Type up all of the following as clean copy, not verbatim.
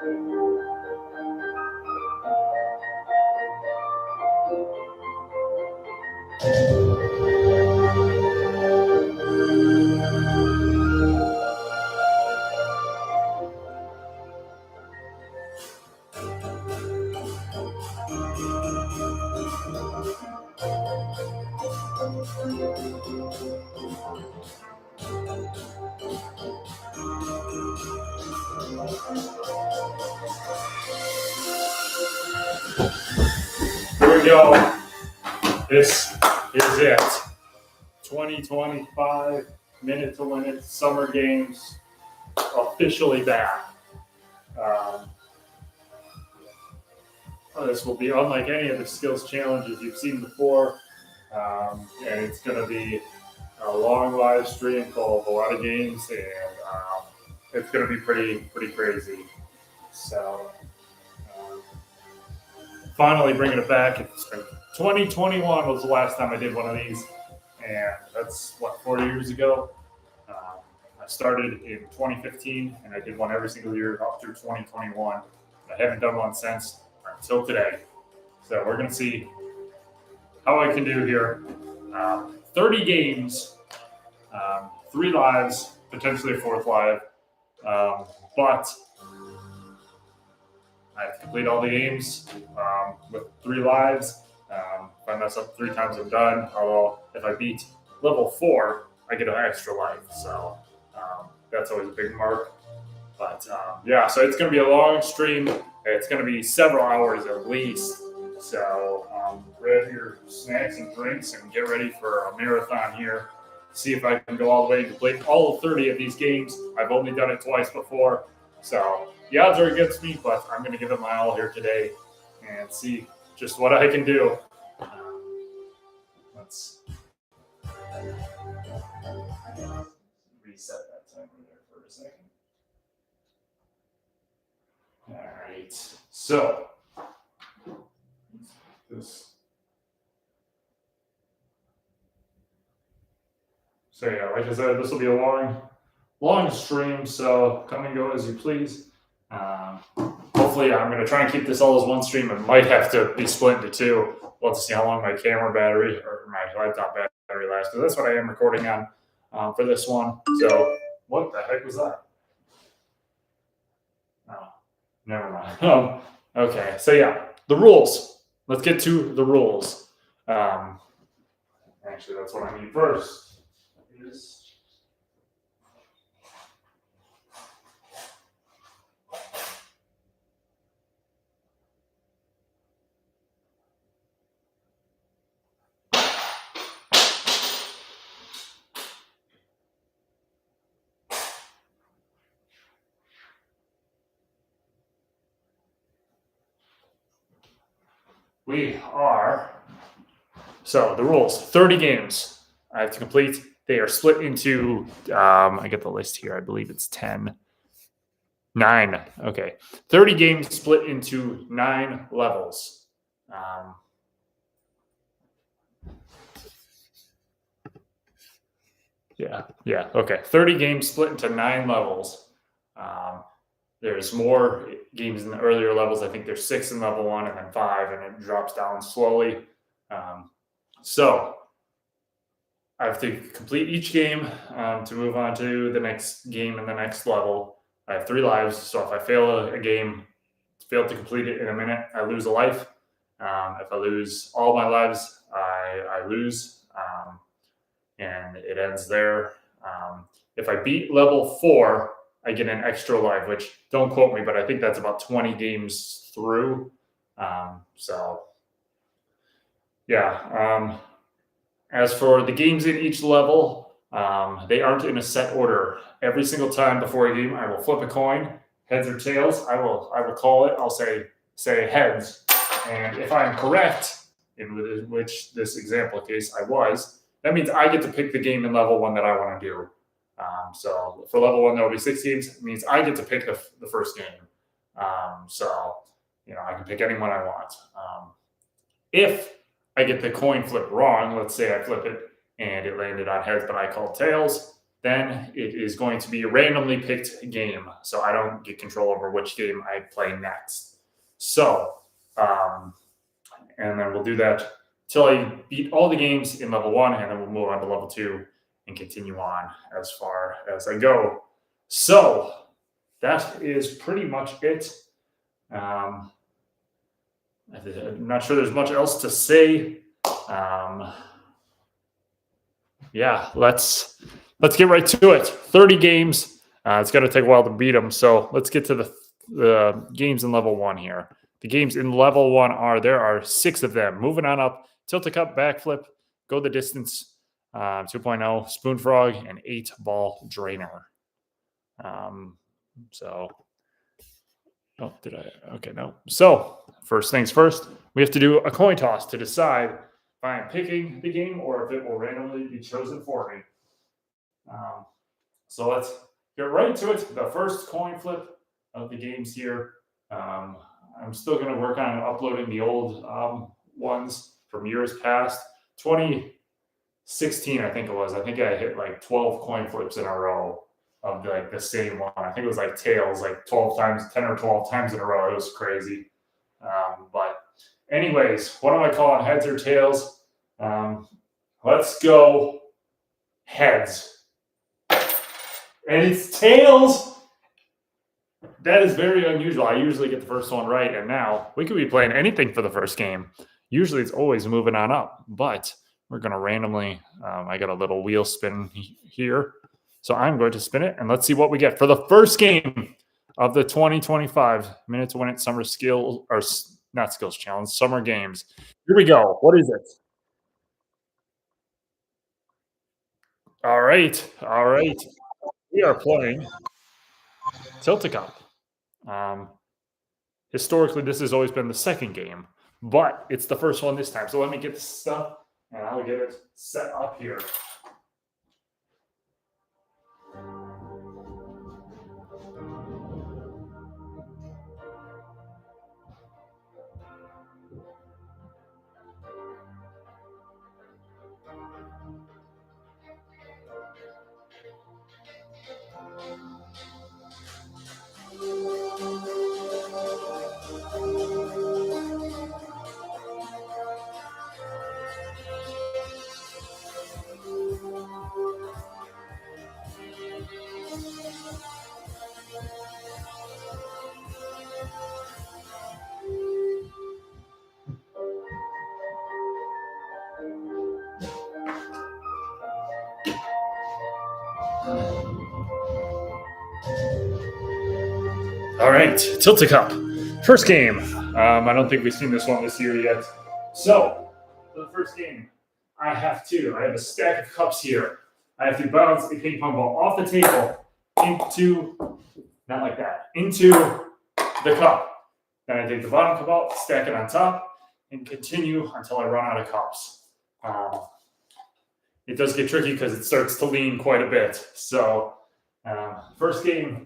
Here we go. This is it. 2025 Minute to Win It Summer Games officially back. This will be unlike any of the skills challenges you've seen before. And it's going to be a long live stream full of a lot of games, and it's going to be pretty crazy. So, finally bringing it back. It's been 2021 was the last time I did one of these, and that's 4 years ago. I started in 2015, and I did one every single year up through 2021. I haven't done one since until today. So we're going to see how I can do here. 30 games, 3 lives, potentially a 4th live, but I have to complete all the games with 3 lives. If I mess up 3 times, I'm done. Although if I beat level 4, I get an extra life. So that's always a big mark. But yeah, so it's going to be a long stream. It's going to be several hours at least. So grab your snacks and drinks and get ready for a marathon here. See if I can go all the way and complete all 30 of these games. I've only done it twice before. So the odds are against me, but I'm going to give it my all here today and see just what I can do. Let's reset that timer there for a second. All right. So yeah, like I said, this will be a long stream, so come and go as you please. Hopefully, I'm going to try and keep this all as one stream. It might have to be split into 2. We'll have to see how long my camera battery or my laptop battery lasts, because that's what I am recording on for this one. So, what the heck was that? Oh, never mind. Okay, so yeah, the rules. Let's get to the rules. Actually, that's what I need first. So the rules, 30 games I have to complete. They are split into, I get the list here. I believe it's 9. Okay. 30 games split into 9 levels. Yeah. Okay. 30 games split into 9 levels. There's more games in the earlier levels. I think there's 6 in level 1 and then 5, and it drops down slowly. So I have to complete each game to move on to the next game and the next level. I have 3 lives, so if I fail a game, fail to complete it in a minute, I lose a life. If I lose all my lives, I lose, and it ends there. If I beat level 4, I get an extra life, which don't quote me, but I think that's about 20 games through. So yeah. As for the games in each level, they aren't in a set order. Every single time before a game, I will flip a coin, heads or tails. I will call it. I'll say heads, and if I'm correct, in which this example case I was, that means I get to pick the game in level 1 that I want to do. So for level 1, there will be 6 games. It means I get to pick the first game. So I can pick anyone I want. If I get the coin flip wrong, let's say I flip it and it landed on heads, but I called tails, then it is going to be a randomly picked game. So I don't get control over which game I play next. So, and then we'll do that till I beat all the games in level 1, and then we'll move on to level 2 and continue on as far as I go. So that is pretty much it. I'm not sure there's much else to say. Yeah, let's get right to it. 30 games. It's going to take a while to beat them. So let's get to the games in level 1 here. The games in level 1 there are 6 of them. Moving on up, tilt a cup, backflip, go the distance, 2.0, spoon frog, and 8-ball drainer. Okay, no. So first things first, we have to do a coin toss to decide if I am picking the game or if it will randomly be chosen for me. So let's get right into it. The first coin flip of the games here. I'm still going to work on uploading the old ones from years past. 2016, I think it was. I think I hit like 12 coin flips in a row of like the same one. I think it was like tails, like 12 times, 10 or 12 times in a row. It was crazy. But anyways, what am I calling, heads or tails? Let's go heads. And it's tails. That is very unusual. I usually get the first one right, and now we could be playing anything for the first game. Usually it's always moving on up, but we're going to randomly, I got a little wheel spin here. So I'm going to spin it, and let's see what we get for the first game of the 2025 Minute to Win It Summer Skill, or not Skills Challenge, Summer Games. Here we go. What is it? All right. We are playing Tilt-A-Cup. Historically, this has always been the second game, but it's the first one this time. So let me get this stuff, and I'll get it set up here. All right, Tilt-A-Cup. First game. I don't think we've seen this one this year yet. So, for the first game, I have a stack of cups here. I have to bounce a ping pong ball off the table into, not like that, into the cup. Then I take the bottom cup out, stack it on top, and continue until I run out of cups. It does get tricky because it starts to lean quite a bit. So, first game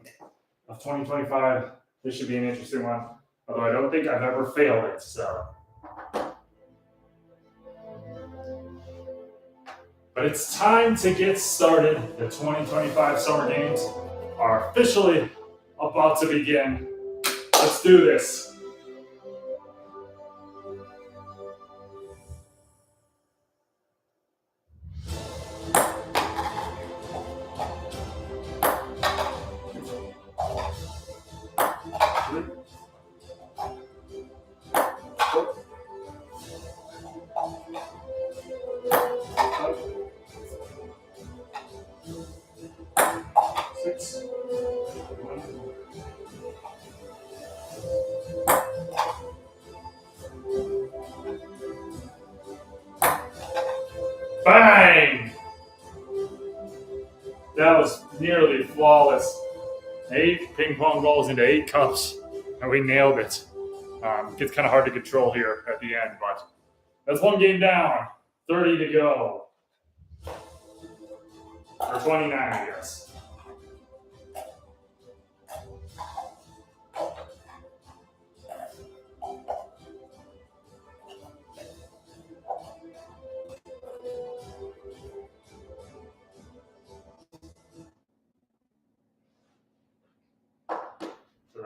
of 2025. This should be an interesting one, although I don't think I've ever failed it. So, but it's time to get started. The 2025 Summer Games are officially about to begin. Let's do this. Bang! That was nearly flawless. 8 ping pong balls into 8 cups, and we nailed it. It gets kind of hard to control here at the end, but that's one game down. 30 to go. Or 29, I guess.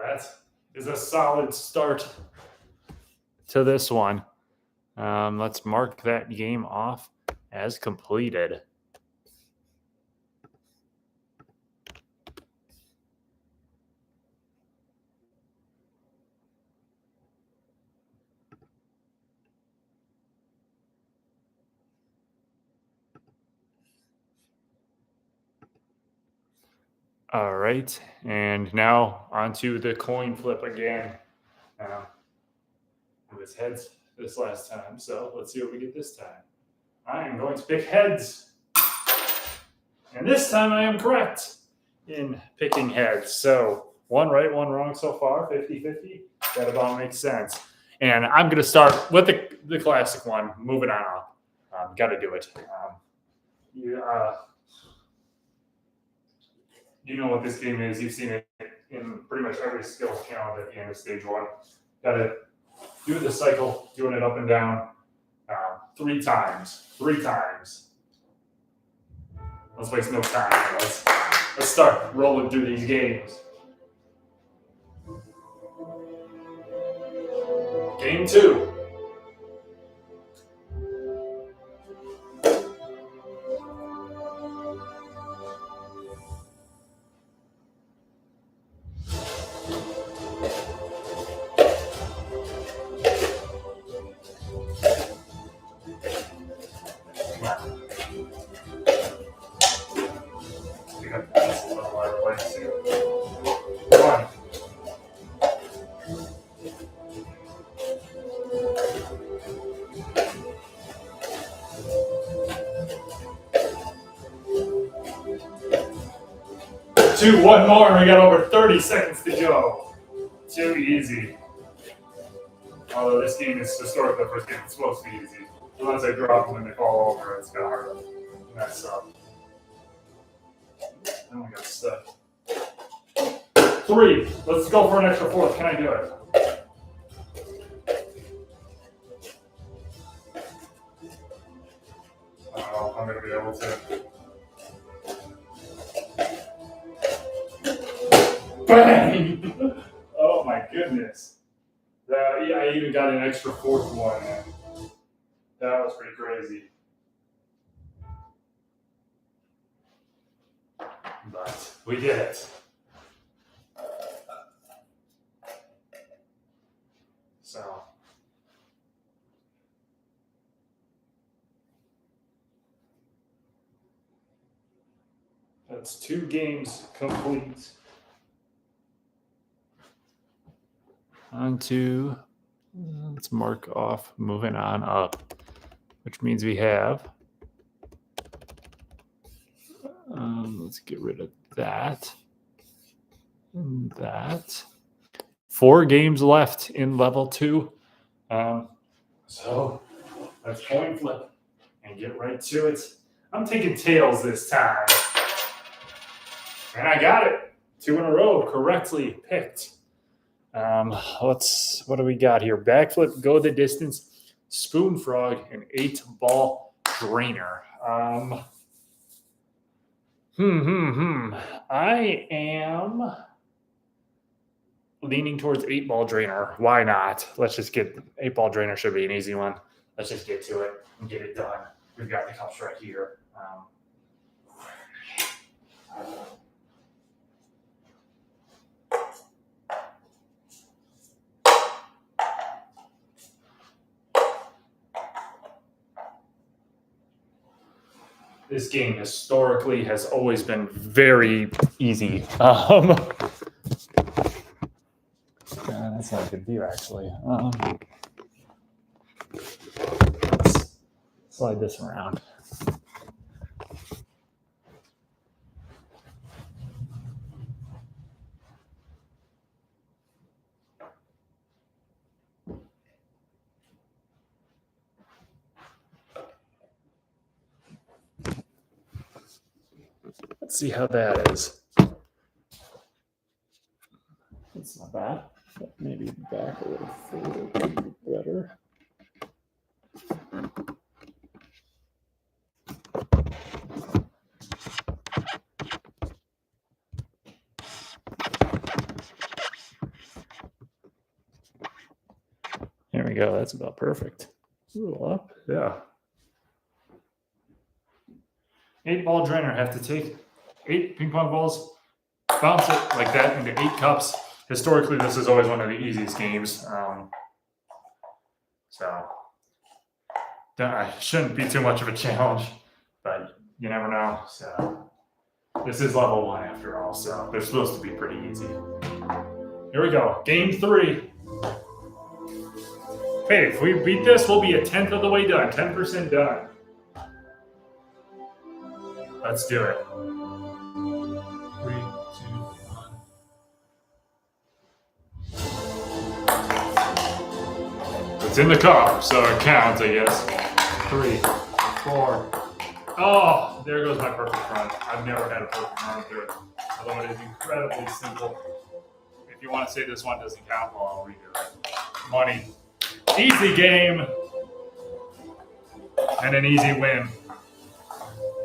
that is a solid start to this one. Let's mark that game off as completed. All right, and now onto the coin flip again. It was heads this last time, so let's see what we get this time. I am going to pick heads. And this time I am correct in picking heads. So one right, one wrong so far, 50-50. That about makes sense. And I'm going to start with the classic one, moving on up. Got to do it. You know what this game is. You've seen it in pretty much every skill count at the end of stage one. Got to do the cycle, doing it up and down 3 times. 3 times. Let's waste no time. Let's start rolling through these games. Game 2. Two, one more, and we got over 30 seconds to go. Too easy. Although this game is historically the first game, it's supposed to be easy. Once I drop them and they fall over, it's kind of hard to mess up. Then we got stuck. 3. Let's go for an extra 4th. Can I do it? I don't know if I'm going to be able to. Bang! Oh my goodness. I even got an extra 4th one in. That was pretty crazy. But we did it. So. That's 2 games complete. Let's mark off moving on up, which means we have, let's get rid of that and that. 4 games left in level 2. So let's coin flip and get right to it. I'm taking tails this time. And I got it. 2 in a row correctly picked. What do we got here? Backflip, go the distance, spoon frog, and 8-ball drainer. I am leaning towards 8-ball drainer. Why not? Let's just get 8-ball drainer. Should be an easy one. Let's just get to it and get it done. We've got the cups right here. This game historically has always been very easy. That's not a good view, actually. Let's slide this around. Let's see how that is. It's not bad. But maybe back a little further would be better. we go. That's about perfect. A little up. Yeah. 8-ball drainer. Have to take 8 ping pong balls, bounce it like that into 8 cups. Historically, this is always one of the easiest games. So shouldn't be too much of a challenge, but you never know. So this is level 1 after all, so they're supposed to be pretty easy. Here we go. Game 3. Hey, if we beat this, we'll be 1/10 of the way done. 10% done. Let's do it. 3, 2, 1. It's in the cup, so it counts, I guess. 3, 4. Oh, there goes my perfect run. I've never had a perfect run through it, although it is incredibly simple. If you want to say this one doesn't count, well, I'll redo it. Money. Easy game. And an easy win,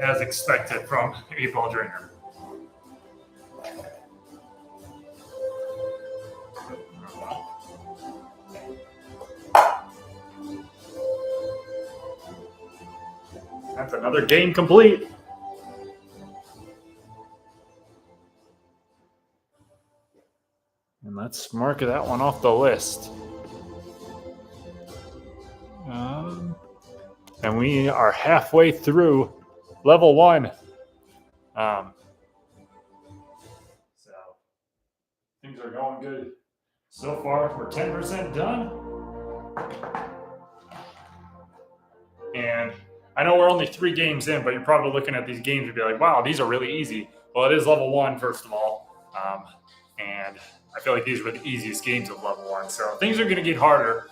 as expected from 8-ball drainer. That's another game complete. And let's mark that one off the list. And we are halfway through level 1. So things are going good so far. We're 10% done. And I know we're only 3 games in, but you're probably looking at these games and be like, wow, these are really easy. Well, it is level 1, first of all. And I feel like these were the easiest games of level 1. So things are going to get harder.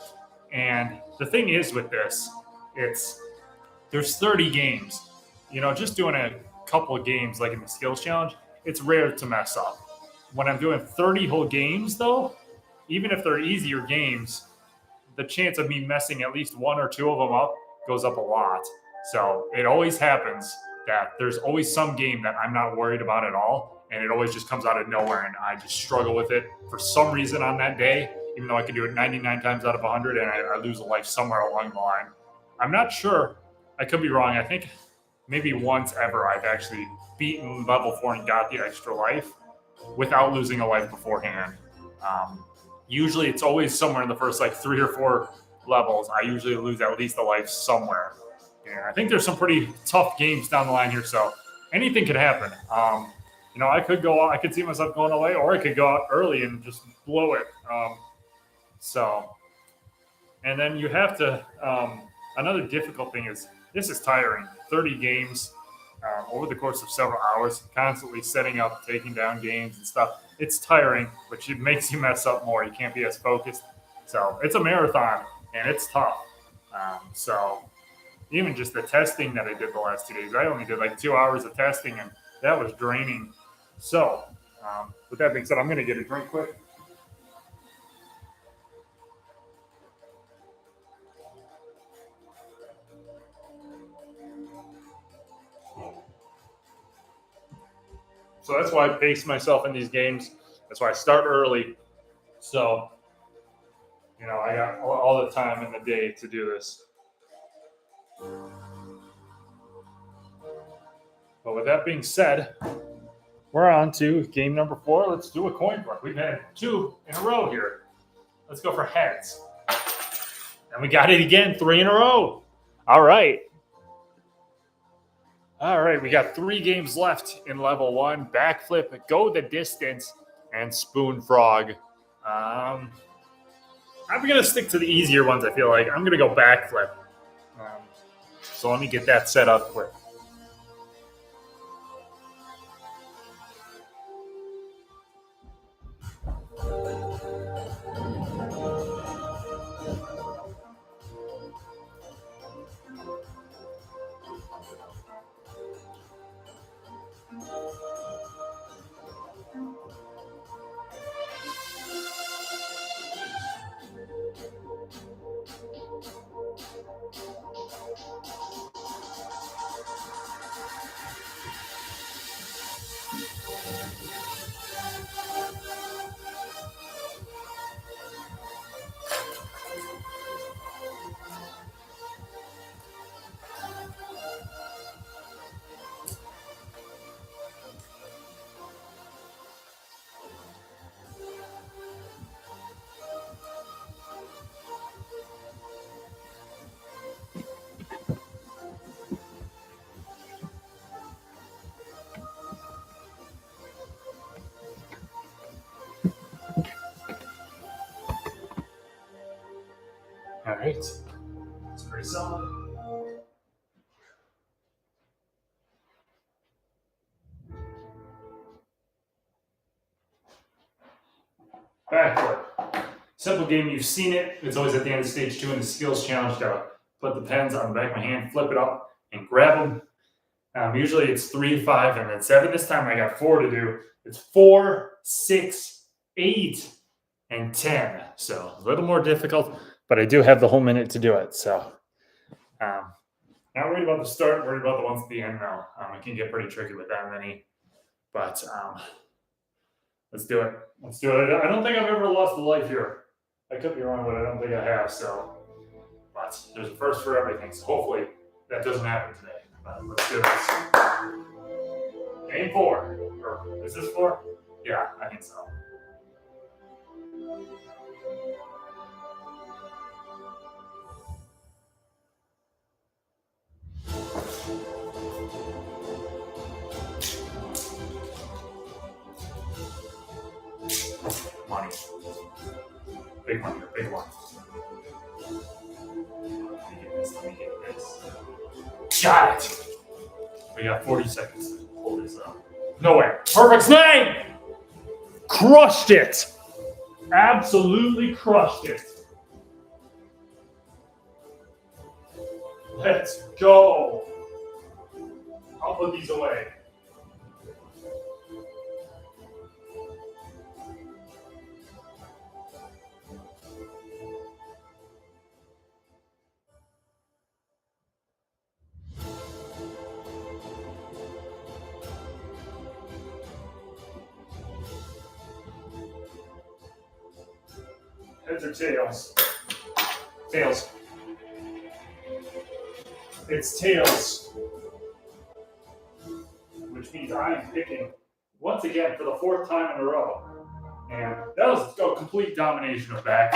And the thing is with this, there's 30 games. You know, just doing a couple of games like in the skills challenge, it's rare to mess up. When I'm doing 30 whole games, though, even if they're easier games, the chance of me messing at least 1 or 2 of them up goes up a lot. So it always happens that there's always some game that I'm not worried about at all, and it always just comes out of nowhere, and I just struggle with it for some reason on that day, even though I can do it 99 times out of 100, and I lose a life somewhere along the line. I'm not sure. I could be wrong. I think maybe once ever I've actually beaten level 4 and got the extra life without losing a life beforehand. Usually it's always somewhere in the first 3 or 4 levels. I usually lose at least a life somewhere. And I think there's some pretty tough games down the line here, so anything could happen. I could see myself going away, or I could go out early and just blow it. And then you have to, another difficult thing is, this is tiring. 30 games over the course of several hours, constantly setting up, taking down games and stuff. It's tiring, which it makes you mess up more. You can't be as focused. So it's a marathon, and it's tough. So even just the testing that I did the last 2 days, I only did 2 hours of testing, and that was draining. So with that being said, I'm going to get a drink quick. So that's why I pace myself in these games. That's why I start early. So, I got all the time in the day to do this. But with that being said, we're on to game number 4. Let's do a coin flip. We've had 2 in a row here. Let's go for heads. And we got it again, 3 in a row. All right. All right, we got 3 games left in level 1. Backflip, go the distance, and spoon frog. I'm going to stick to the easier ones, I feel like. I'm going to go backflip. So let me get that set up quick. right. It's pretty solid. Backflip. Simple game, you've seen it. It's always at the end of stage 2 in the skills challenge. Gotta put the pens on the back of my hand, flip it up, and grab them. Usually it's 3, 5, and then 7. This time I got 4 to do. It's 4, 6, 8, and 10. So a little more difficult, but I do have the whole minute to do it. So not worried about the start, worried about the ones at the end now. It can get pretty tricky with that many, but let's do it. Let's do it. I don't think I've ever lost a life here. I could be wrong, but I don't think I have. So, but there's a first for everything. So hopefully that doesn't happen today. Let's do this. Game 4. Or is this 4? Yeah, I think so. Money. Big one here, big one. Let me get this. Got it! We got 40 seconds to pull this up. No way. Perfect snake! Crushed it! Absolutely crushed it. Let's go. I'll put these away. Heads or tails? Tails. It's tails. Which means I am picking once again for the 4th time in a row. And that was a complete domination of back.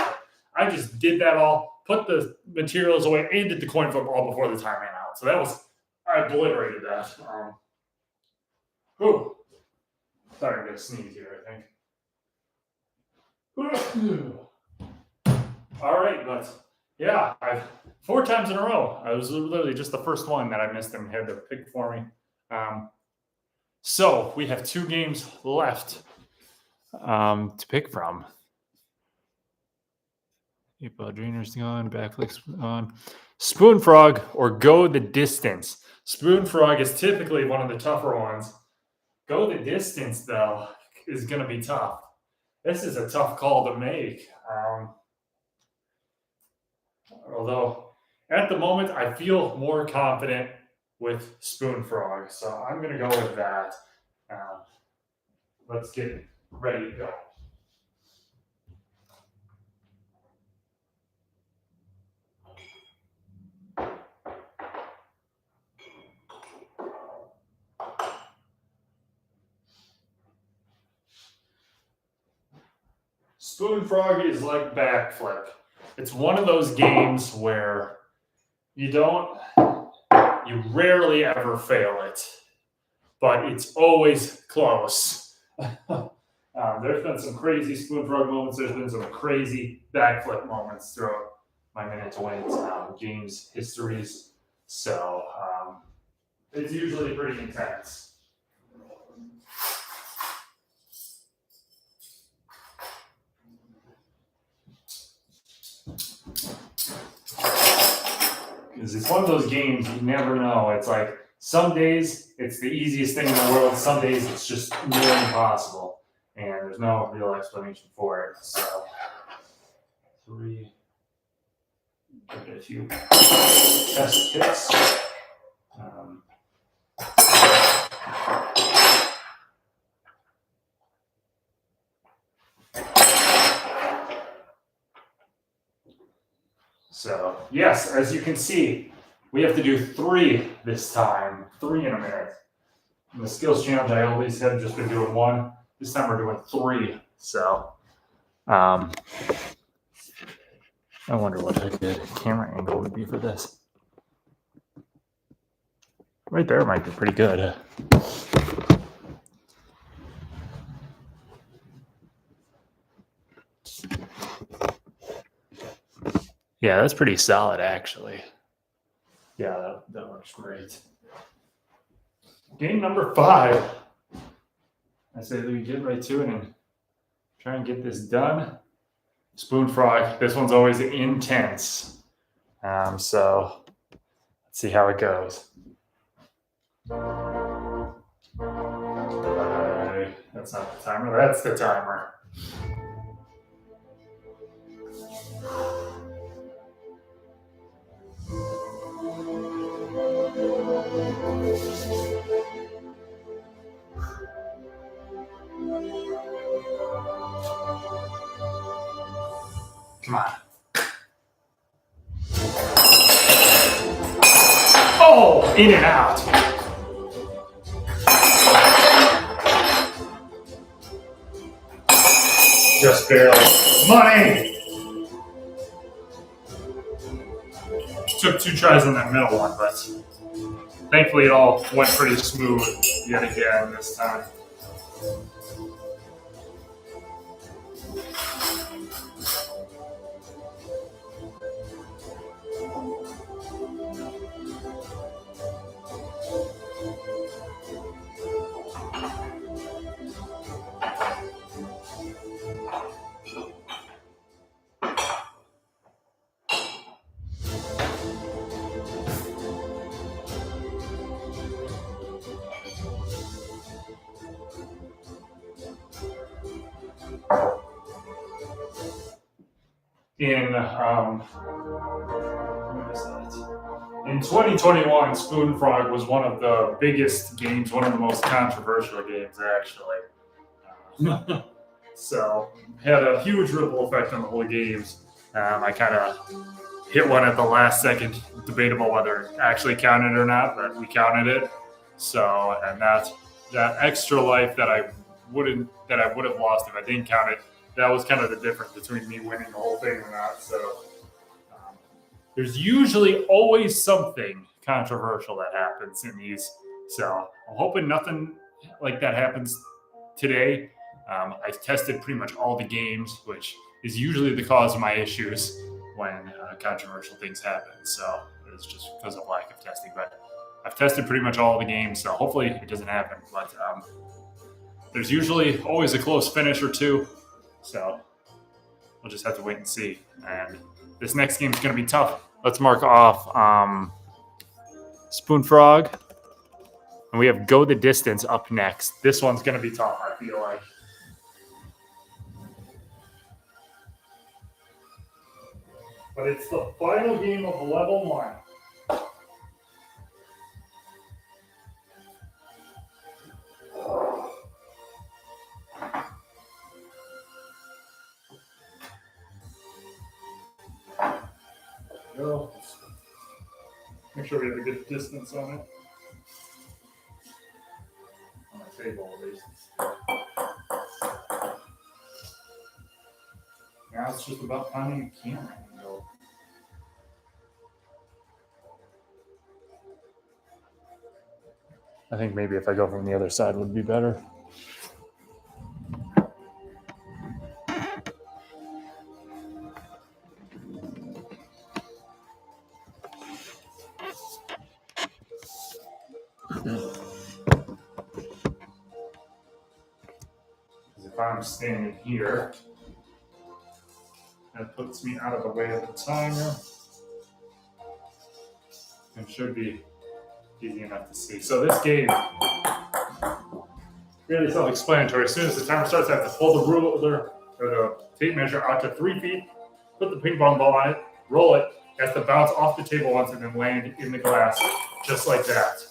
I just did that all, put the materials away, and did the coin flip all before the time ran out. So that was, I obliterated that. Whew. Sorry, I'm going to sneeze here, I think. All right, but yeah, 4 times in a row. I was literally just the first one that I missed and had to pick for me. So we have 2 games left to pick from. Drainer's gone, backflip's on. Spoon Frog or Go the Distance. Spoon Frog is typically one of the tougher ones. Go the Distance, though, is going to be tough. This is a tough call to make. Although, at the moment, I feel more confident with Spoon Frog. So I'm going to go with that. Let's get ready to go. Spoon Frog is like backflip. It's one of those games where you rarely ever fail it, but it's always close. There's been some crazy Spoon Frog moments. There's been some crazy backflip moments throughout my minute to win games histories. So it's usually pretty intense. Because it's one of those games you never know. It's like some days it's the easiest thing in the world. Some days it's just nearly impossible, and there's no real explanation for it. So 3, give it a few test hits. So, yes, as you can see, we have to do 3 this time. 3 in a minute. In the skills challenge, I always have just been doing 1. This time we're doing 3. So, I wonder what a good camera angle would be for this. Right there might be pretty good. Yeah, that's pretty solid, actually. Yeah, that works great. Game number 5. I say that we get right to it and try and get this done. Spoon frog. This one's always intense. So let's see how it goes. That's not the timer. That's the timer. Come on. Oh, in and out. Just barely. Money! Took 2 tries on that middle one, but thankfully it all went pretty smooth yet again this time. In 2021, Spoon Frog was one of the biggest games, one of the most controversial games, actually. So, had a huge ripple effect on the whole games. I kind of hit one at the last second, debatable whether it actually counted or not, but we counted it. So, and that extra life that I would have lost if I didn't count it, that was kind of the difference between me winning the whole thing or not. So there's usually always something controversial that happens in these. So I'm hoping nothing like that happens today. I've tested pretty much all the games, which is usually the cause of my issues when controversial things happen. So it's just because of lack of testing. But I've tested pretty much all the games, so hopefully it doesn't happen. But there's usually always a close finish or two. So we'll just have to wait and see. And this next game is going to be tough. Let's mark off Spoon Frog. And we have Go the Distance up next. This one's going to be tough, I feel like. But it's the final game of level 1. Go. Make sure we have a good distance on it. On the table, at least. Now it's just about finding a camera angle. I think maybe if I go from the other side would be better. If I'm standing here, that puts me out of the way of the timer. It should be easy enough to see. So this game, really self-explanatory. As soon as the timer starts, I have to pull the ruler or the tape measure out to 3 feet, put the ping pong ball on it, roll it, has to bounce off the table once and then land in the glass, just like that.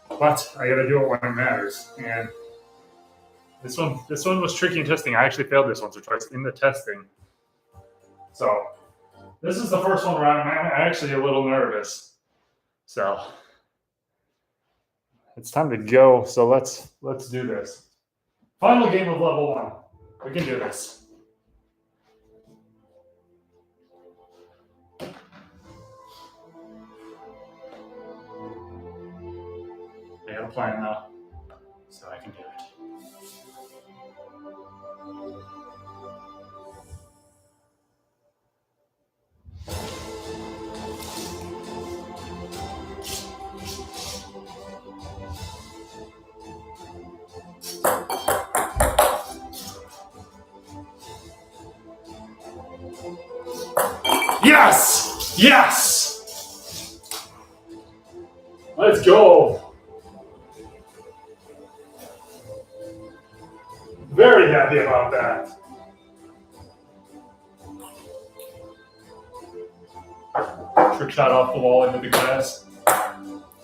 But I got to do it when it matters. And this one was tricky in testing. I actually failed this once or twice in the testing. So this is the first one where I'm actually a little nervous. So it's time to go. So let's do this. Final game of level 1. We can do this. I got a plan though, so I can do it. Yes! Yes! Let's go. Very happy about that. Trick shot off the wall into the glass.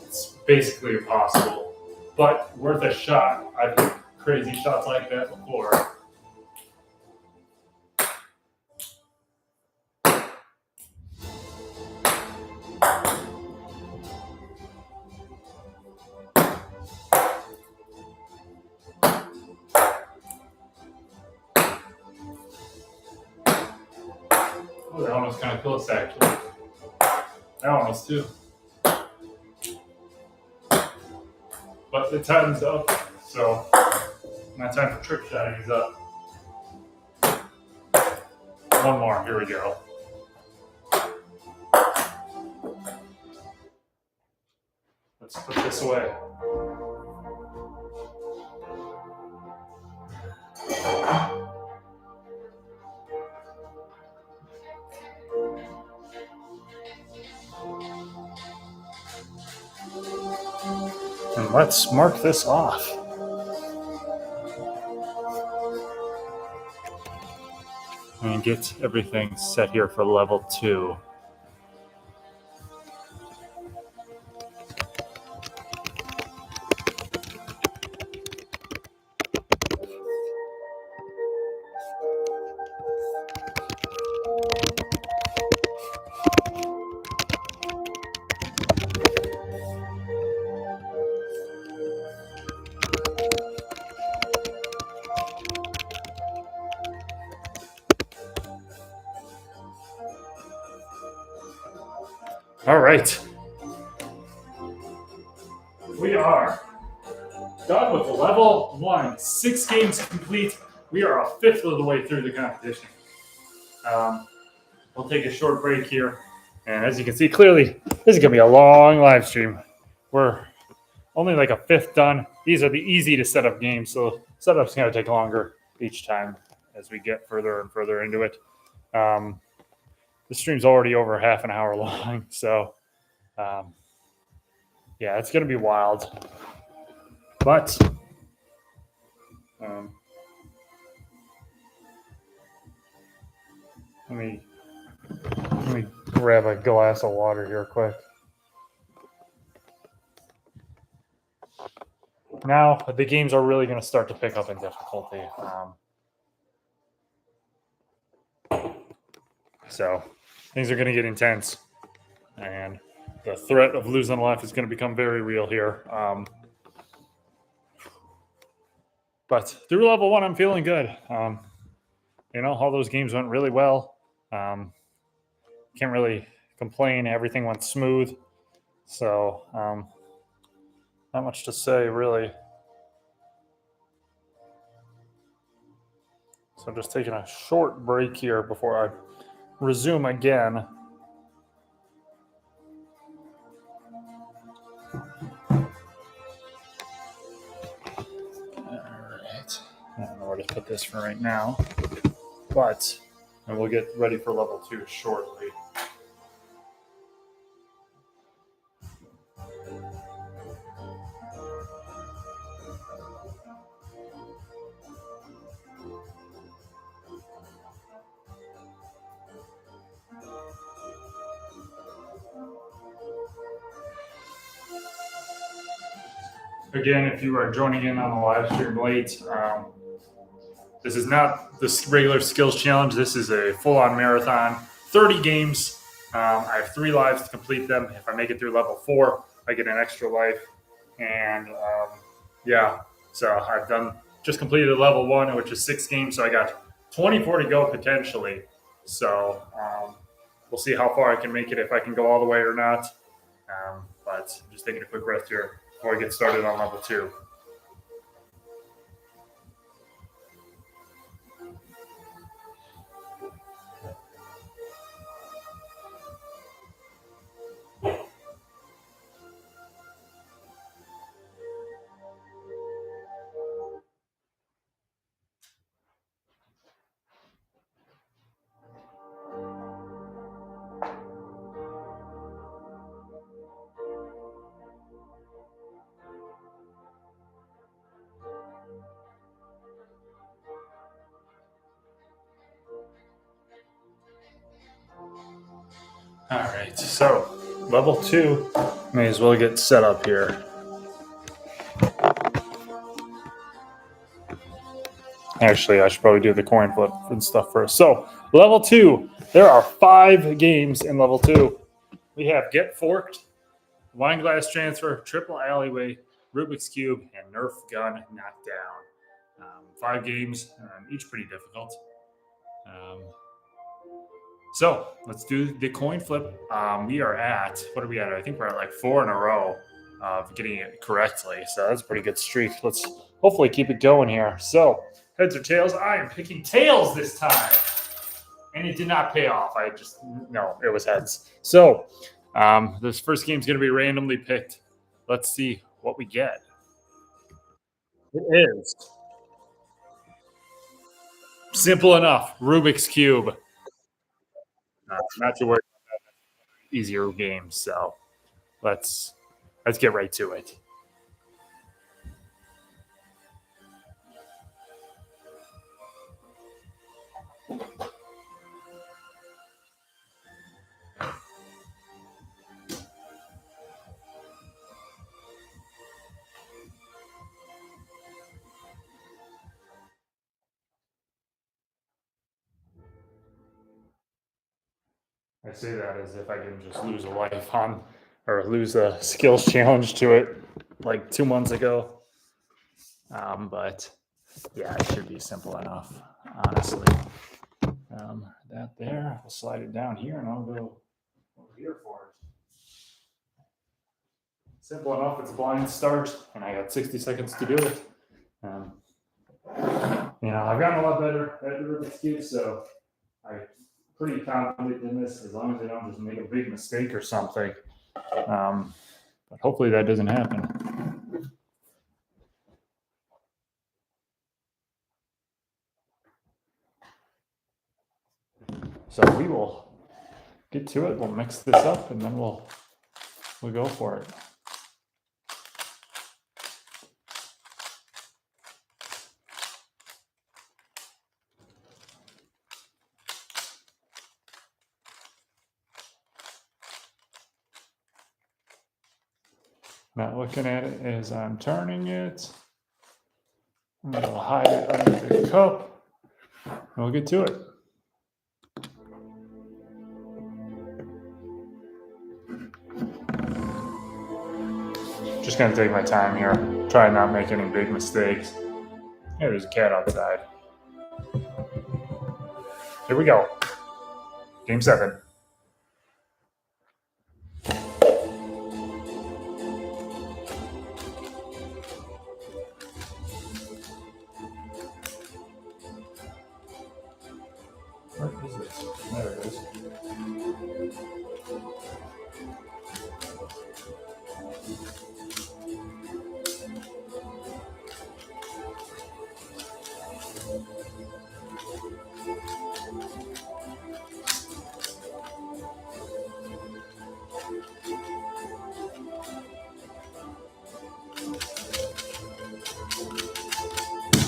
It's basically impossible, but worth a shot. I've hit crazy shots like that before. Oh, they're almost kind of close, actually. They're almost two. But the time's up, so my time for trick shotting is up. One more. Here we go. Let's put this away. And let's mark this off. And get everything set here for level 2. All right. We are done with level 1. 6 games complete. We are a fifth of the way through the competition. We'll take a short break here. And as you can see clearly, this is going to be a long live stream. We're only like a fifth done. These are the easy to set up games, so setup's going to take longer each time as we get further and further into it. The stream's already over half an hour long, so yeah, it's going to be wild. But let me grab a glass of water here quick. Now the games are really going to start to pick up in difficulty. So things are going to get intense, and the threat of losing a life is going to become very real here. But through level 1, I'm feeling good. All those games went really well. Can't really complain. Everything went smooth. So not much to say, really. So I'm just taking a short break here before I resume again. Alright. I don't know where to put this for right now. And we'll get ready for level 2 shortly. Again, if you are joining in on the live stream late, this is not the regular skills challenge. This is a full-on marathon, 30 games. I have 3 lives to complete them. If I make it through level 4, I get an extra life. And so I've just completed level 1, which is 6 games. So I got 24 to go potentially. So we'll see how far I can make it, if I can go all the way or not. But I'm just taking a quick rest here before I get started on level 2. All right, so level 2, may as well get set up here. Actually, I should probably do the coin flip and stuff first. So, level 2, there are 5 games in level 2. We have Get Forked, Wine Glass Transfer, Triple Alleyway, Rubik's Cube, and Nerf Gun Knockdown. 5 games, each pretty difficult. So let's do the coin flip. We are at, what are we at? I think we're at like 4 in a row of getting it correctly. So that's a pretty good streak. Let's hopefully keep it going here. So heads or tails? I am picking tails this time. And it did not pay off. No, it was heads. So this first game is going to be randomly picked. Let's see what we get. It is simple enough. Rubik's Cube. Not too worried about that. Easier games. So let's get right to it. I say that as if I didn't just lose a life on or lose a skills challenge to it like 2 months ago. But yeah, it should be simple enough, honestly. That there, I'll slide it down here and I'll go over here for it. Simple enough. It's a blind start, and I got 60 seconds to do it. I've gotten a lot better at the Rubik's Cube, so I'm pretty confident in this as long as I don't just make a big mistake or something. But hopefully that doesn't happen. So we will get to it. We'll mix this up, and then we'll go for it. Not looking at it as I'm turning it. I'm going to hide it under the cup. We'll get to it. Just going to take my time here. Try and not make any big mistakes. Hey, there's a cat outside. Here we go. Game 7. Where is this? There it is.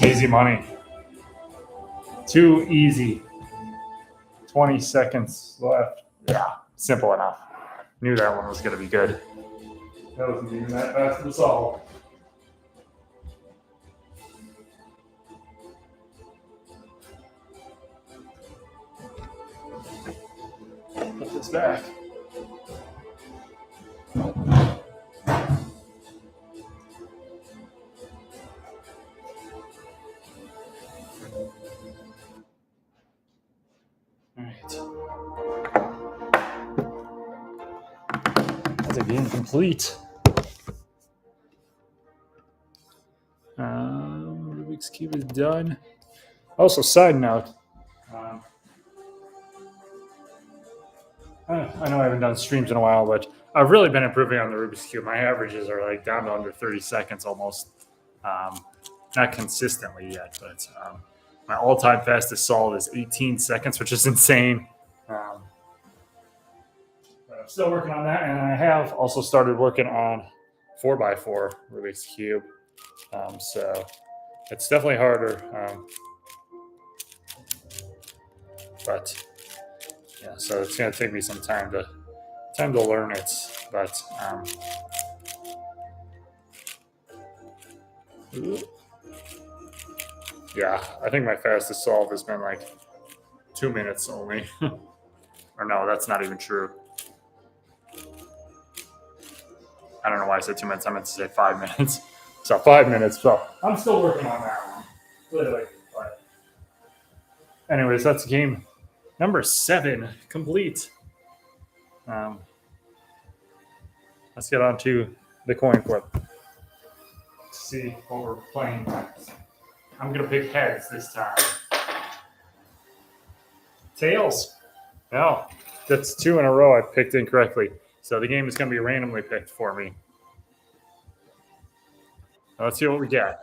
Easy money. Too easy. 20 seconds left. Yeah, simple enough. Knew that one was going to be good. That wasn't even that fast to solve. Put this back. That's a game complete. Rubik's Cube is done. Also, side note, I know I haven't done streams in a while, but I've really been improving on the Rubik's Cube. My averages are like down to under 30 seconds almost. Not consistently yet, but my all-time fastest solve is 18 seconds, which is insane. But I'm still working on that, and I have also started working on 4x4 Rubik's Cube. So it's definitely harder. But yeah, so it's going to take me some time to time to learn it. But yeah, I think my fastest solve has been like 2 minutes only. Or no, that's not even true. I don't know why I said 2 minutes. I meant to say 5 minutes. So 5 minutes. So I'm still working on that one. Literally. But anyways, that's game number 7 complete. Let's get on to the coin flip. Let's see what we're playing next. I'm going to pick heads this time. Tails. No, that's 2 in a row I picked incorrectly. So the game is going to be randomly picked for me. Let's see what we get.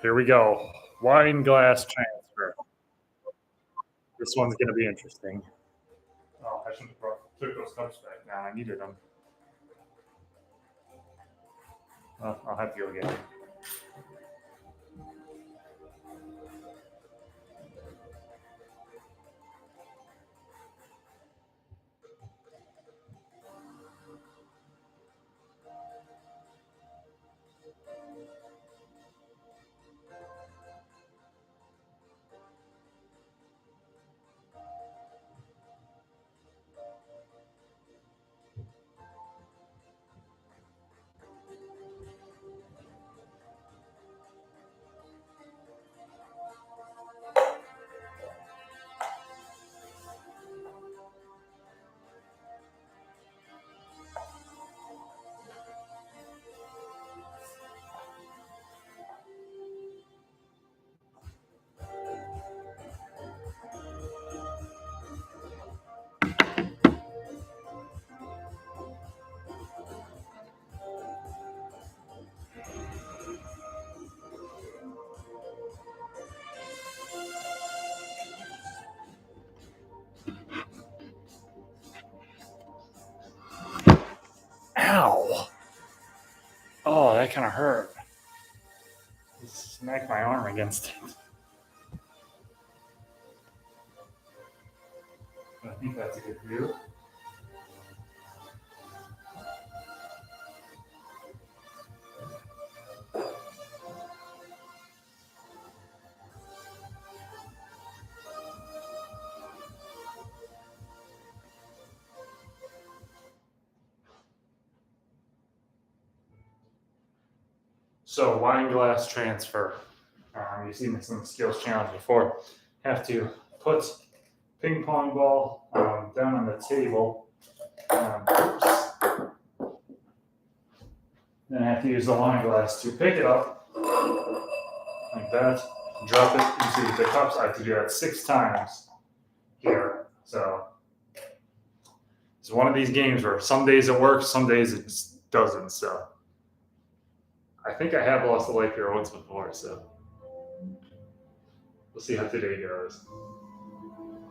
Here we go. Wine glass transfer. This one's going to be interesting. Oh, I shouldn't have took those cups back down. I needed them. Well, I'll have to go get them. Ow! Oh, that kind of hurt. Smacked my arm against it. I think that's a good view. So wine glass transfer. You've seen this in the skills challenge before. Have to put ping pong ball down on the table. Oops. Then I have to use the wine glass to pick it up like that. Drop it into the cups. I have to do that 6 times here. So it's one of these games where some days it works, some days it just doesn't. So I think I have lost a life here once before, so we'll see how today goes.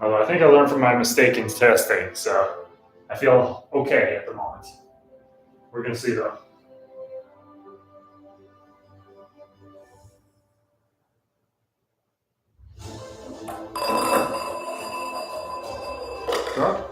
Although I think I learned from my mistake in testing, so I feel okay at the moment. We're going to see though. Drop.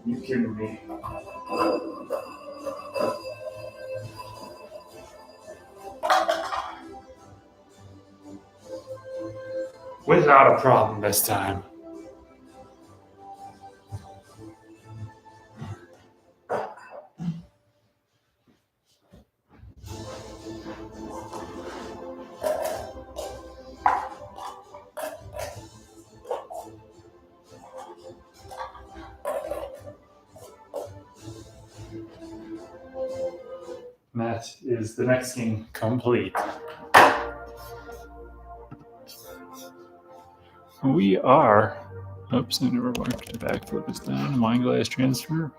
You kidding me? Without a problem this time. And that is the next game complete. We are. Oops, I never marked the backflip is down. Wine glass transfer.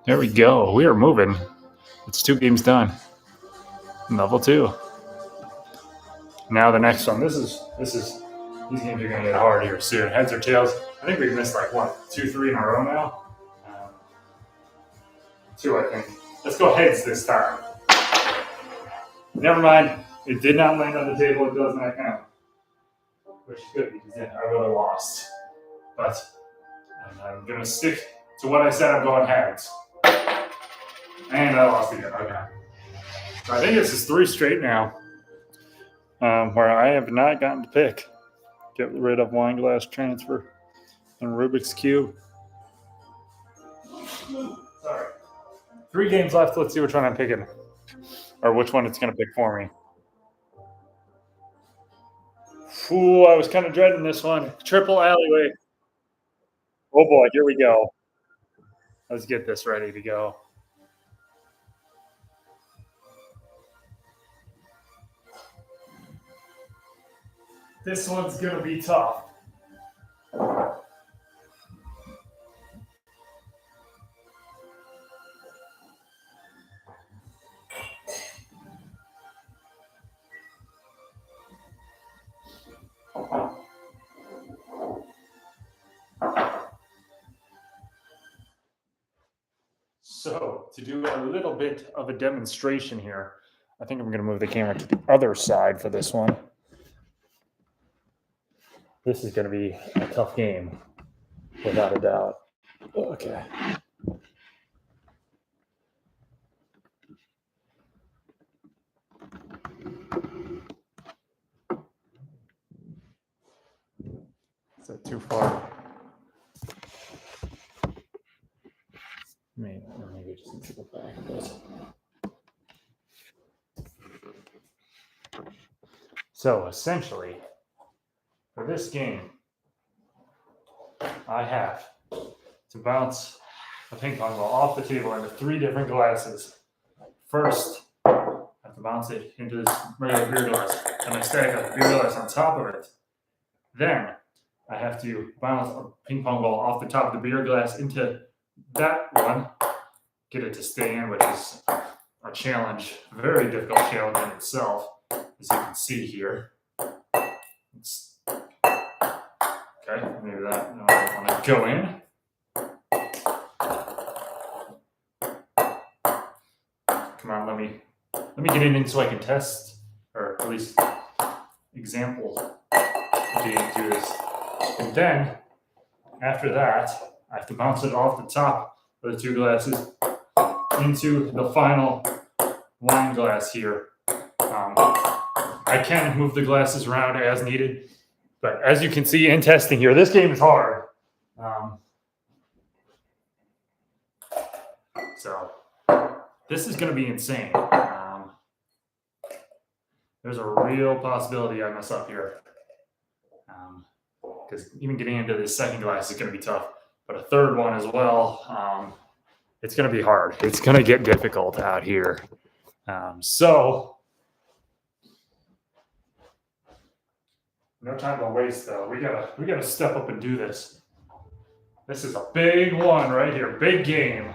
There we go. We are moving. It's 2 games done. Level 2. Now the next one. These games are gonna get hard here soon. Heads or tails? I think we've missed like what 2, 3 in a row now. 2, I think. Let's go heads this time. Never mind. It did not land on the table. It does not count. Which is good because then I would have lost. But I'm gonna stick to what I said. I'm going heads. And I lost again. Okay. So I think this is 3 straight now. Where I have not gotten to pick. Get rid of wine glass transfer and Rubik's Cube. Sorry. 3 games left. Let's see which one I'm picking. Or which one it's going to pick for me. Ooh, I was kind of dreading this one. Triple alleyway. Oh boy, here we go. Let's get this ready to go. This one's going to be tough. So, to do a little bit of a demonstration here, I think I'm going to move the camera to the other side for this one. This is going to be a tough game, without a doubt. Okay. Is that too far? Maybe I just need to go back a bit. So essentially, for this game, I have to bounce a ping pong ball off the table into 3 different glasses. First, I have to bounce it into this regular beer glass, and I stack a beer glass on top of it. Then I have to bounce a ping pong ball off the top of the beer glass into that one, get it to stay in, which is a challenge, a very difficult challenge in itself, as you can see here. Okay, maybe that I want to go in. Come on, let me get it in so I can test, or at least example do this. And then after that, I have to bounce it off the top of the 2 glasses into the final wine glass here. I can move the glasses around as needed, but as you can see in testing here, this game is hard. So this is going to be insane. There's a real possibility I mess up here. Because even getting into this second glass is going to be tough, but a third one as well, it's going to be hard. It's going to get difficult out here. So no time to waste though. We gotta step up and do this. This is a big one right here. Big game.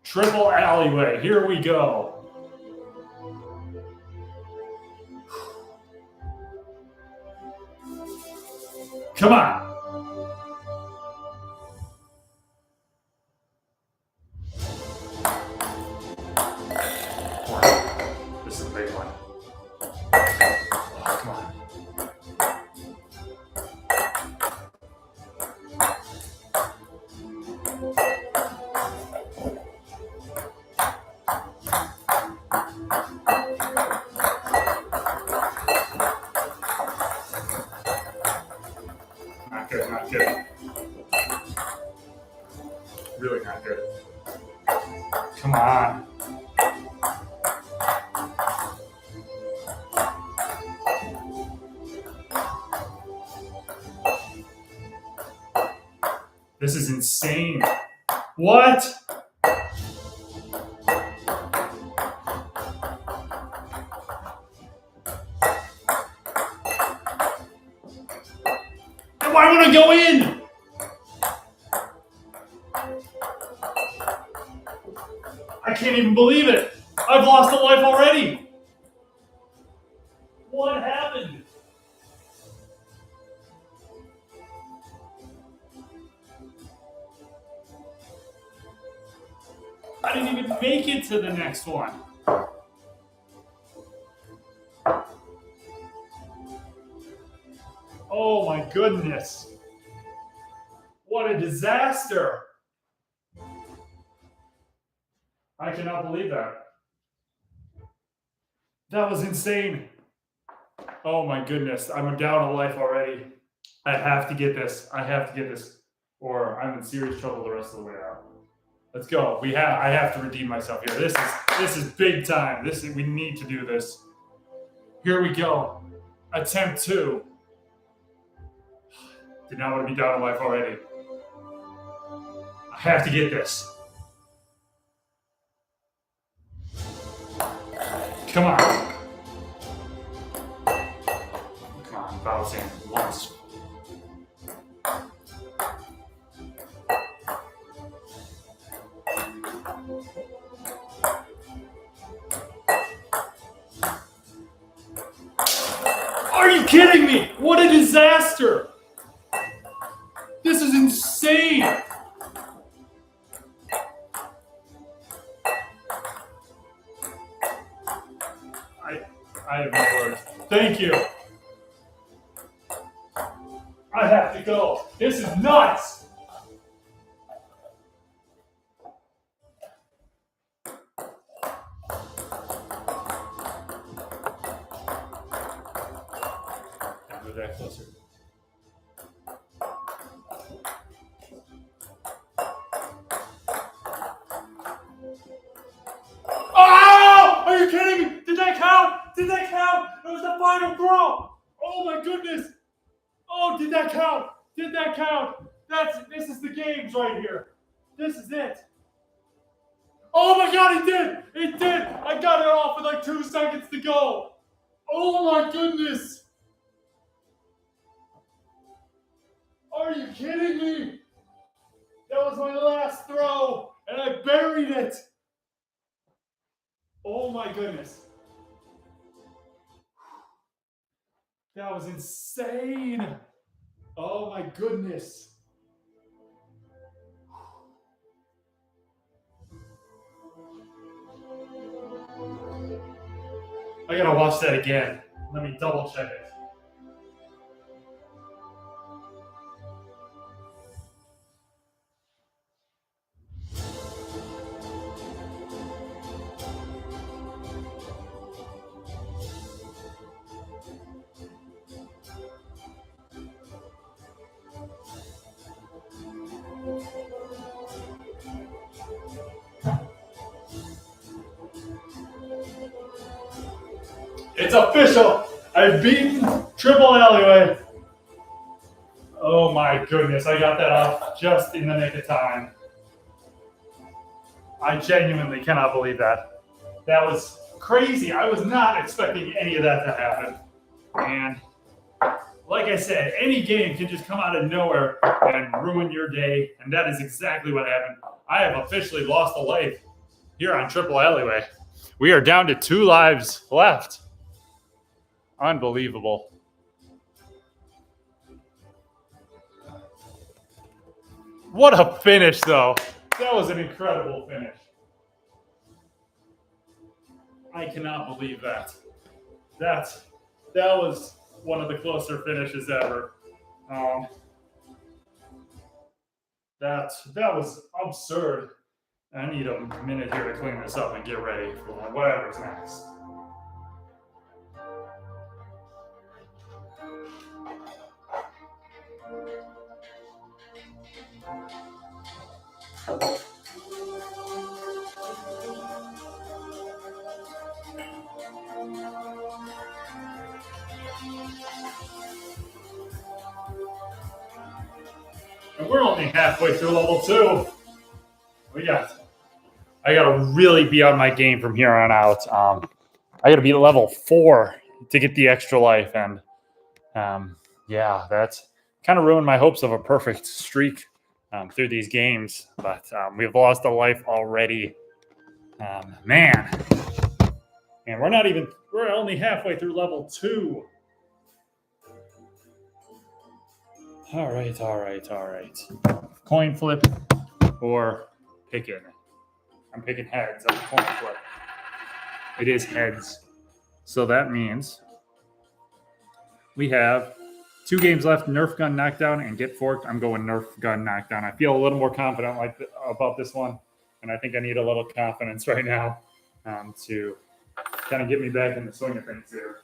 Triple alleyway. Here we go. Come on. This is a big one. Oh, come on. Not good. Really not good. Come on. This is insane. What? Why would I go in? I can't even believe it. I've lost a life already. What happened? I didn't even make it to the next one. Oh my goodness. What a disaster. I cannot believe that. That was insane. Oh my goodness. I'm down a life already. I have to get this. I have to get this, or I'm in serious trouble the rest of the way out. Let's go. I have to redeem myself here. This is big time. We need to do this. Here we go. Attempt 2. Did not want to be down in life already. I have to get this. Come on. Come on, bouncing once. Are you kidding me? What a disaster! This is insane! I have no words. Thank you. I have to go. This is nuts! Move that closer. Oh! Are you kidding me? Did that count? Did that count? It was the final throw. Oh my goodness. Oh, did that count? Did that count? This is the games right here. This is it. Oh my God, it did. It did. I got it off with like 2 seconds to go. Oh my goodness. Are you kidding me? That was my last throw and I buried it. Oh my goodness. That was insane. Oh my goodness. I gotta watch that again. Let me double check it. It's official. I've beaten Triple Alleyway. Oh my goodness, I got that off just in the nick of time. I genuinely cannot believe that. That was crazy. I was not expecting any of that to happen. And like I said, any game can just come out of nowhere and ruin your day. And that is exactly what happened. I have officially lost a life here on Triple Alleyway. We are down to 2 lives left. Unbelievable. What a finish, though. That was an incredible finish. I cannot believe that. That was one of the closer finishes ever. That was absurd. I need a minute here to clean this up and get ready for whatever's next. And we're only halfway through level 2. I gotta really be on my game from here on out. I gotta be at level 4 to get the extra life, and yeah, that's kind of ruined my hopes of a perfect streak through these games. But we've lost a life already. Man, And we're only halfway through level 2. All right. Coin flip or picking. I'm picking heads on the coin flip. It is heads. So that means we have 2 games left, Nerf Gun Knockdown and Get Forked. I'm going Nerf Gun Knockdown. I feel a little more confident about this one, and I think I need a little confidence right now to kind of get me back in the swing of things here.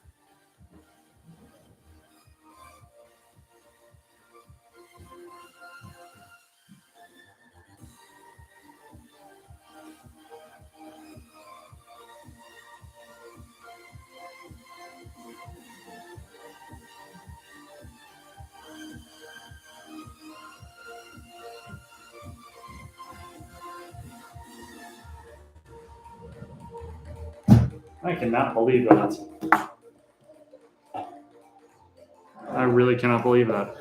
I cannot believe that. I really cannot believe that.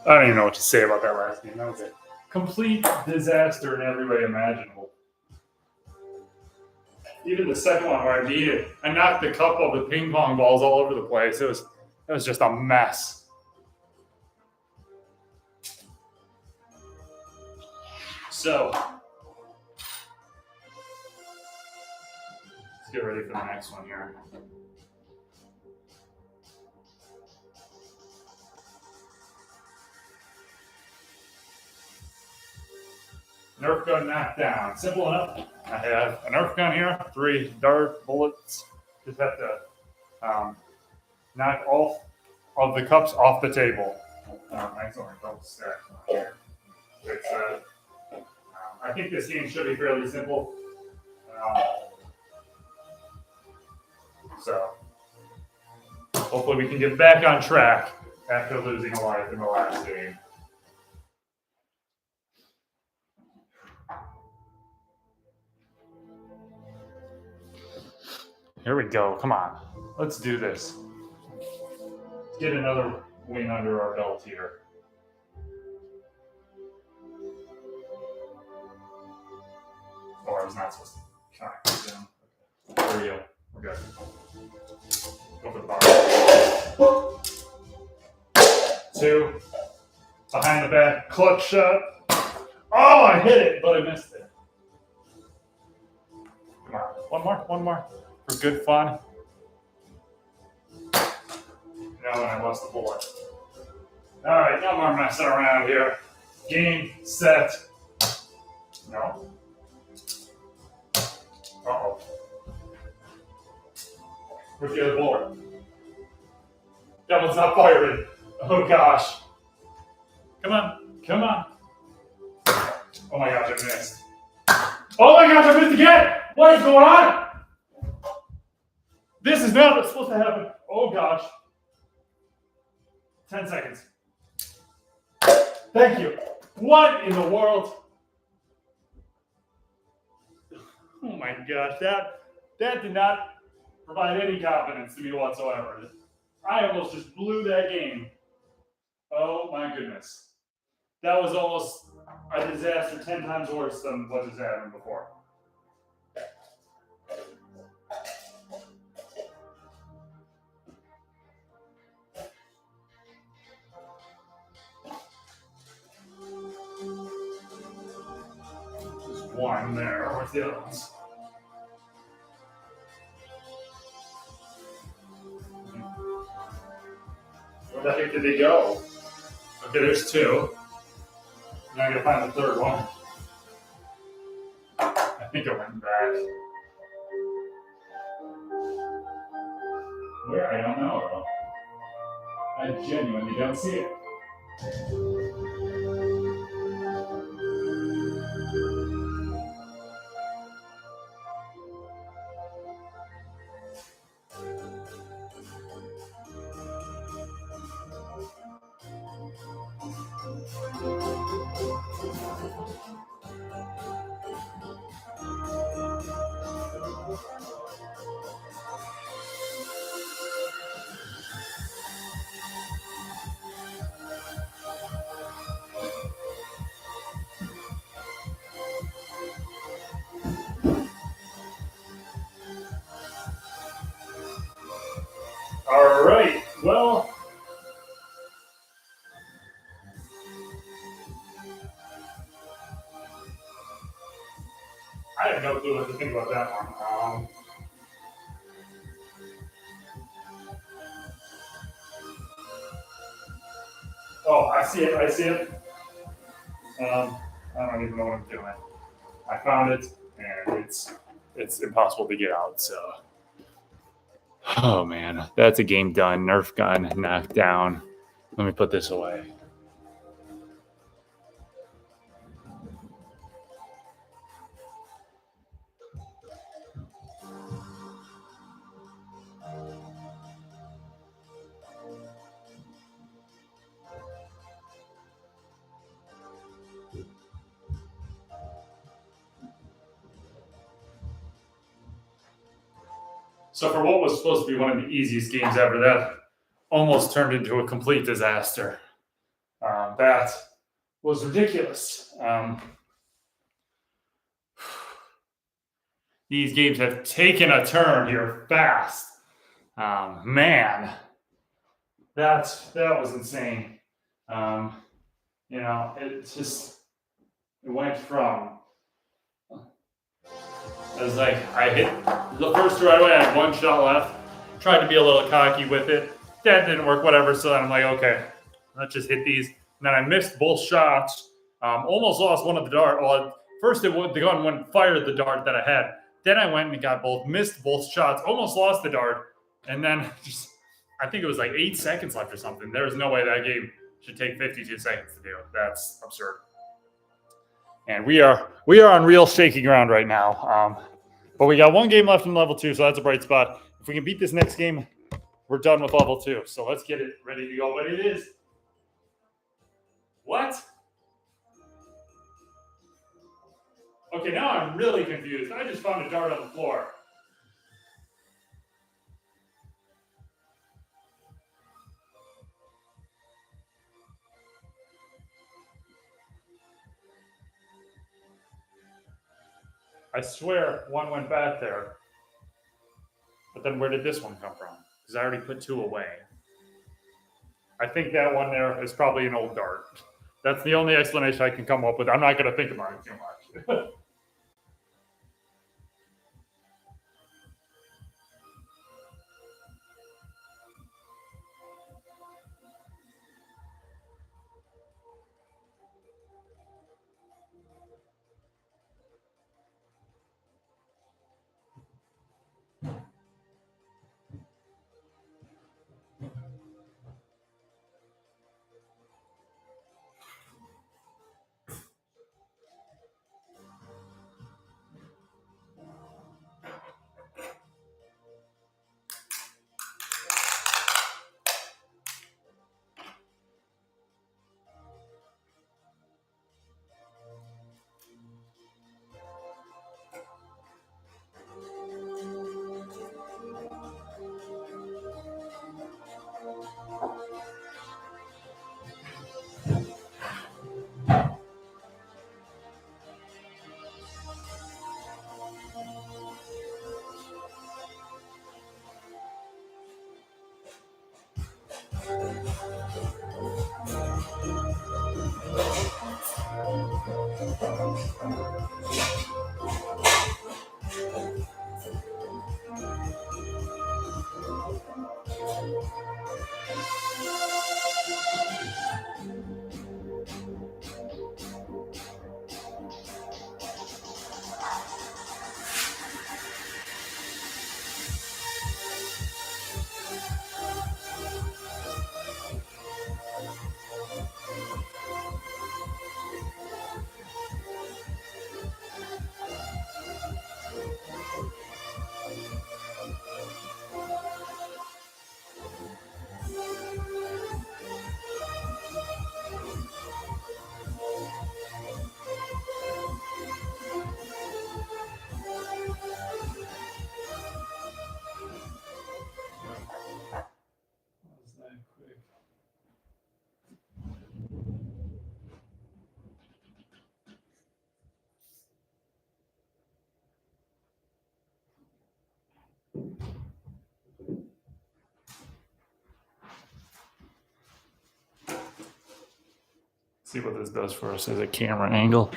I don't even know what to say about that last game. That was a complete disaster in every way imaginable. Even the second one where I knocked a couple of the ping pong balls all over the place. It was just a mess. So let's get ready for the next one here. Nerf gun knockdown. Simple enough. I have a Nerf gun here, 3 dart bullets. Just have to knock all of the cups off the table. Nice only double stack here. I think this game should be fairly simple. So hopefully we can get back on track after losing a life in the last game. Here we go. Come on. Let's do this. Let's get another win under our belt here. Oh, I was not supposed to count it down. There we go. We're good. Go for the bottom. 2. Behind the back. Clutch shot. Oh, I hit it, but I missed it. Come on. One more. For good fun. No, and I lost the bullet. All right, no more messing around here. Game, set. No. Uh-oh. Where's the other bullet? That one's not firing. Oh, gosh. Come on. Oh, my gosh, I missed. Oh, my gosh, I missed again. What is going on? This is not what's supposed to happen. Oh, gosh. 10 seconds. Thank you. What in the world? Oh, my gosh. That did not provide any confidence to me whatsoever. I almost just blew that game. Oh, my goodness. That was almost a disaster 10 times worse than what has happened before. One there. Where's the other ones? Where the heck did they go? Okay, there's 2. Now I gotta find the third one. I think I went back. Where? I don't know. I genuinely don't see it. All right. Well, I have no clue what to think about that one. Oh, I see it. I see it. I don't even know what I'm doing. I found it, and it's impossible to get out. So, oh man, that's a game done. Nerf gun knocked down. Let me put this away. So for what was supposed to be one of the easiest games ever, that almost turned into a complete disaster. That was ridiculous. These games have taken a turn here fast. Man, that was insane. It went from. It was like I hit the first right away. I had one shot left. Tried to be a little cocky with it. That didn't work. Whatever. So then I'm like, okay, let's just hit these. And then I missed both shots. Almost lost one of the dart. Well, first the gun went fired the dart that I had. Then I went and got missed both shots. Almost lost the dart. And then I think it was like 8 seconds left or something. There was no way that game should take 52 seconds to do it. That's absurd. And we are on real shaky ground right now. But we got one game left in level 2, so that's a bright spot. If we can beat this next game, we're done with level 2. So let's get it ready to go. But it is. What? Okay, now I'm really confused. I just found a dart on the floor. I swear one went back there. But then where did this one come from? Because I already put 2 away. I think that one there is probably an old dart. That's the only explanation I can come up with. I'm not going to think about it too much. See what this does for us as a camera angle.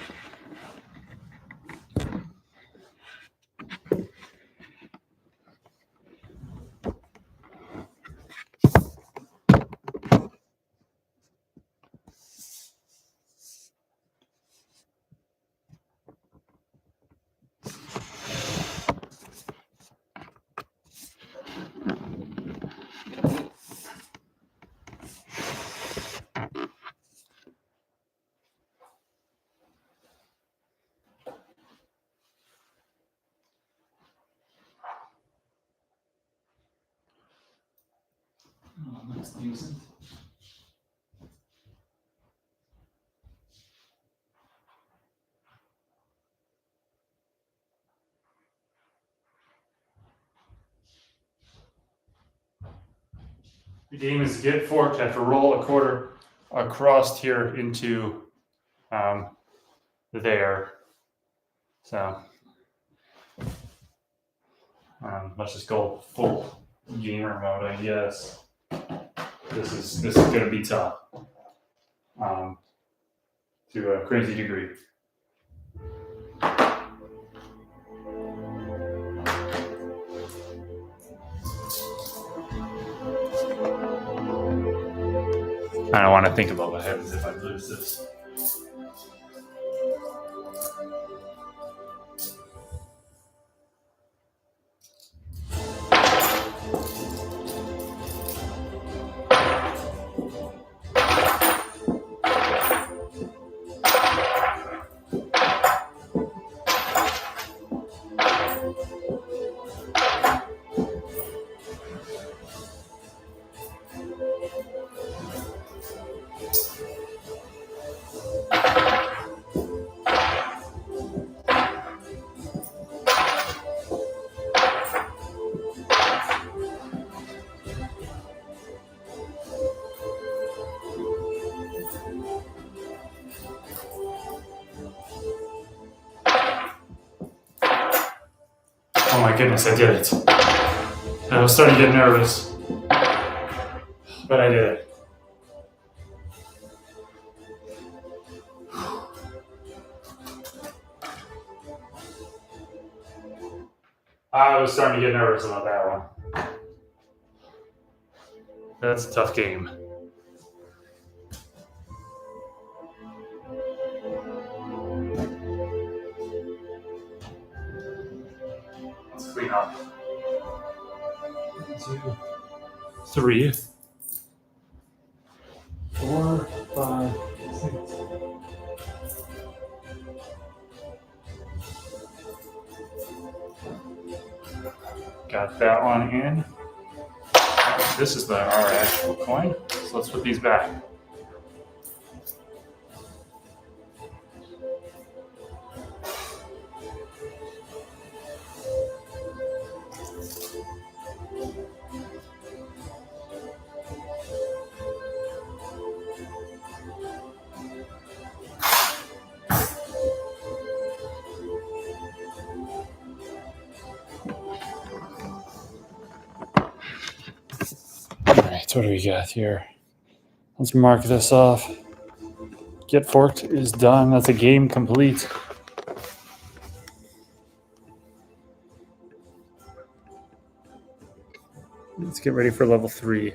Oh, that's decent. The game is get forked. I have to roll a quarter across here into there. So let's just go full gamer mode, I guess. This is going to be tough to a crazy degree. I don't want to think about what happens if I lose this. Oh my goodness, I did it. I was starting to get nervous, but I did it. I was starting to get nervous about that one. That's a tough game. Let's clean up. 1, 2, 3, 4, 5, 6. Got that one in. This is our actual coin. So let's put these back. What do we got here? Let's mark this off. Get forked is done. That's a game complete. Let's get ready for level 3.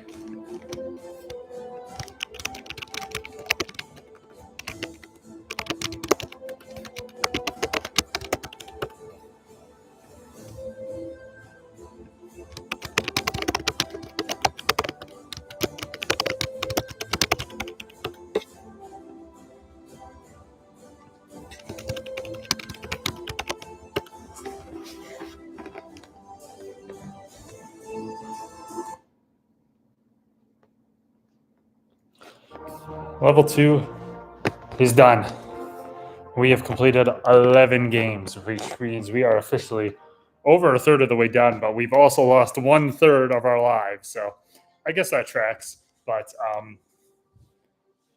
Level 2 is done. We have completed 11 games, which means we are officially over a third of the way done, but we've also lost 1/3 of our lives. So I guess that tracks, but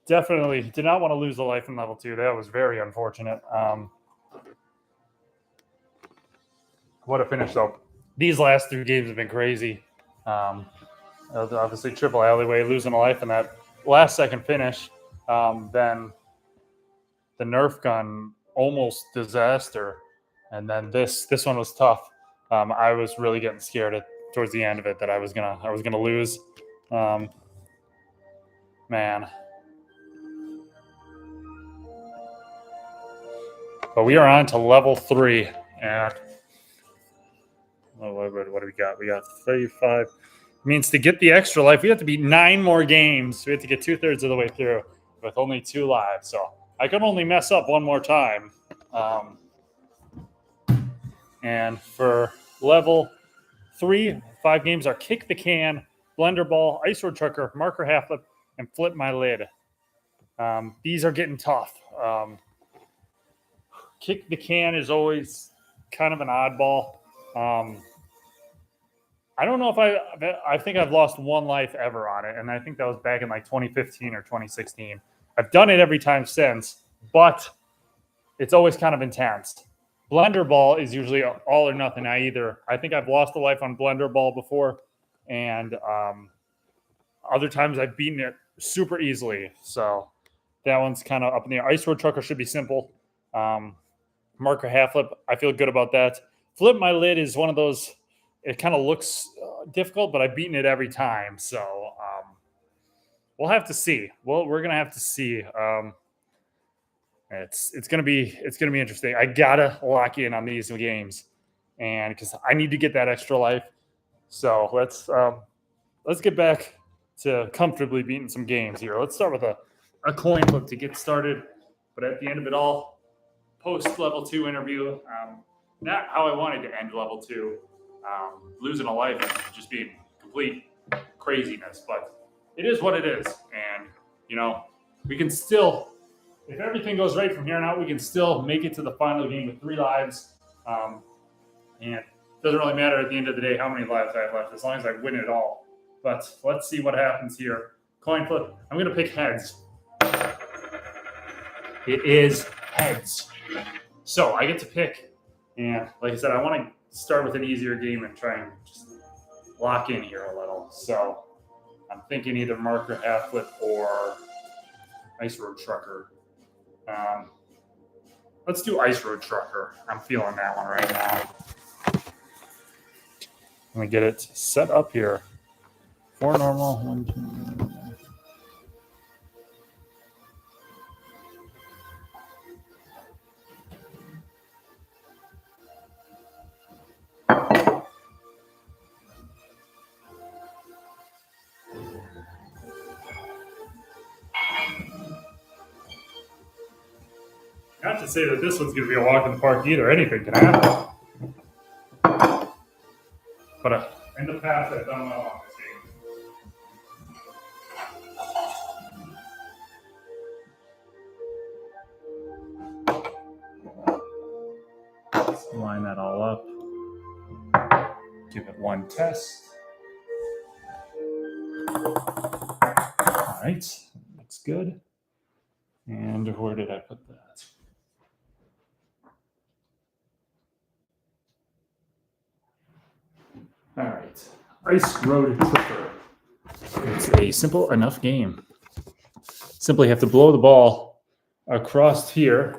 definitely did not want to lose a life in level 2. That was very unfortunate. What a finish, though. these last 3 games have been crazy. Obviously, triple alleyway, losing a life in that last second finish. Then the Nerf gun, almost disaster. And then this one was tough. I was really getting scared towards the end of it that I was gonna lose. Man. But we are on to level 3, and what do we got? We got 35. Means to get the extra life, we have to beat 9 more games. We have to get 2/3 of the way through with only 2 lives. So I can only mess up one more time. And for level 3, 5 games are Kick the Can, Blender Ball, Ice Road Trucker, Marker Half Flip, and Flip My Lid. These are getting tough. Kick the Can is always kind of an oddball. I don't know if I think I've lost 1 life ever on it, and I think that was back in like 2015 or 2016. I've done it every time since, but it's always kind of intense. Blender Ball is usually all or nothing. I think I've lost a life on Blender Ball before, and other times I've beaten it super easily. So that one's kind of up in the air. Ice Road Trucker should be simple. Marker Half Flip, I feel good about that. Flip My Lid is one of those. It kind of looks difficult, but I've beaten it every time. So we'll have to see. Well, we're gonna have to see. It's gonna be interesting. I gotta lock in on these games, and because I need to get that extra life. So let's get back to comfortably beating some games here. Let's start with a coin flip to get started. But at the end of it all, post level 2 interview. Not how I wanted to end level 2. Losing a life and just being complete craziness, but it is what it is. And we can still, if everything goes right from here on out, we can still make it to the final game with 3 lives. And it doesn't really matter at the end of the day how many lives I have left, as long as I win it all. But let's see what happens here. Coin flip. I'm going to pick heads. It is heads. So I get to pick. And like I said, I want to start with an easier game and try and just lock in here a little. So I'm thinking either Marker Half Flip or Ice Road Trucker. Let's do Ice Road Trucker. I'm feeling that one right now. Let me get it set up here. 4 normal, 1, 2. Not to say that this one's going to be a walk in the park either. Anything can happen. But in the past, I've done well on this game. Let's line that all up. Give it 1 test. All right, looks good. And where did I put that? All right, Ice Road Trucker. It's a simple enough game. Simply have to blow the ball across here,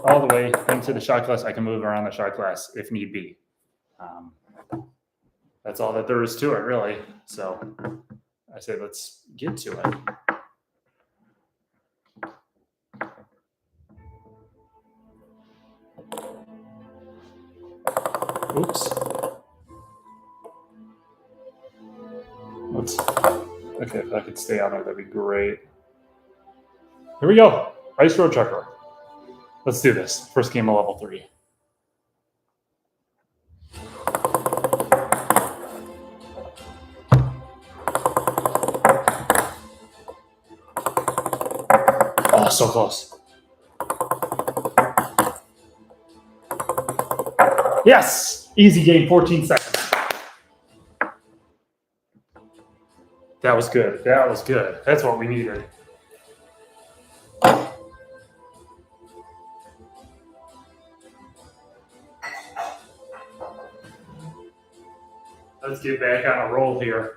all the way into the shot glass. I can move around the shot glass if need be. That's all that there is to it, really. So I say let's get to it. Oops. Okay, if I could stay on there, that'd be great. Here we go. Ice Road Trucker. Let's do this. First game of level 3. Oh, so close. Yes! Easy game, 14 seconds. That was good. That was good. That's what we needed. get back on a roll here.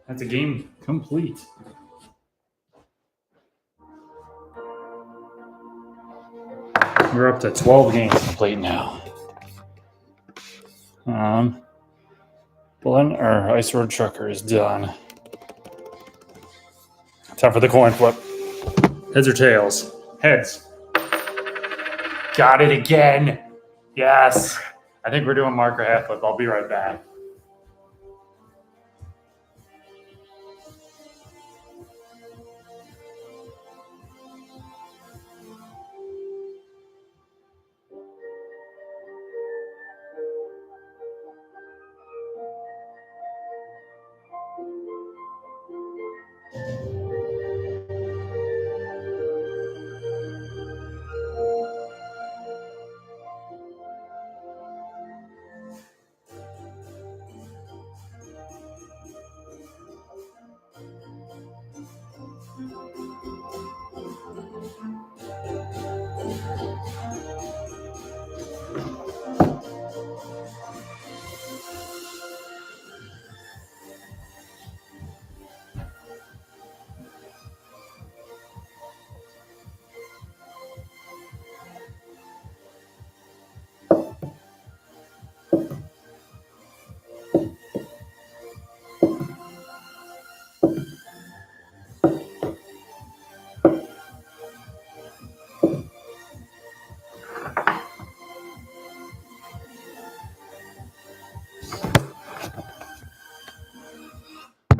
That's a game complete. We're up to 12 games complete now. Our Ice Road Trucker is done. Time for the coin flip. Heads or tails? Heads. Got it again. Yes. I think we're doing marker half flip. I'll be right back.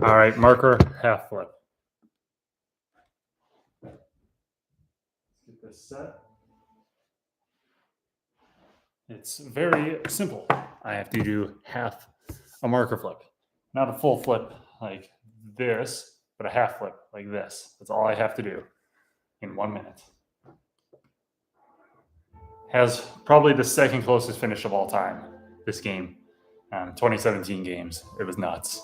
All right, marker half flip. Let's get this set. It's very simple. I have to do half a marker flip, not a full flip like this, but a half flip like this. That's all I have to do in 1 minute. Has probably the second closest finish of all time, this game. 2017 games. It was nuts.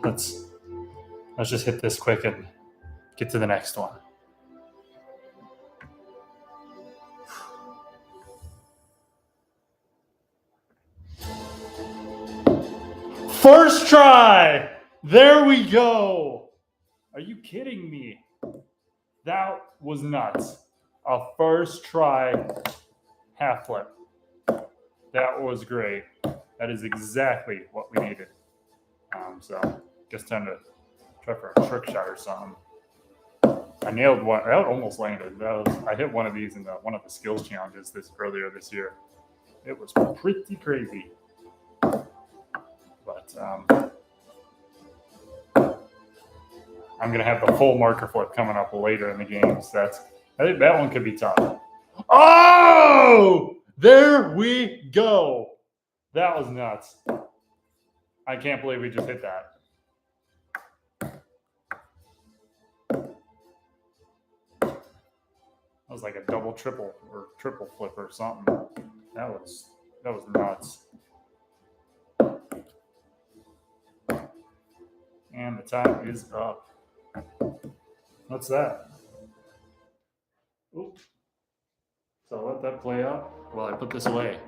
Let's just hit this quick and get to the next one. First try! There we go! Are you kidding me? That was nuts. A first try half flip. That was great. That is exactly what we needed. So, just time to try for a trick shot or something. I nailed one. That almost landed. I hit one of these in one of the skills challenges earlier this year. It was pretty crazy. But I'm gonna have the full marker flip coming up later in the games. I think that one could be tough. Oh, there we go. That was nuts. I can't believe we just hit that. That was like a double, triple, or triple flip or something. That was nuts. And the time is up. What's that? Oops. So I'll let that play out while I put this away.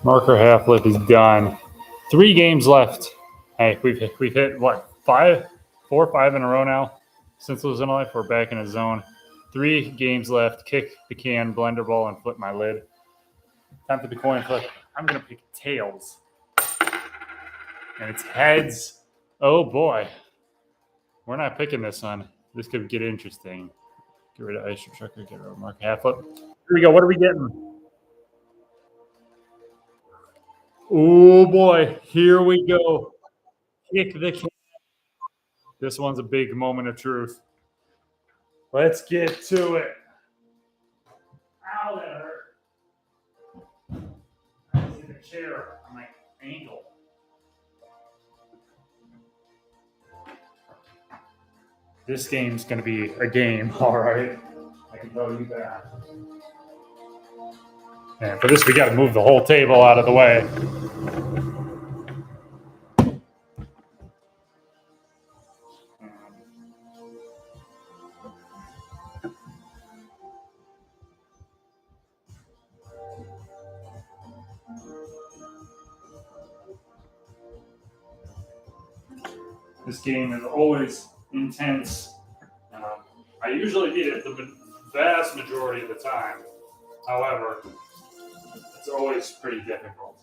Marker half lip is done. 3 games left. Hey, we've hit what, 4 or 5 in a row now since losing life. We're back in a zone. 3 games left. Kick the can, blender ball, and flip my lid. Time for the coin flip. I'm gonna pick tails, and it's heads. Oh boy, we're not picking this one. This could get interesting. Get rid of ice trucker. Get rid of mark half flip. Here we go. What are we getting? Oh boy, here we go. Kick the can. This one's a big moment of truth. Let's get to it. Ow, that hurt. I was in a chair on my ankle. This game's going to be a game, all right. I can tell you that. And for this, we got to move the whole table out of the way. This game is always intense. I usually beat it the vast majority of the time. However, it's always pretty difficult.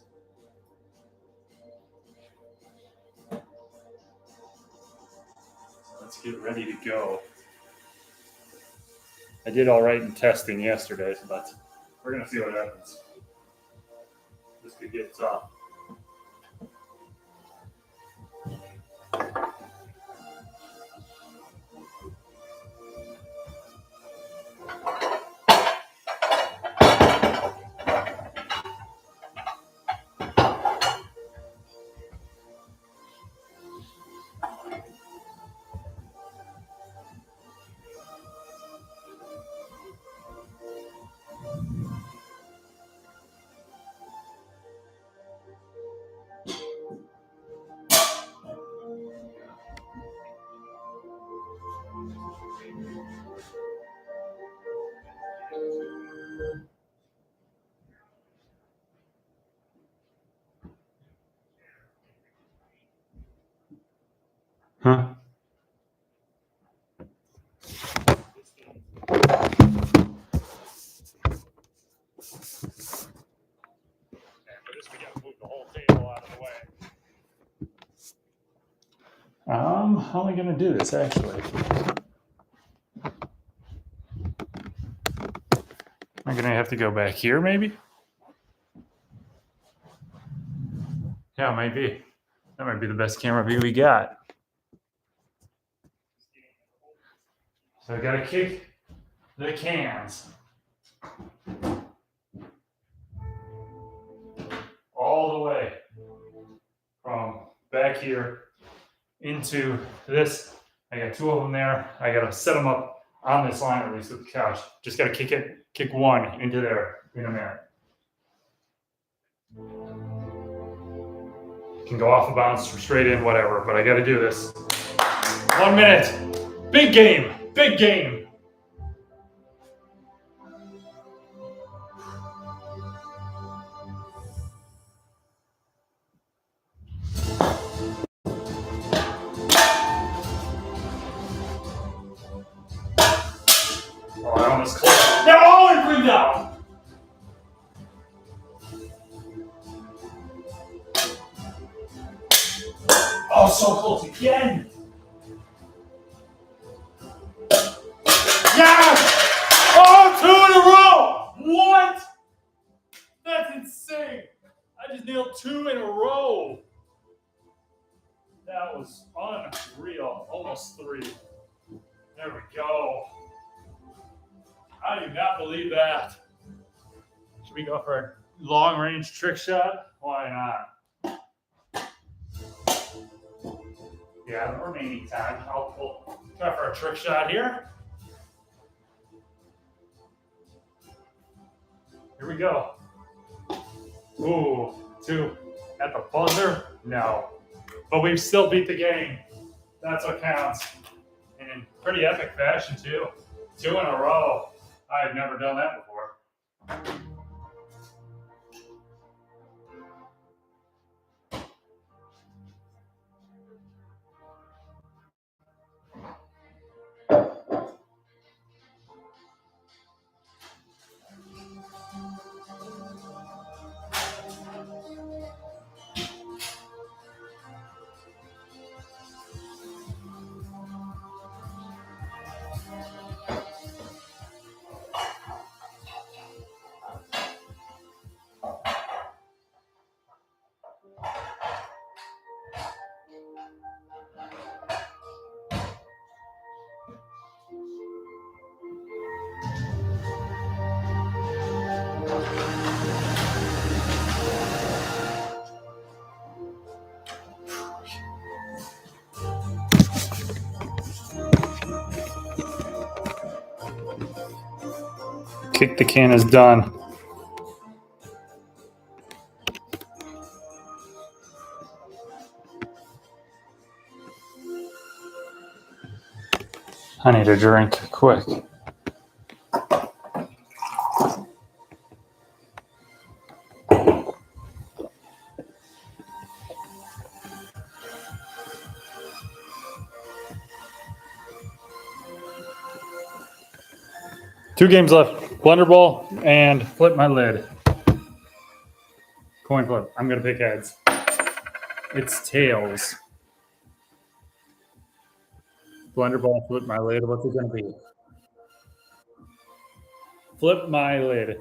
Let's get ready to go. I did all right in testing yesterday, but we're going to see what happens. This could get tough. Huh? How am I going to do this, actually? Am I going to have to go back here, maybe? Yeah, it might be. That might be the best camera view we got. So I got to kick the cans all the way from back here into this. I got 2 of them there. I got to set them up on this line, at least with the couch. Just got to kick one into there in a minute. Can go off the bounce or straight in, whatever, but I got to do this. 1 minute. Big game. Big game. Oh, I almost clicked. No, it went down. Oh, so close again. Yes! Oh, 2 in a row! What? That's insane. I just nailed 2 in a row. That was unreal. Almost 3. There we go. I do not believe that. Should we go for a long range trick shot? Why not? Yeah, the remaining time, I'll try for a trick shot here. Here we go. Ooh, 2 at the buzzer? No. But we've still beat the game. That's what counts. And in pretty epic fashion, too. 2 in a row. I've never done that before. Kick the can is done. I need a drink quick. Two games left. Blender ball and flip my lid. Coin flip. I'm going to pick heads. It's tails. Blender ball, flip my lid. What's it going to be? Flip my lid.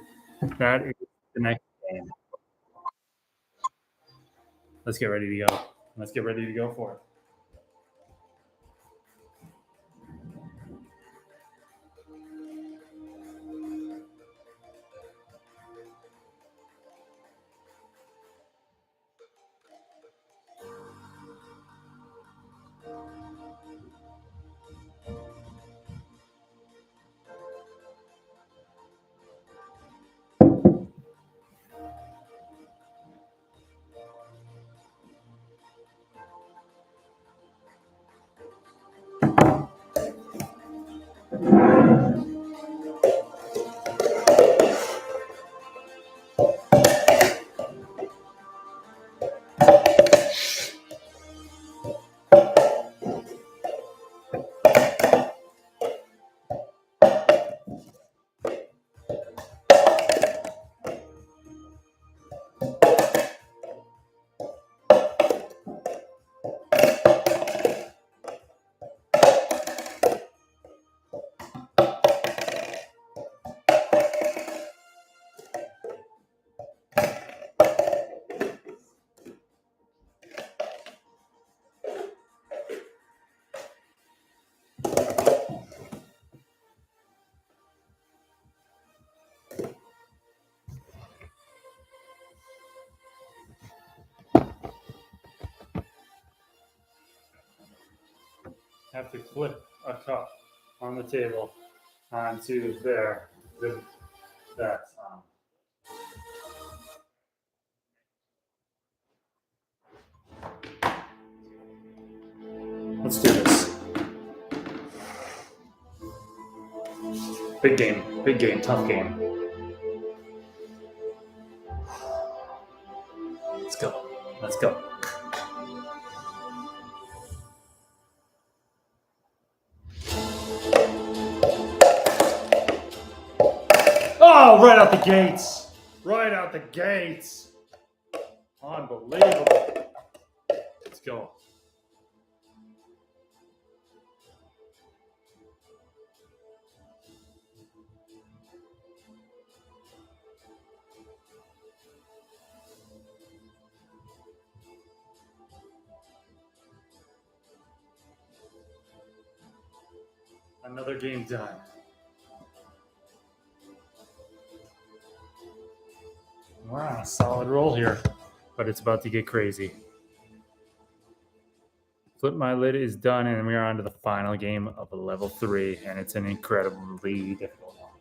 That is the next game. Let's get ready to go. Let's get ready to go for it. Have to flip a cup on the table onto there. That's Let's do this. Big game, tough game. Let's go. Let's go. Oh, right out the gates. Right out the gates. Unbelievable. Let's go. Another game done. We're on a solid roll here, but it's about to get crazy. Flip My Lid is done, and we are on to the final game of a level 3, and it's an incredibly difficult one.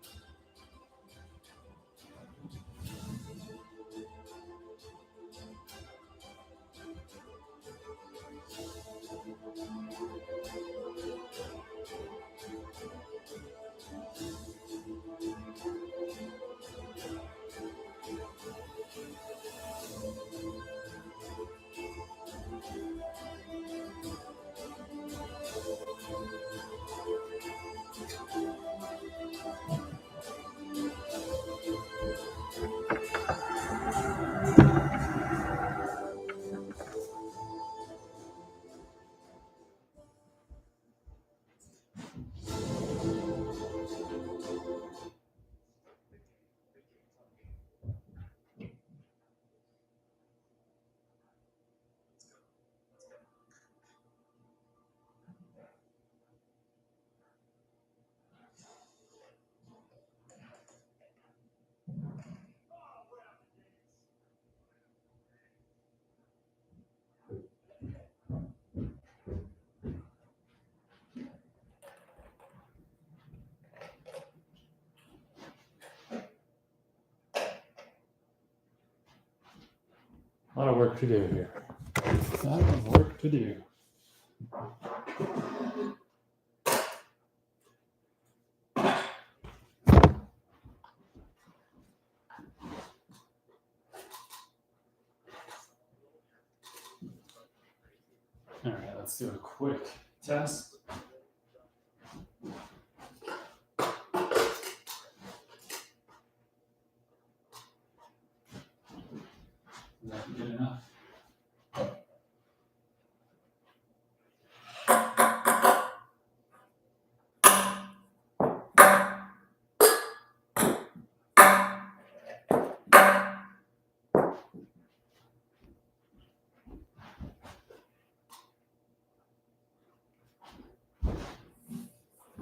A lot of work to do here. A lot of work to do. All right, let's do a quick test. Is that good enough?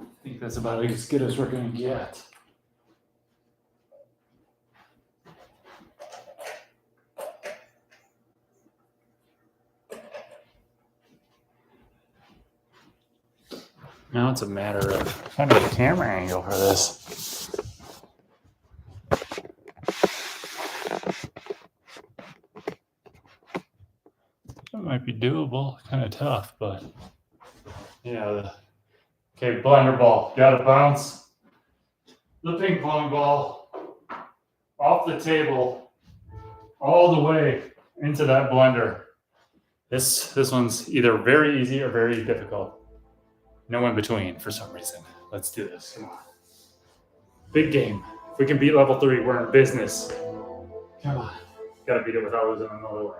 I think that's about as good as we're going to get. Now it's a matter of finding a camera angle for this. That might be doable, kind of tough, but yeah. Okay, blender ball, gotta bounce the ping pong ball off the table all the way into that blender. This one's either very easy or very difficult. No in between for some reason. Let's do this. Come on. Big game. If we can beat level 3, we're in business. Come on. Gotta beat it without losing another way.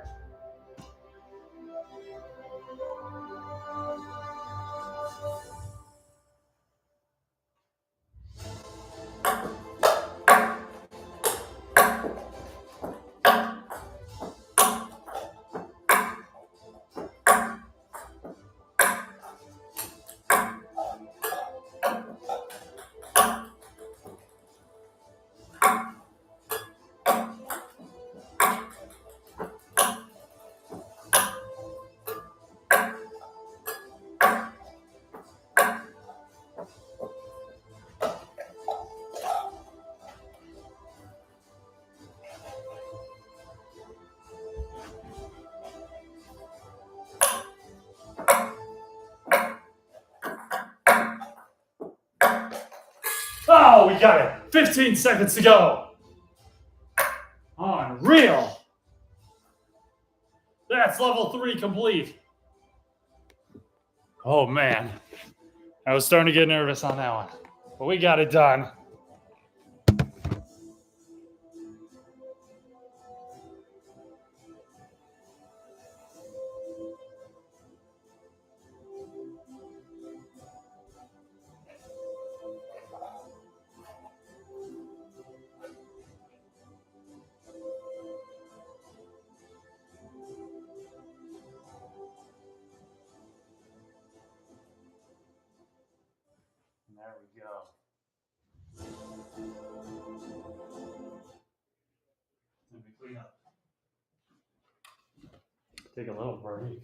Oh, we got it. 15 seconds to go. Unreal. That's level 3 complete. Oh, man. I was starting to get nervous on that one. But we got it done. There we go. Let me clean up. Take a little break.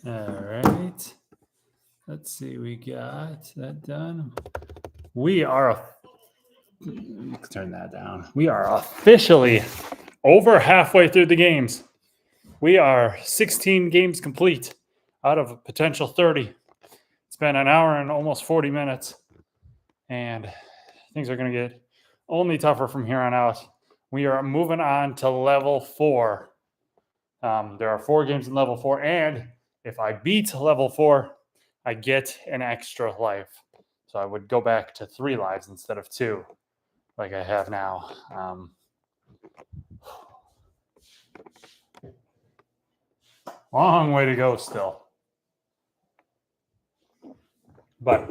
All right. Let's see. We got that done. We are. Let's turn that down. We are officially over halfway through the games. We are 16 games complete out of a potential 30. It's been an hour and almost 40 minutes. And things are going to get only tougher from here on out. We are moving on to level 4. There are 4 games in level 4, and if I beat level 4, I get an extra life. So I would go back to 3 lives instead of 2, like I have now. Long way to go still. But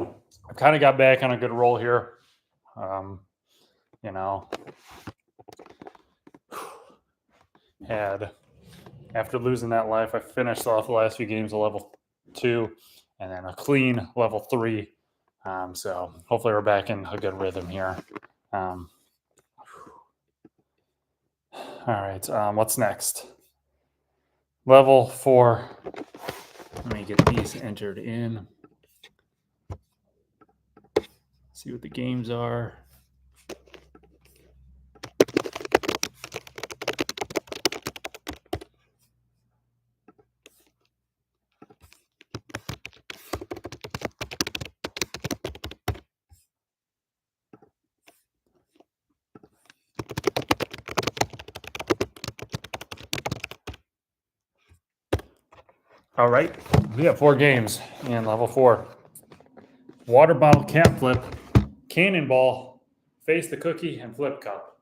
I kind of got back on a good roll here. You know, had after losing that life, I finished off the last few games of level 2 and then a clean level 3. So hopefully we're back in a good rhythm here. All right, what's next? Level 4. Let me get these entered in. See what the games are. All right, we have 4 games in level 4. Water bottle cap flip, cannonball, face the cookie, and flip cup.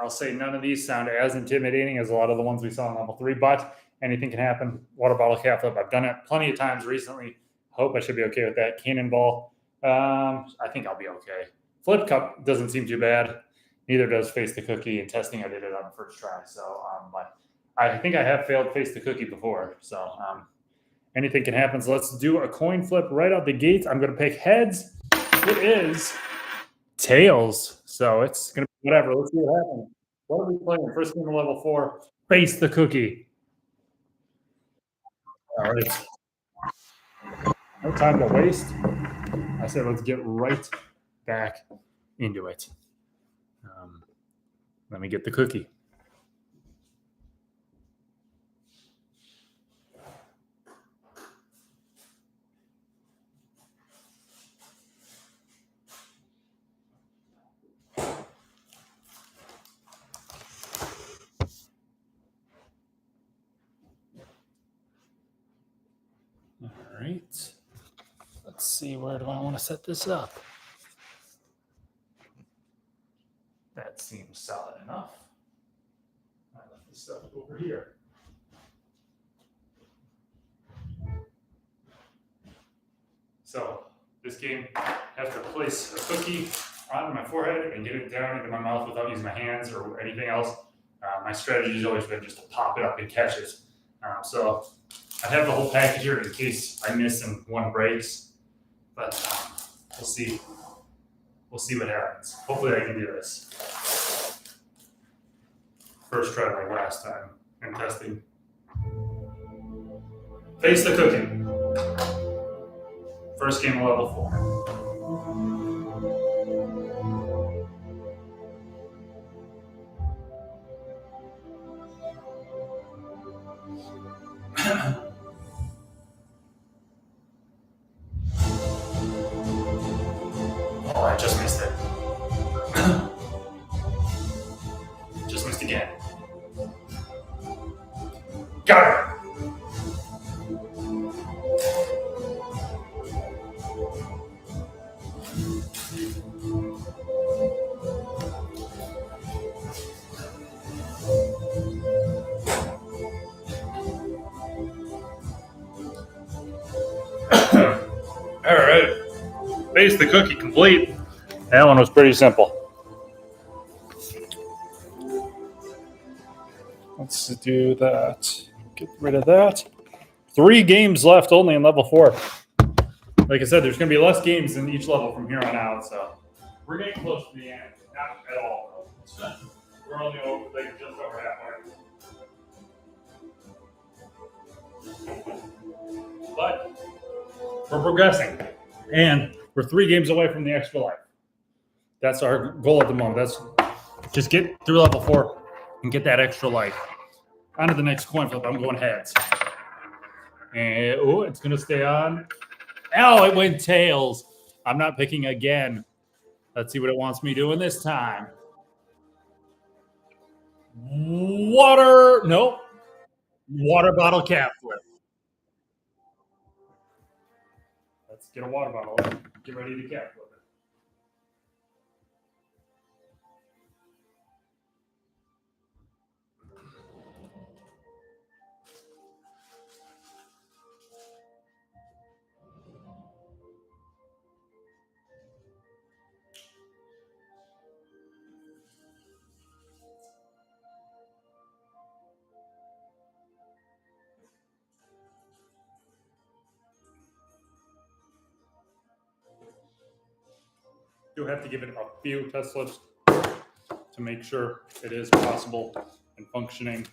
I'll say none of these sound as intimidating as a lot of the ones we saw in level 3, but anything can happen. Water bottle cap flip, I've done it plenty of times recently. Hope I should be okay with that. Cannonball, I think I'll be okay. Flip cup doesn't seem too bad. Neither does face the cookie. In testing, I did it on the first try. So, but I think I have failed face the cookie before. So anything can happen. So let's do a coin flip right out the gates. I'm going to pick heads. It is tails. So it's going to be whatever. Let's see what happens. What are we playing? First game of level 4. Face the cookie. All right. No time to waste. I said let's get right back into it. Let me get the cookie. All right. Let's see, where do I want to set this up? That seems solid enough. I left this stuff over here. So this game, I have to place a cookie on my forehead and get it down into my mouth without using my hands or anything else. My strategy has always been just to pop it up and catch it. So I have the whole package here in case I miss and one breaks. But we'll see. We'll see what happens. Hopefully I can do this. First try like last time in testing. Face the cookie. First game of level 4. Oh, I just missed it. Just missed again. Got it. All right. Face the cookie complete. That one was pretty simple. Let's do that. Get rid of that. 3 games left only in level 4. Like I said, there's going to be less games in each level from here on out, so we're getting close to the end. Not at all, though. We're only just over halfway. But we're progressing, and we're 3 games away from the extra life. That's our goal at the moment. That's just get through level 4 and get that extra life. On to the next coin flip. I'm going heads. And it's going to stay on. Oh, it went tails. I'm not picking again. Let's see what it wants me doing this time. Water. Nope. Water bottle cap flip. Let's get a water bottle. Get ready to cap flip it. Do have to give it a few test flips to make sure it is possible and functioning.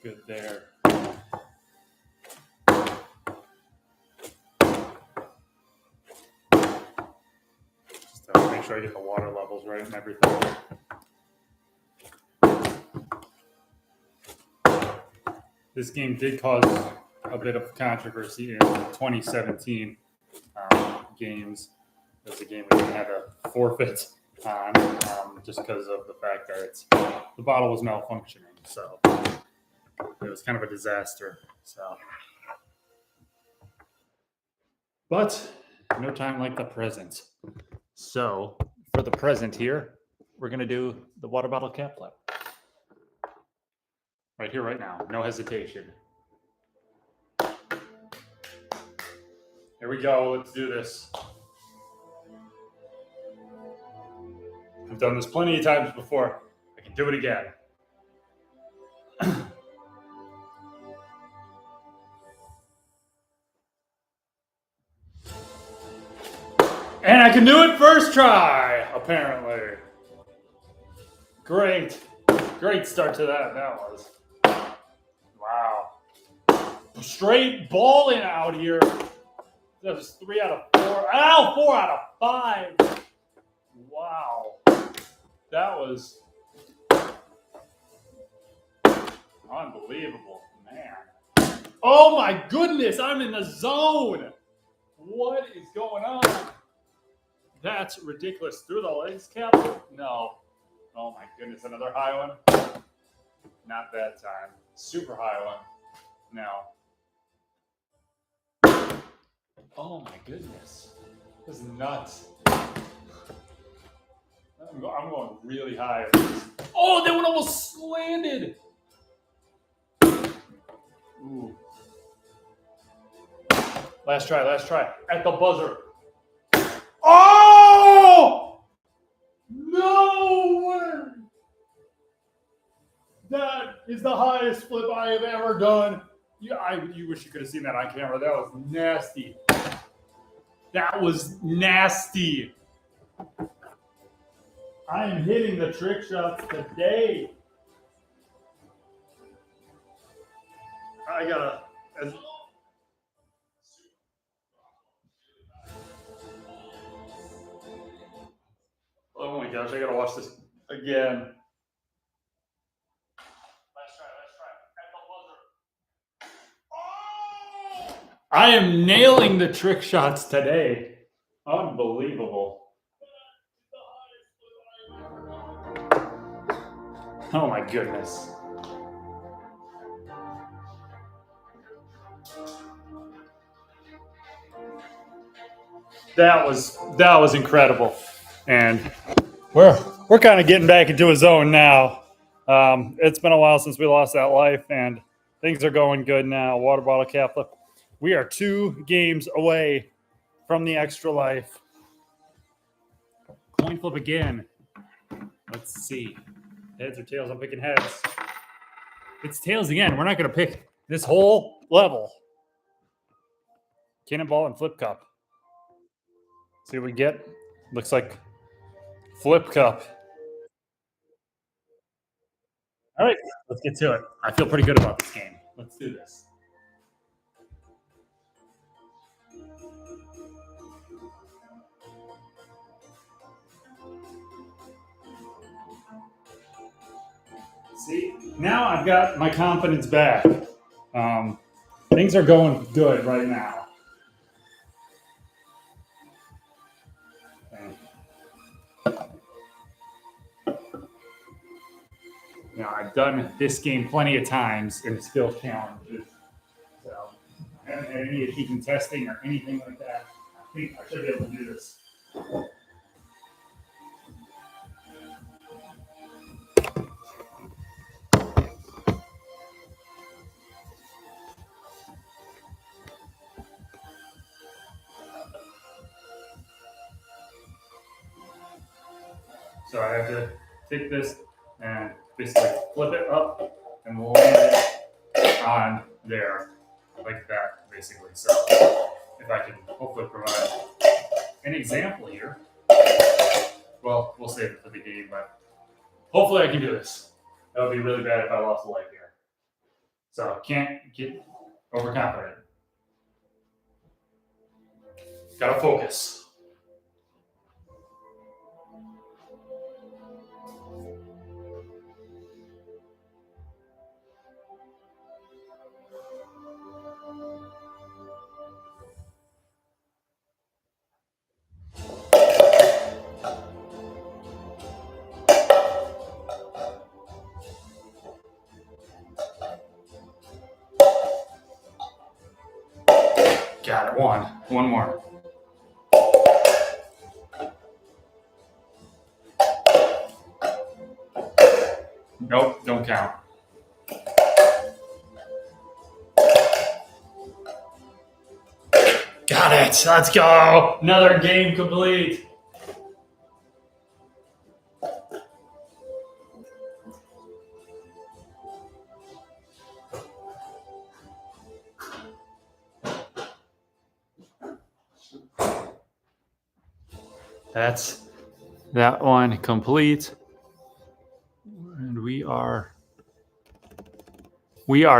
Good there. Just make sure I get the water levels right and everything. This game did cause a bit of controversy in 2017 games. It was a game we had a forfeit on just because of the fact that the bottle was malfunctioning. So it was kind of a disaster. So, but no time like the present. So for the present here, we're gonna do the water bottle cap flip. Right here, right now, no hesitation. Here we go, let's do this. I've done this plenty of times before. I can do it again. And I can do it first try, apparently. Great start to that was. Wow. Straight balling out here. That was 3 out of 4. Ow, 4 out of 5. Wow. That was unbelievable, man. Oh my goodness, I'm in the zone. What is going on? That's ridiculous. Through the legs cap? No. Oh my goodness, another high one? Not that time. Super high one. No. Oh my goodness. This is nuts. I'm going really high. Oh, that one almost landed. Ooh. Last try. At the buzzer. Oh! No way! That is the highest flip I have ever done. You wish you could have seen that on camera. That was nasty. That was nasty. I am hitting the trick shots today. I gotta. Oh my gosh, I gotta watch this again. Let's try. At the buzzer. Oh! I am nailing the trick shots today. Unbelievable. Oh my goodness. That was incredible. And we're kind of getting back into a zone now. It's been a while since we lost that life, and things are going good now. Water bottle cap flip. We are 2 games away from the extra life. Coin flip again. Let's see. Heads or tails? I'm picking heads. It's tails again. We're not going to pick this whole level. Cannonball and flip cup. See what we get. Looks like flip cup. All right, let's get to it. I feel pretty good about this game. Let's do this. See, now I've got my confidence back. Things are going good right now. I've done this game plenty of times in skill challenges. So I haven't had any achievement testing or anything like that. I think I should be able to do this. So I have to take this and basically flip it up and land it on there like that, basically. So if I can hopefully provide an example here, well, we'll save it for the game, but hopefully I can do this. That would be really bad if I lost a life here. So can't get overconfident. Gotta focus. Got it. One more. Nope, don't count. Got it. Let's go. Another game complete. That's that one complete. And we are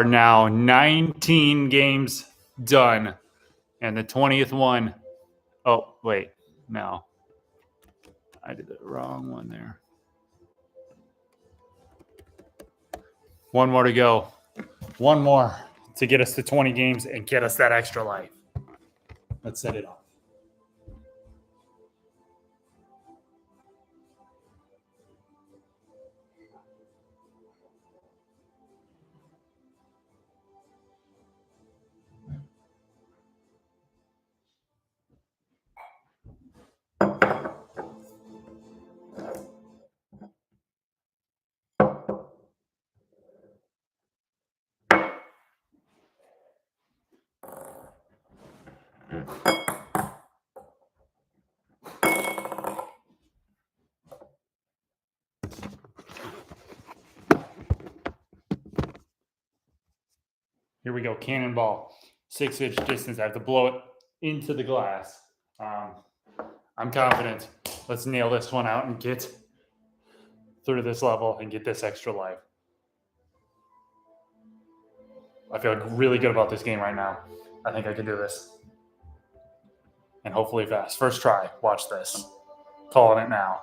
now 19 games done. And the 20th one, oh, wait, no. I did the wrong one there. One more to go. One more to get us to 20 games and get us that extra life. Let's set it off. Here we go, cannonball, 6-inch distance. I have to blow it into the glass. I'm confident. Let's nail this one out and get through this level and get this extra life. I feel really good about this game right now. I think I can do this. And hopefully fast. First try. Watch this. Calling it now.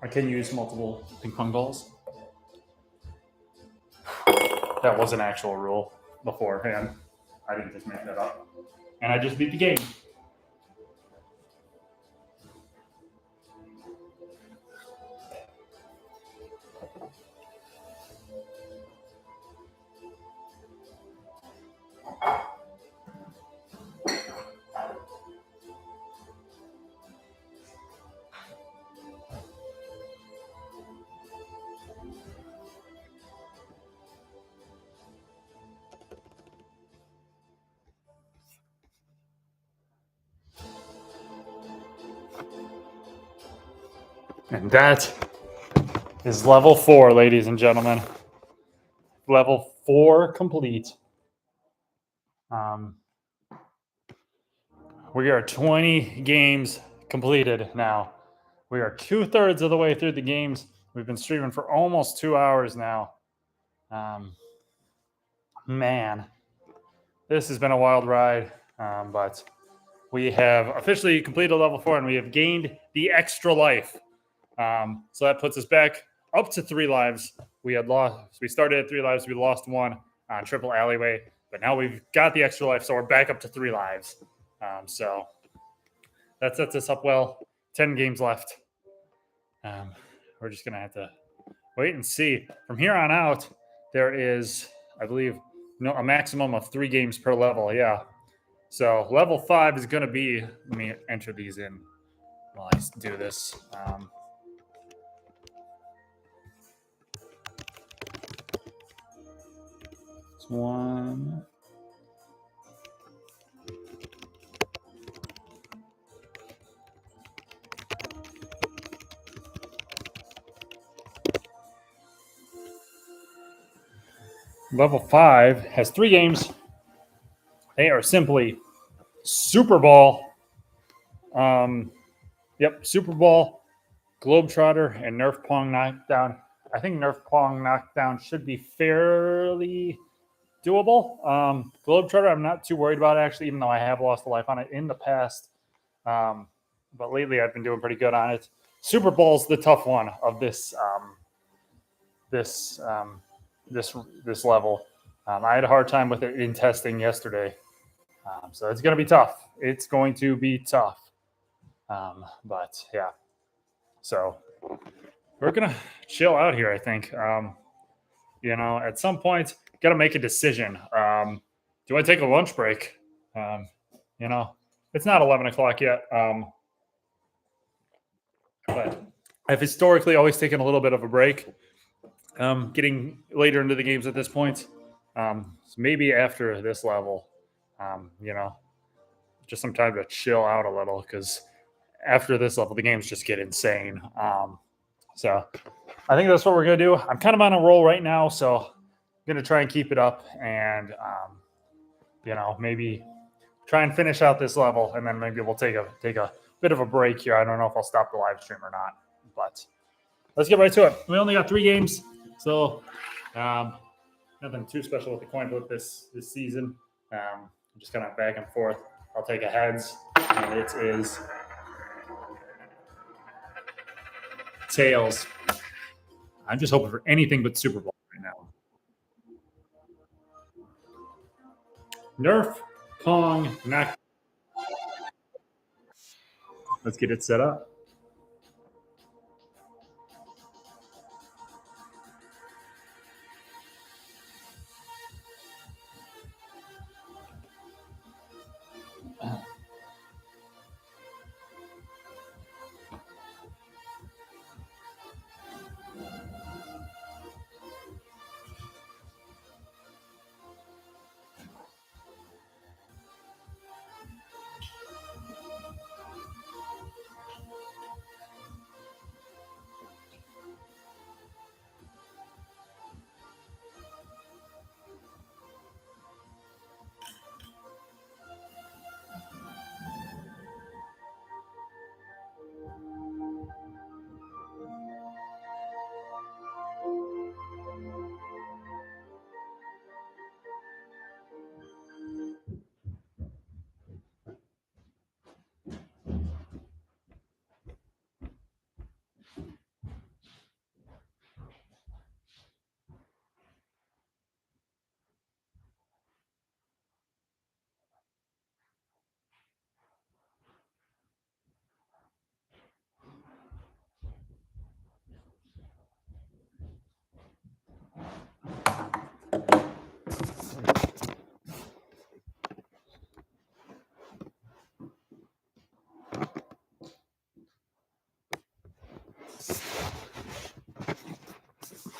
I can use multiple ping pong balls. That was an actual rule beforehand. I didn't just make that up. And I just beat the game. And that is level 4, ladies and gentlemen. Level 4 complete. We are 20 games completed now. We are 2/3 of the way through the games. We've been streaming for almost 2 hours now. Man, this has been a wild ride, but we have officially completed level 4 and we have gained the extra life. So that puts us back up to 3 lives. We started at 3 lives. We lost 1 on triple alleyway, but now we've got the extra life, so we're back up to 3 lives. So that sets us up well. 10 games left. We're just gonna have to wait and see. From here on out, there is, I believe, a maximum of 3 games per level. Yeah. So level 5 is gonna be. Let me enter these in while I do this. It's 1. Level 5 has 3 games. They are simply Super Bowl. Super Bowl, Globetrotter, and Nerf Pong Knockdown. I think Nerf Pong Knockdown should be fairly doable. Globetrotter, I'm not too worried about, actually, even though I have lost a life on it in the past. But lately, I've been doing pretty good on it. Super Bowl's the tough one of this level. I had a hard time with it in testing yesterday, so it's going to be tough. It's going to be tough. But yeah, so we're gonna chill out here. I think. At some point, got to make a decision. Do I take a lunch break? It's not 11 o'clock yet. But I've historically always taken a little bit of a break. Getting later into the games at this point. So maybe after this level, just some time to chill out a little, because after this level, the games just get insane. So I think that's what we're going to do. I'm kind of on a roll right now, so I'm going to try and keep it up and, maybe try and finish out this level, and then maybe we'll take a bit of a break here. I don't know if I'll stop the live stream or not, but let's get right to it. We only got 3 games, so nothing too special with the coin flip this season. Just kind of back and forth. I'll take a heads, and it is tails. I'm just hoping for anything but Super Bowl right now. Nerf Pong Knock. Let's get it set up.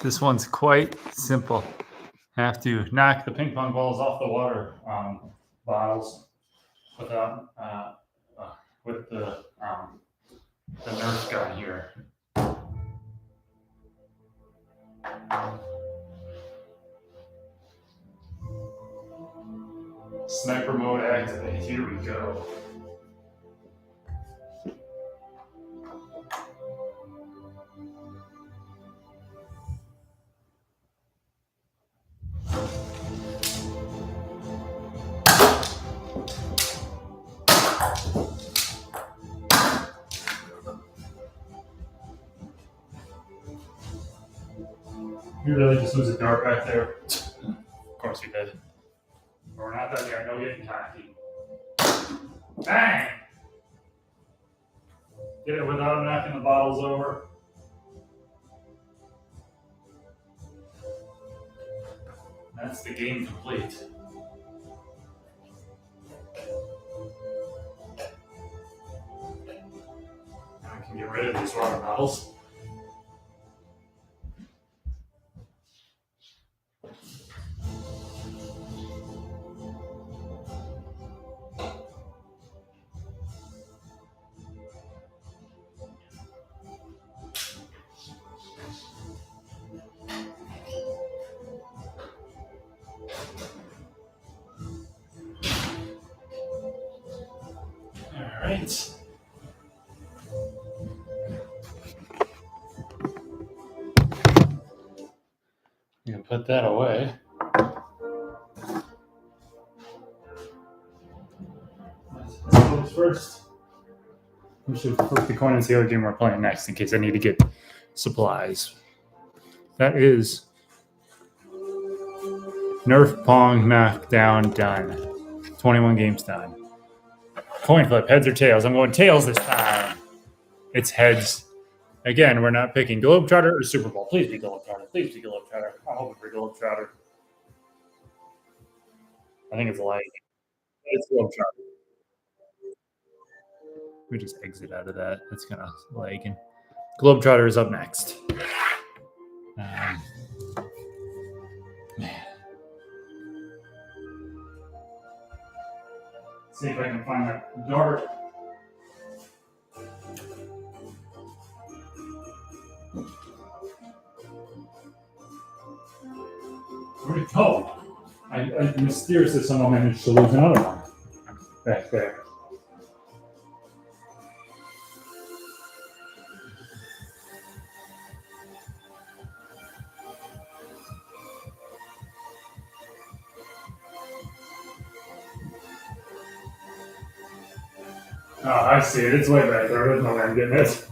This one's quite simple. Have to knock the ping pong balls off the water bottles without with the Nerf gun here. Sniper mode activate. Here we go. You really just lose a dart back there. Of course we did. But we're not done yet. No getting cocky. Bang! Get it without knocking the bottles over. That's the game complete. Now I can get rid of these water bottles. All right. You can put that away. Let's close first. We should flip the coin and see what game we're playing next in case I need to get supplies. That is Nerf Pong knockdown done. 21 games done. Coin flip, heads or tails? I'm going tails this time. It's heads. Again, we're not picking Globetrotter or Super Bowl. Please be Globetrotter. Please be Globetrotter. I'm hoping for Globetrotter. I think it's like it's Globetrotter. We just exit out of that. That's kind of lagging. Globetrotter is up next. Man. See if I can find that dart. Where'd it go? I mysteriously somehow managed to lose another one. Back there. Oh, I see it. It's way back there. There's no way I'm getting it.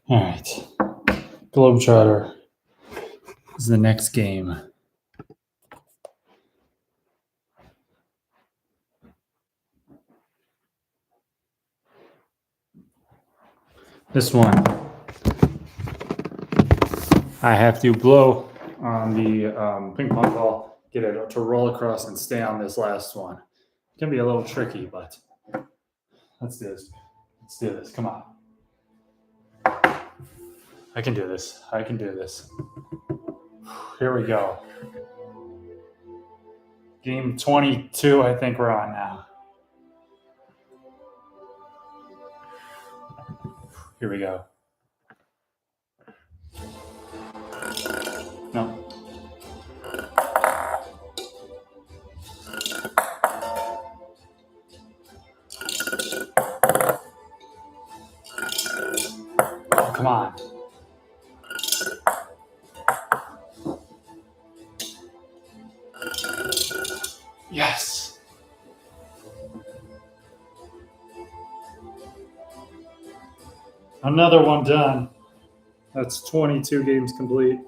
All right. Globetrotter is the next game. This one, I have to blow on the ping pong ball, get it to roll across and stay on this last one. It can be a little tricky, but let's do this. Let's do this. Come on. I can do this. I can do this. Here we go. Game 22, I think we're on now. Here we go. No. Oh, come on. Yes. Another one done. That's 22 games complete.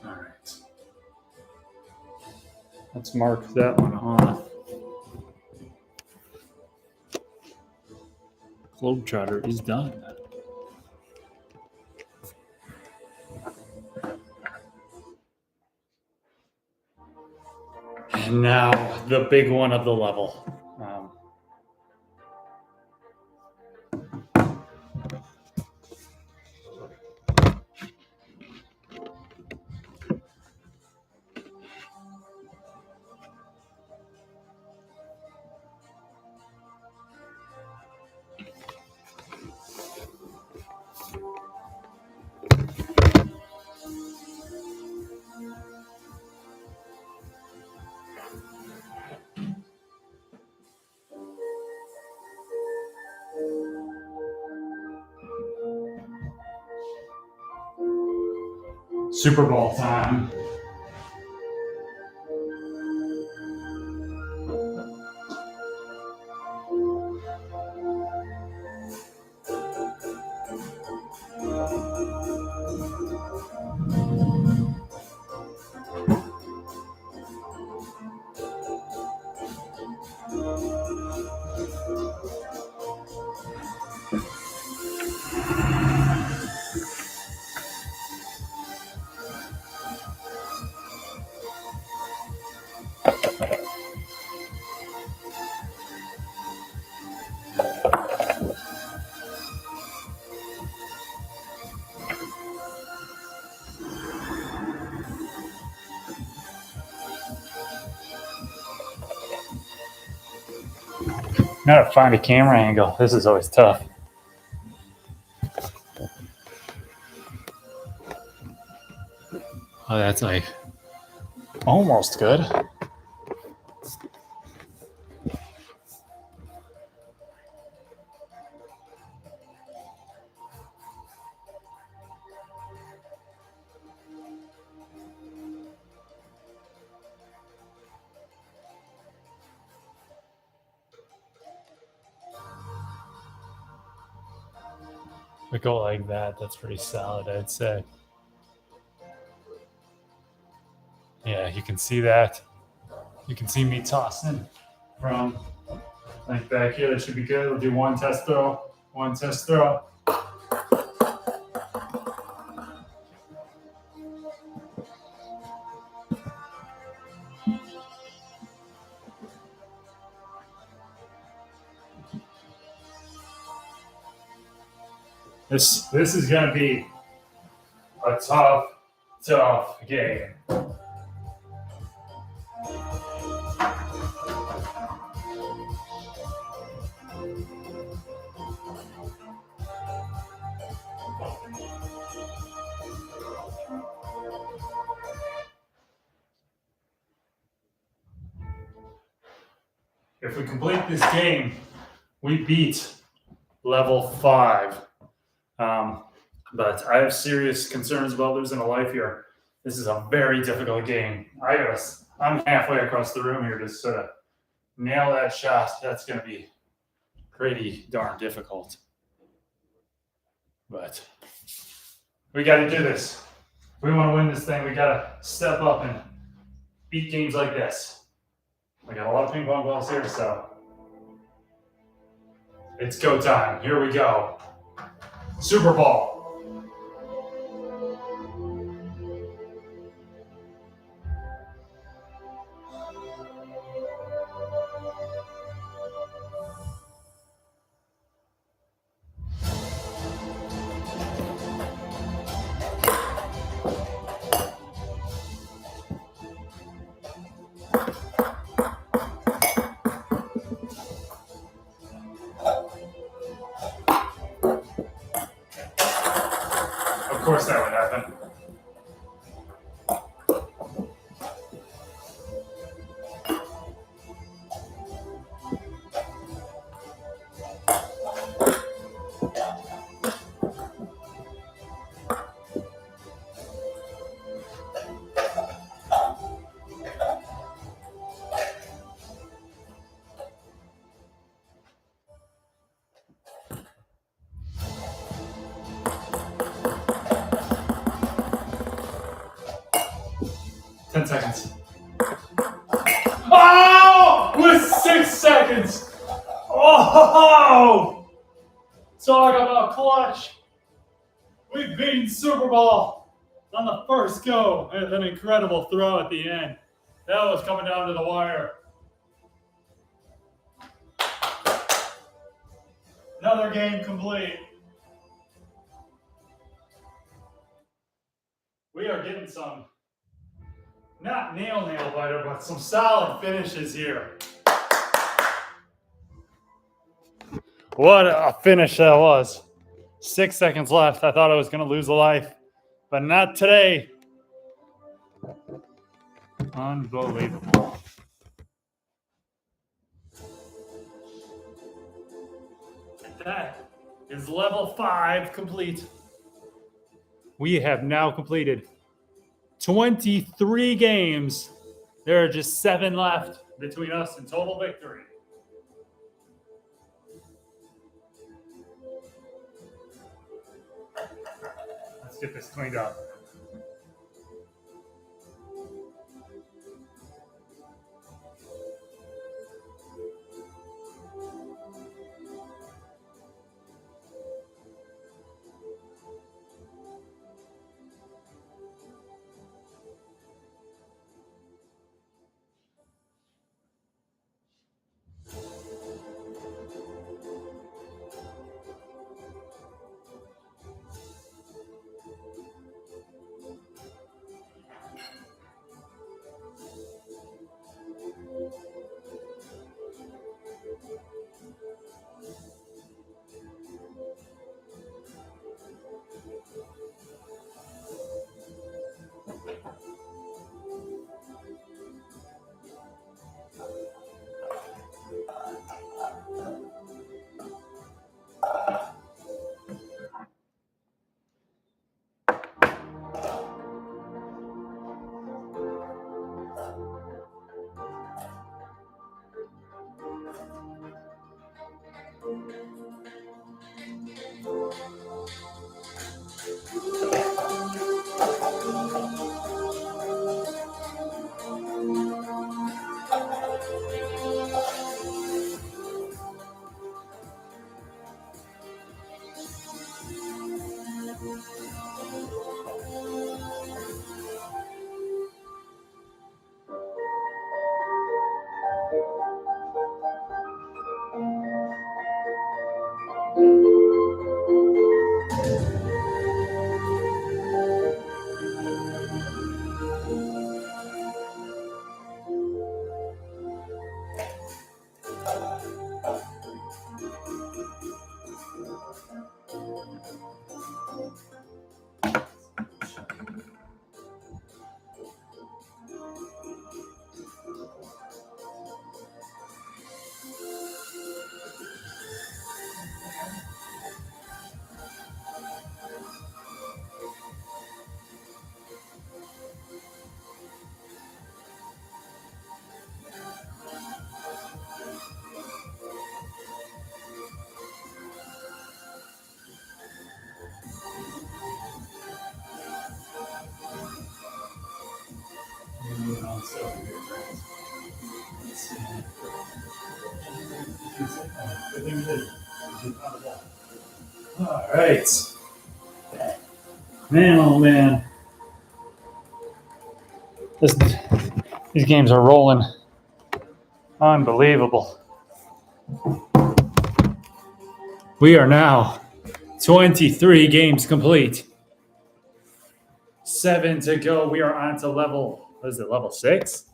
All right. Let's mark that one off. Globetrotter is done. And now the big one of the level. Super Bowl time. Now to find a camera angle. This is always tough. Oh, that's like almost good. We go like that. That's pretty solid, I'd say. Yeah, you can see that. You can see me tossing from like back here. That should be good. We'll do one test throw. One test throw. This is gonna be a tough game. If we complete this game, we beat level 5. But I have serious concerns about losing a life here. This is a very difficult game. I'm halfway across the room here to nail that shot. That's going to be pretty darn difficult. But we got to do this. If we want to win this thing, we got to step up and beat games like this. We got a lot of ping pong balls here, so it's go time. Here we go. Super Bowl. Of course that would happen. 10 seconds. Oh! With 6 seconds! Oh! Talk about clutch! We've beaten Super Bowl on the first go with an incredible throw at the end. That was coming down to the wire. Another game complete. We are getting some, not nail biter, but some solid finishes here. What a finish that was. 6 seconds left. I thought I was going to lose a life, but not today. Unbelievable. That is level 5 complete. We have now completed 23 games. There are just 7 left between us and total victory. Let's get this cleaned up. All right. Man, oh man. These games are rolling. Unbelievable. We are now 23 games complete. 7 to go. We are on to level, what is it, level 6?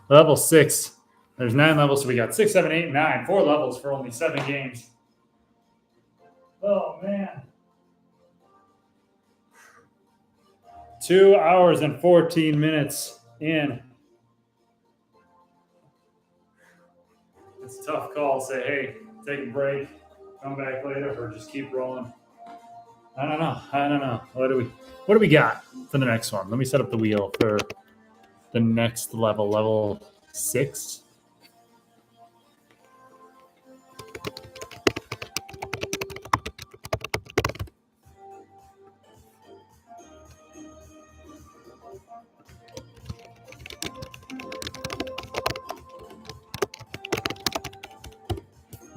Level 6. There's 9 levels, so we got 6, 7, 8, 9. 4 levels for only 7 games. Oh, man. 2 hours and 14 minutes in. It's a tough call. Say, hey, take a break, come back later, or just keep rolling. I don't know. What do we got for the next one? Let me set up the wheel for the next level 6.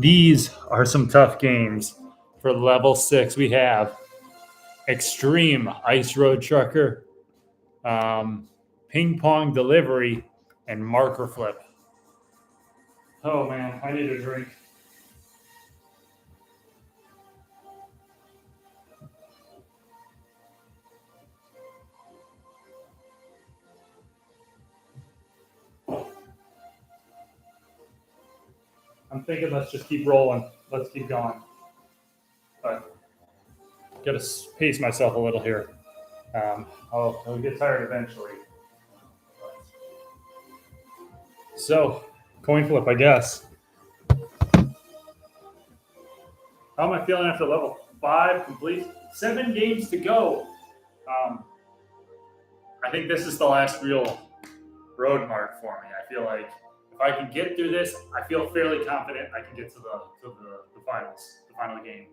These are some tough games. For level 6, we have Extreme Ice Road Trucker, Ping Pong Delivery, and Marker Flip. Oh man, I need a drink. I'm thinking let's just keep rolling. Let's keep going. But gotta pace myself a little here. I'll get tired eventually. So, coin flip, I guess. How am I feeling after level 5 complete? 7 games to go. I think this is the last real road mark for me. I feel like if I can get through this, I feel fairly confident I can get to the finals, the final game.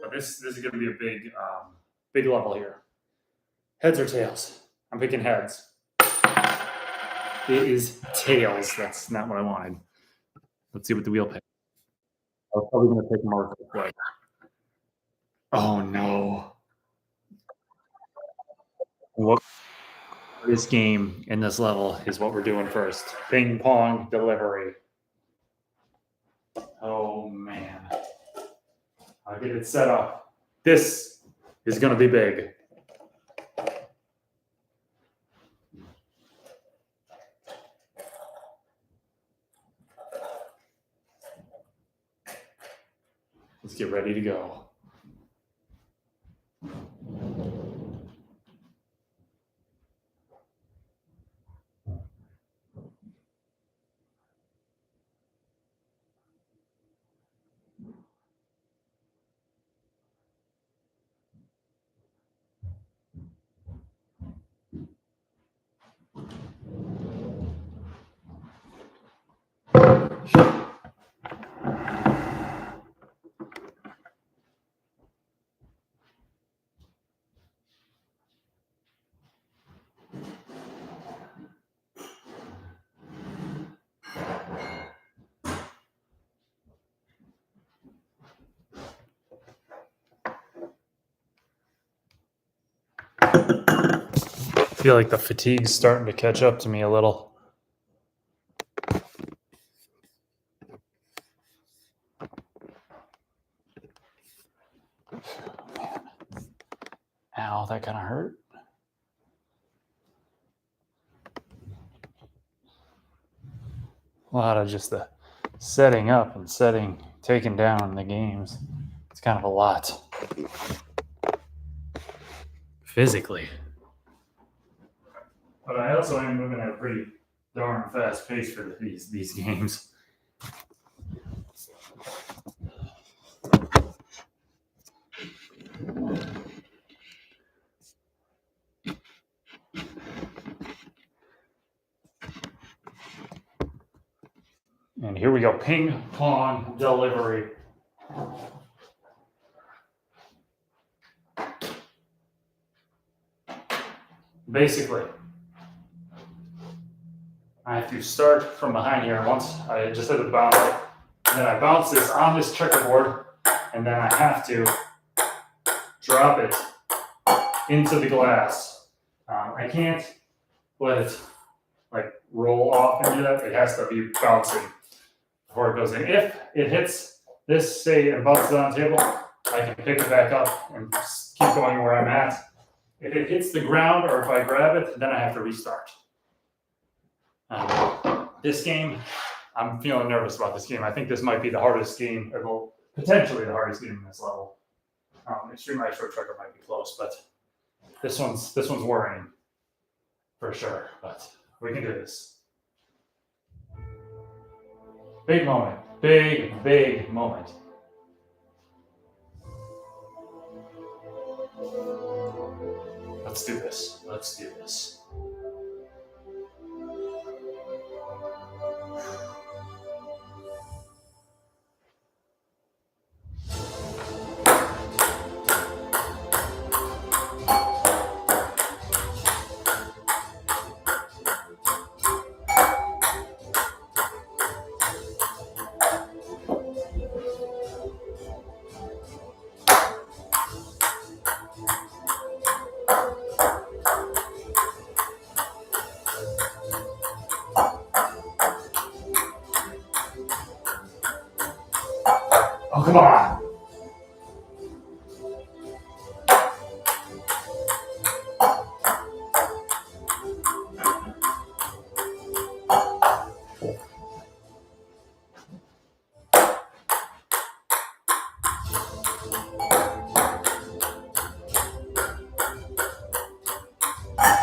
But this is going to be a big level here. Heads or tails? I'm picking heads. It is tails. That's not what I wanted. Let's see what the wheel picks. I was probably going to pick Mark. But... oh no! What? This game in this level is what we're doing first. Ping Pong Delivery. Oh man. I'll get it set up. This is going to be big. Let's get ready to go. I feel like the fatigue's starting to catch up to me a little. Ow, that kind of hurt. A lot of just the setting up and taking down the games. It's kind of a lot. Physically. But I also am moving at a pretty darn fast pace for these games. And here we go, Ping Pong Delivery. Basically, I have to start from behind here. Once I just hit the bounce, and then I bounce this on this checkerboard, and then I have to drop it into the glass. I can't let it like roll off and do that. It has to be bouncing before it goes in. If it hits this, say, and bounces on the table, I can pick it back up and keep going where I'm at. If it hits the ground or if I grab it, then I have to restart. This game, I'm feeling nervous about this game. I think this might be the hardest game, or well, potentially the hardest game in this level. Extreme Ice Road Trucker might be close, but this one's worrying for sure. But we can do this. Big moment. Big moment. Let's do this. Let's do this.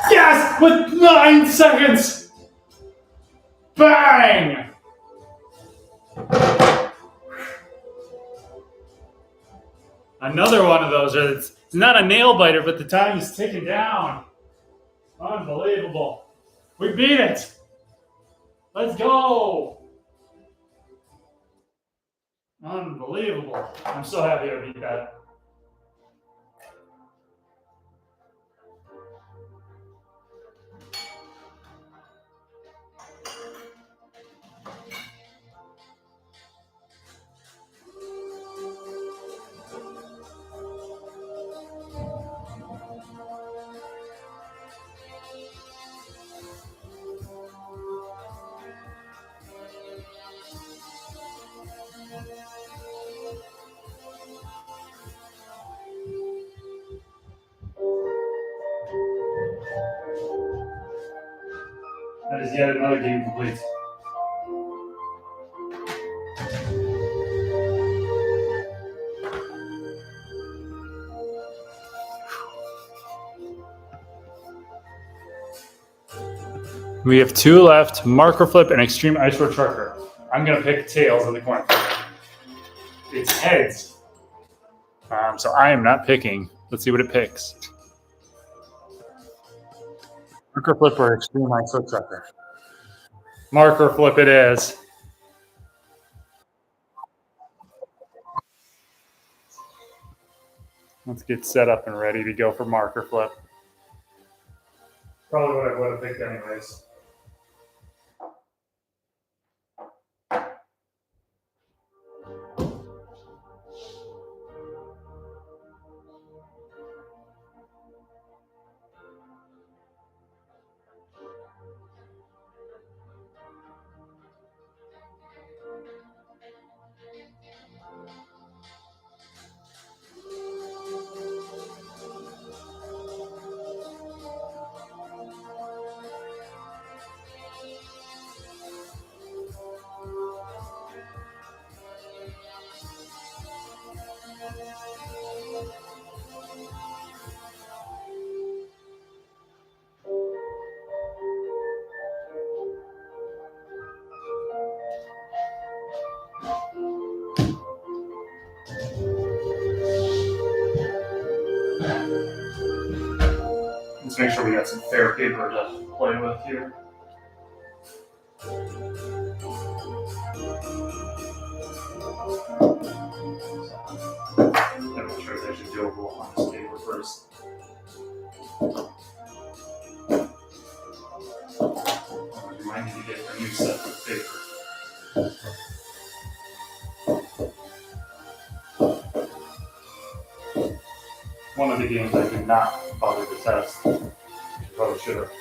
Yes! With 9 seconds! Bang! Another one of those. It's not a nail biter, but the time is ticking down. Unbelievable. We beat it. Let's go. Unbelievable. I'm so happy I beat that. That is yet another game complete. We have 2 left, marker flip and extreme ice road trucker. I'm going to pick tails in the coin flip. It's heads. So I am not picking. Let's see what it picks. Marker flip or extreme ice road trucker? Marker flip it is. Let's get set up and ready to go for marker flip. Probably what I would have picked anyways. Let's make sure we got some fair paper to play with here. I'm not sure if I should do a roll on this paper first. You might need to get a new set of paper. One of the games I did not bother to test. Probably should have.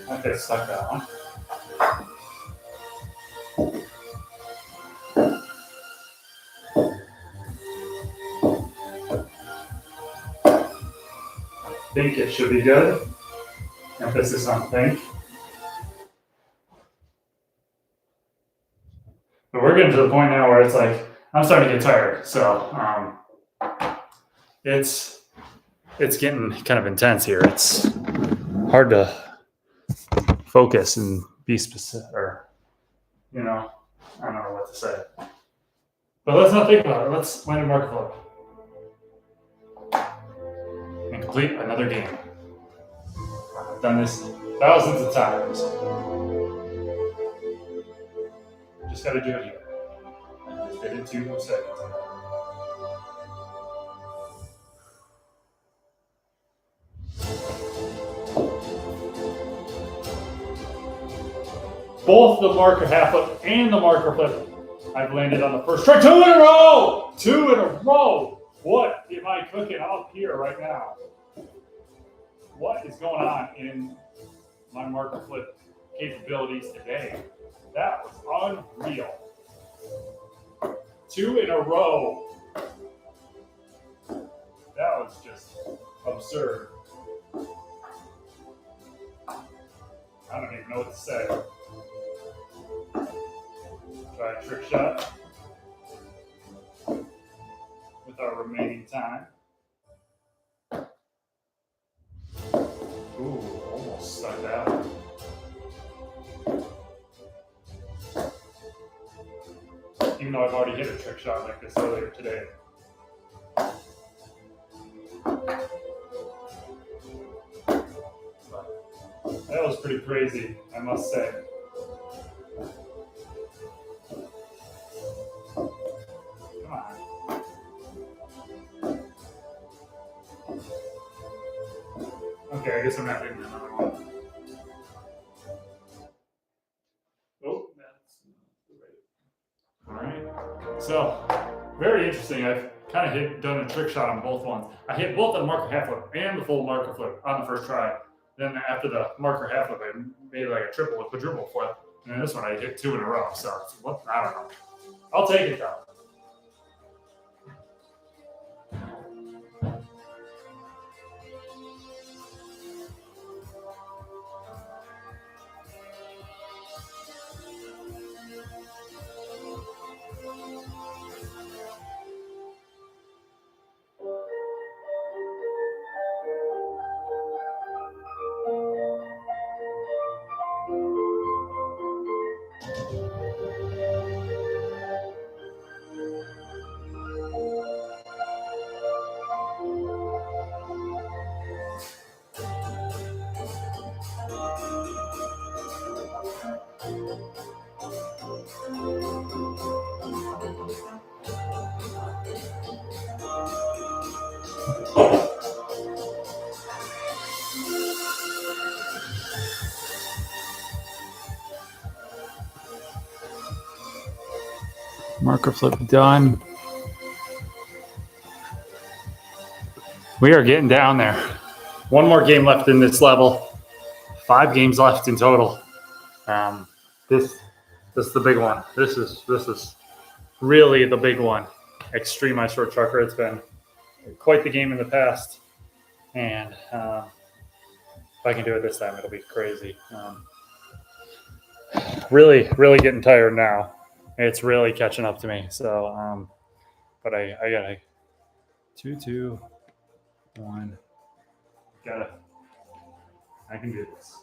I could have stuck that one. I think it should be good. Emphasis on think. But we're getting to the point now where it's like, I'm starting to get tired. So it's getting kind of intense here. It's hard to focus and be specific, or, I don't know what to say. But let's not think about it. Let's land a marker flip and complete another game. I've done this thousands of times. Just got to do it here. I just did it 2 seconds ago. Both the marker half flip and the marker flip, I've landed on the first try. 2 in a row! 2 in a row! What am I cooking up here right now? What is going on in my marker flip capabilities today? That was unreal. 2 in a row. That was just absurd. I don't even know what to say. Try a trick shot with with our remaining time. Ooh, almost stuck out. Even though I've already hit a trick shot like this earlier today. That was pretty crazy, I must say. Come on. Okay, I guess I'm not hitting another one. Oh, that's not right. All right. So, very interesting. I've kind of done a trick shot on both ones. I hit both the marker half flip and the full marker flip on the first try. Then after the marker half flip, I made like a triple, a quadruple flip. And then this one, I hit 2 in a row. So, what? I don't know. I'll take it though. Marker flip done. We are getting down there. One more game left in this level. 5 games left in total. This is the big one. This is really the big one. Extreme Ice Road Trucker. It's been quite the game in the past, and if I can do it this time, it'll be crazy. Really getting tired now. It's really catching up to me. So, but I got a 2, 2, 1. I can do this.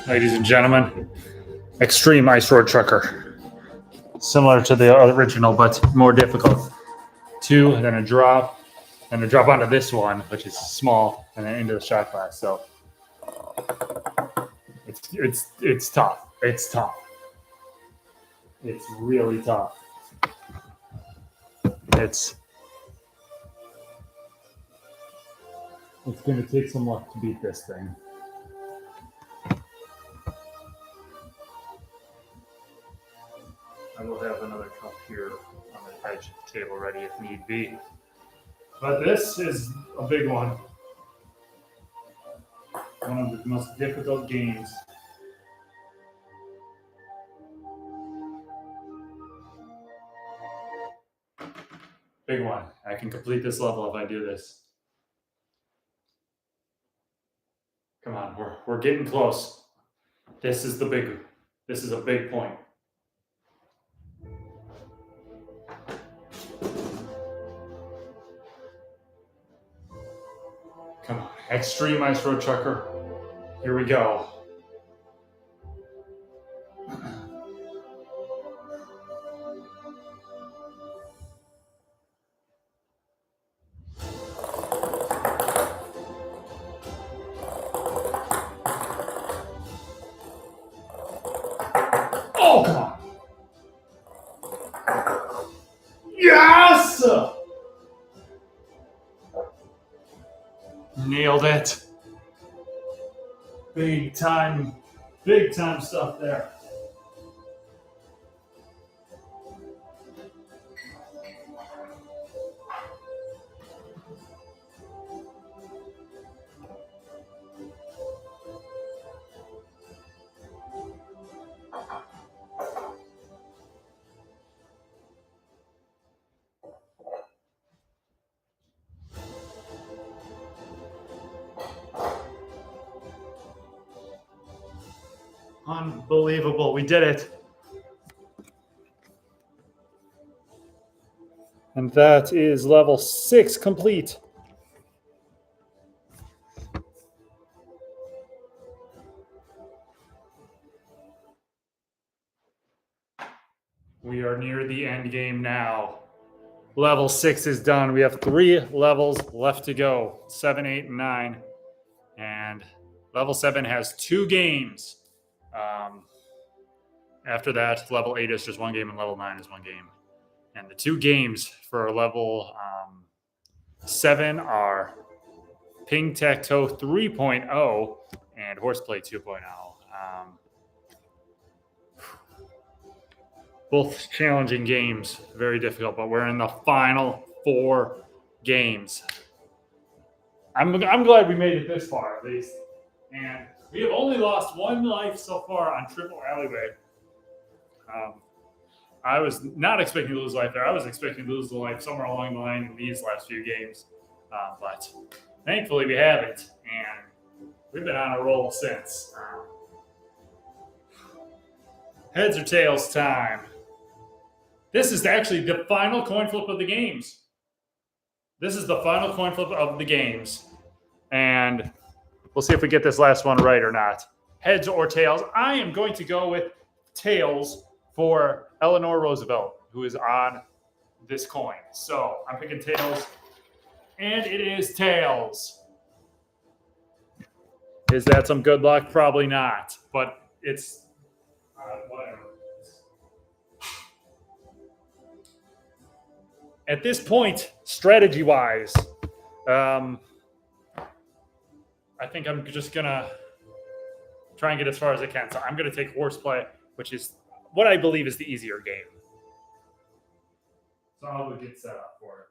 Ladies and gentlemen, Extreme Ice Road Trucker. Similar to the original, but more difficult. 2, and then a drop, and a drop onto this one, which is small, and then into the shot glass. So it's tough. It's tough. It's really tough. It's going to take some luck to beat this thing. I will have another cup here on the edge of the table ready if need be. But this is a big one. One of the most difficult games. Big one. I can complete this level if I do this. Come on, we're getting close. This is a big point. Come on, Extreme Ice Road Trucker. Here we go. Nailed it. Big time stuff there. Unbelievable. We did it. And that is level 6 complete. We are near the end game now. Level 6 is done. We have 3 levels left to go, 7, 8, and 9. And level 7 has 2 games. After that, level 8 is just 1 game, and level 9 is 1 game. And the 2 games for level 7 are Ping Tac Toe 3.0 and Horseplay 2.0. Both challenging games, very difficult, but we're in the final 4 games. I'm glad we made it this far, at least. And we have only lost 1 life so far on Triple Alleyway. I was not expecting to lose life there. I was expecting to lose the life somewhere along the line in these last few games. But thankfully we haven't. And we've been on a roll since. Heads or tails time. This is actually the final coin flip of the games. This is the final coin flip of the games. And we'll see if we get this last one right or not. Heads or tails. I am going to go with tails for Eleanor Roosevelt, who is on this coin. So I'm picking tails. And it is tails. Is that some good luck? Probably not. But it's whatever. At this point, strategy-wise, I think I'm just going to try and get as far as I can. So I'm going to take Horseplay, which is what I believe is the easier game. So I'll get set up for it.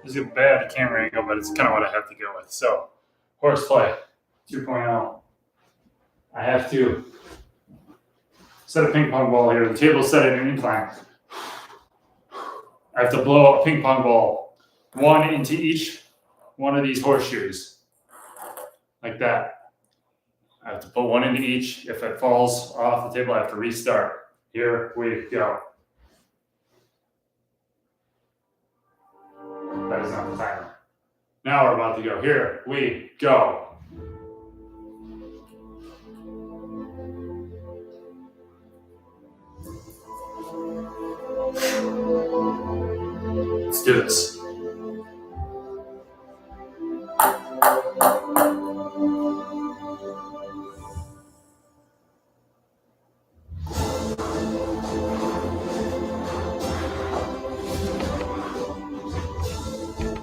This is a bad camera angle, but it's kind of what I have to go with. So, horseplay 2.0. I have to set a ping pong ball here. The table's set at an incline. I have to blow a ping pong ball, one into each one of these horseshoes, like that. I have to put one into each. If it falls off the table, I have to restart. Here we go. That is not the timer. Now we're about to go. Here we go. Let's do this.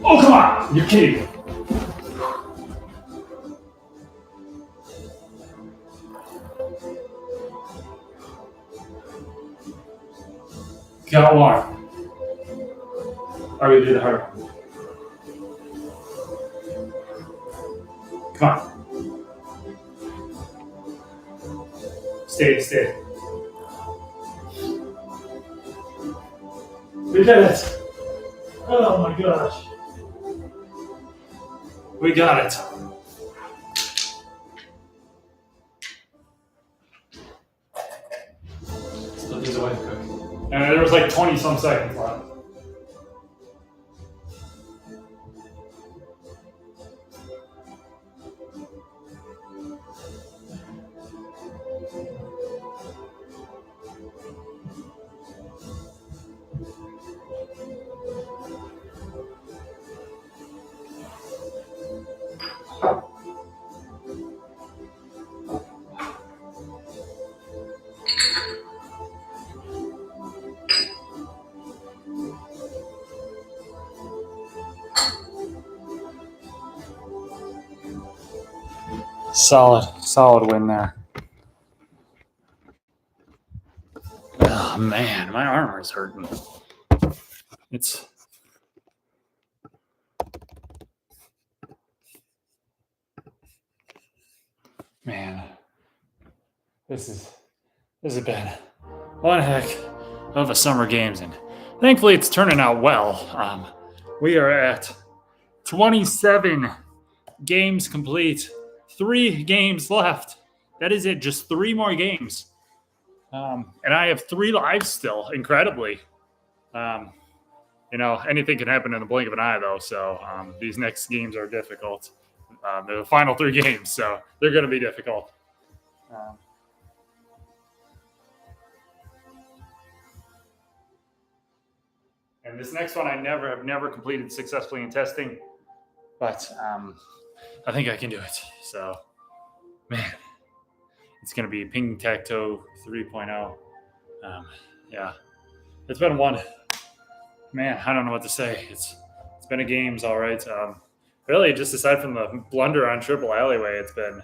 Oh, come on! You're kidding me. Got one. Are we do the hard one? Come on. Stay. We did it. Oh my gosh. We got it. Split these away quick. And there was like 20 some seconds left. Solid win there. Oh man, my armor is hurting. Man, this has been one heck of a summer games, and thankfully it's turning out well. We are at 27 games complete, 3 games left. That is it, just 3 more games. And I have 3 lives still, incredibly. Anything can happen in the blink of an eye, though. So these next games are difficult. They're the final 3 games, so they're going to be difficult. And this next one, I have never completed successfully in testing, but I think I can do it. So, man, it's going to be Ping Tac Toe 3.0. Yeah, it's been one. Man, I don't know what to say. It's been a games, all right. Really, just aside from the blunder on triple alleyway, it's been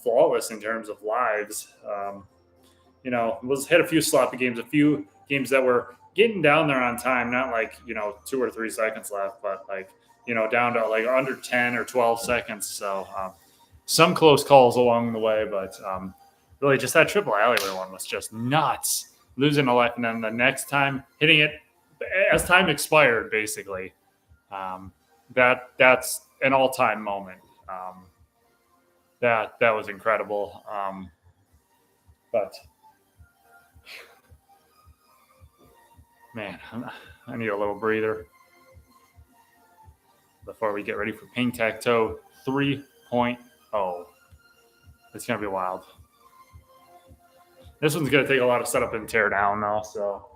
flawless in terms of lives. Hit a few sloppy games, a few games that were getting down there on time, not like 2 or 3 seconds left, but like down to like under 10 or 12 seconds. So some close calls along the way, but really just that triple alleyway one was just nuts, losing a life, and then the next time hitting it as time expired, basically. That's an all-time moment. That was incredible. But man, I need a little breather before we get ready for Ping Tac Toe 3.0. It's gonna be wild. This one's gonna take a lot of setup and tear down, though. So.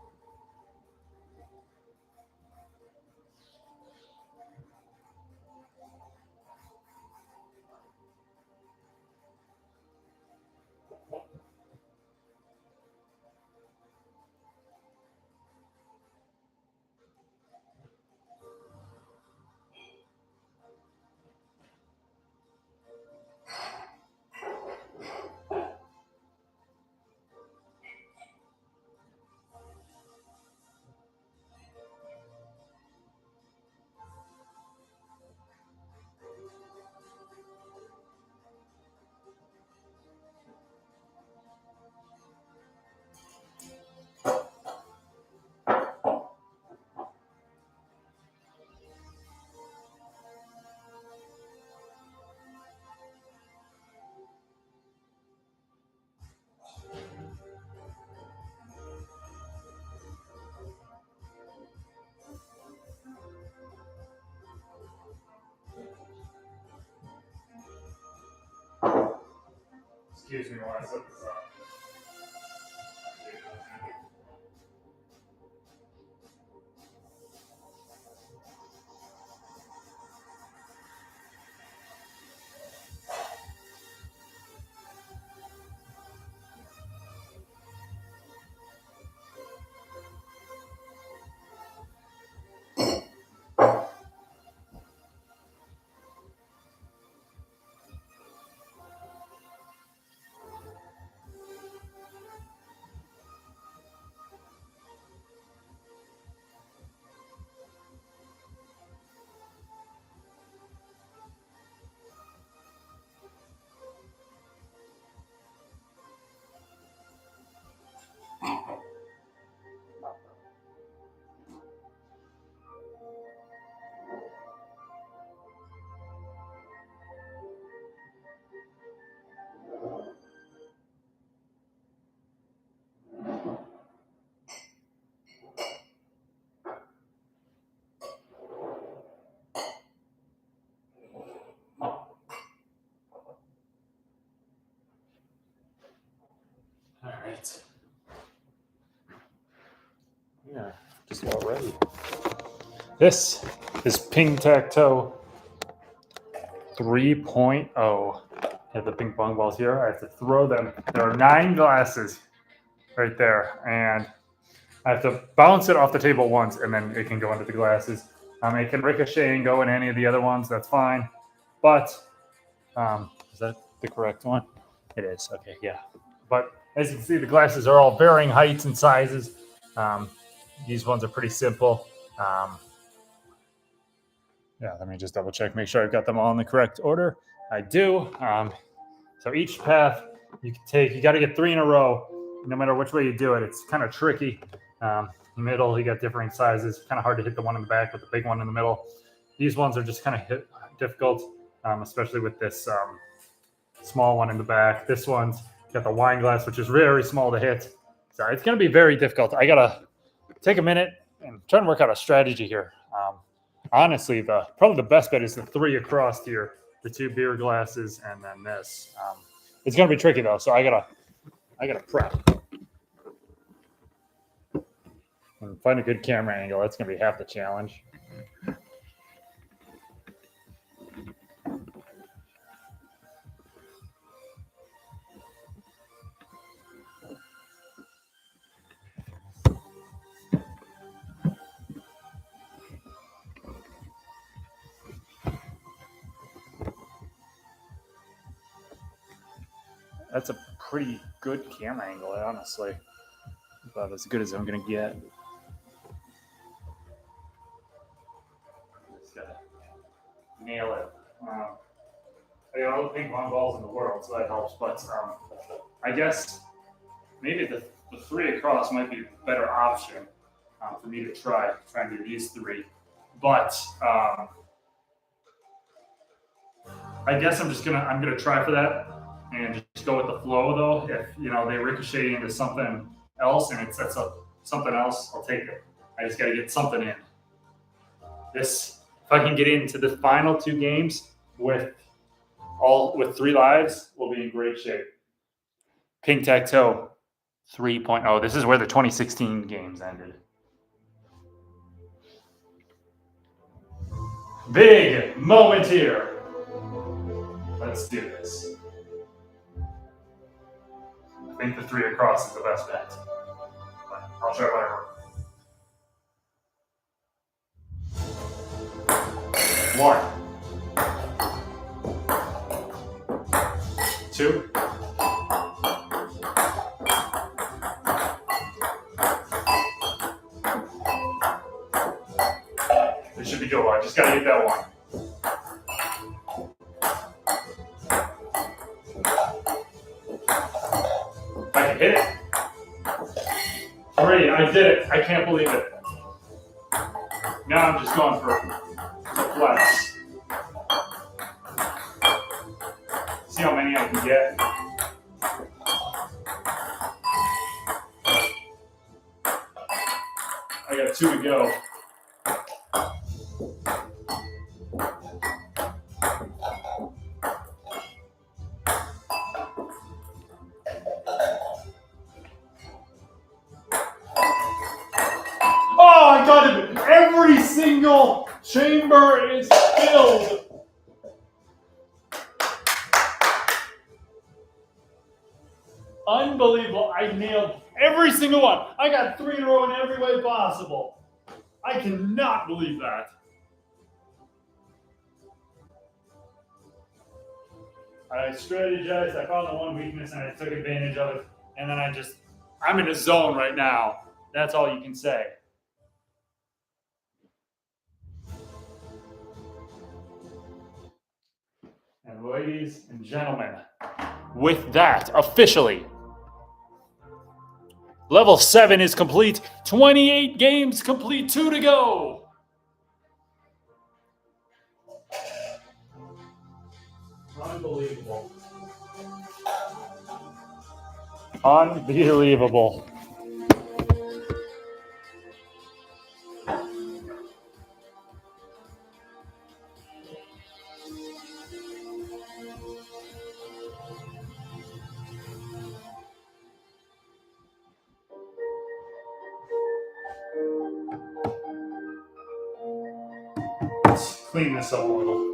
Excuse me while I set this up. All right. Yeah, just about ready. This is Ping Tac Toe 3.0. I have the ping pong balls here. I have to throw them. There are 9 glasses right there, and I have to bounce it off the table once, and then it can go into the glasses. It can ricochet and go in any of the other ones. That's fine. But is that the correct one? It is. Okay, yeah. But as you can see, the glasses are all varying heights and sizes. These ones are pretty simple. Yeah, let me just double check, make sure I've got them all in the correct order. I do. So each path you can take, you got to get 3 in a row, no matter which way you do it. It's kind of tricky. In the middle, you got differing sizes. Kind of hard to hit the one in the back with the big one in the middle. These ones are just kind of difficult, especially with this small one in the back. This one's got the wine glass, which is very small to hit. So it's going to be very difficult. I got to take a minute and try and work out a strategy here. Honestly, probably the best bet is the 3 across here, the 2 beer glasses, and then this. It's gonna be tricky though, so I gotta prep and find a good camera angle. That's gonna be half the challenge. That's a pretty good camera angle, honestly. About as good as I'm gonna get. Just gotta nail it. I got all the ping pong balls in the world, so that helps. But I guess maybe the 3 across might be a better option for me to try and do these 3. But I guess I'm gonna try for that and just go with the flow though. If they ricochet into something else and it sets up something else, I'll take it. I just gotta get something in. If I can get into the final 2 games with 3 lives, we'll be in great shape. Ping Tac Toe 3.0. This is where the 2016 games ended. Big moment here. Let's do this. I think the 3 across is the best bet. But I'll try whatever. 1, 2. It should be good. I just gotta get that one. I can hit it. 3, I did it. I can't believe it. Now I'm just going for flex. See how many I can get. I got 2 to go. chamber is filled. Unbelievable. I nailed every single one. I got 3 in a row in every way possible. I cannot believe that. I strategized, I found the one weakness, and I took advantage of it. And then I'm in a zone right now. That's all you can say. And ladies and gentlemen, with that, officially, level 7 is complete. 28 games complete, 2 to go. Unbelievable. Unbelievable. Let's clean this up a little.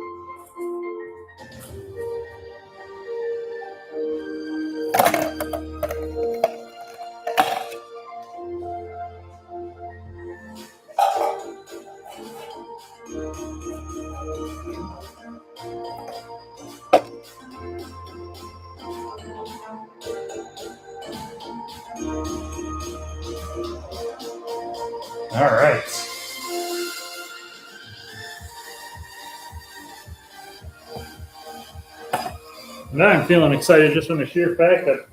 All right. Now I'm feeling excited just from the sheer fact that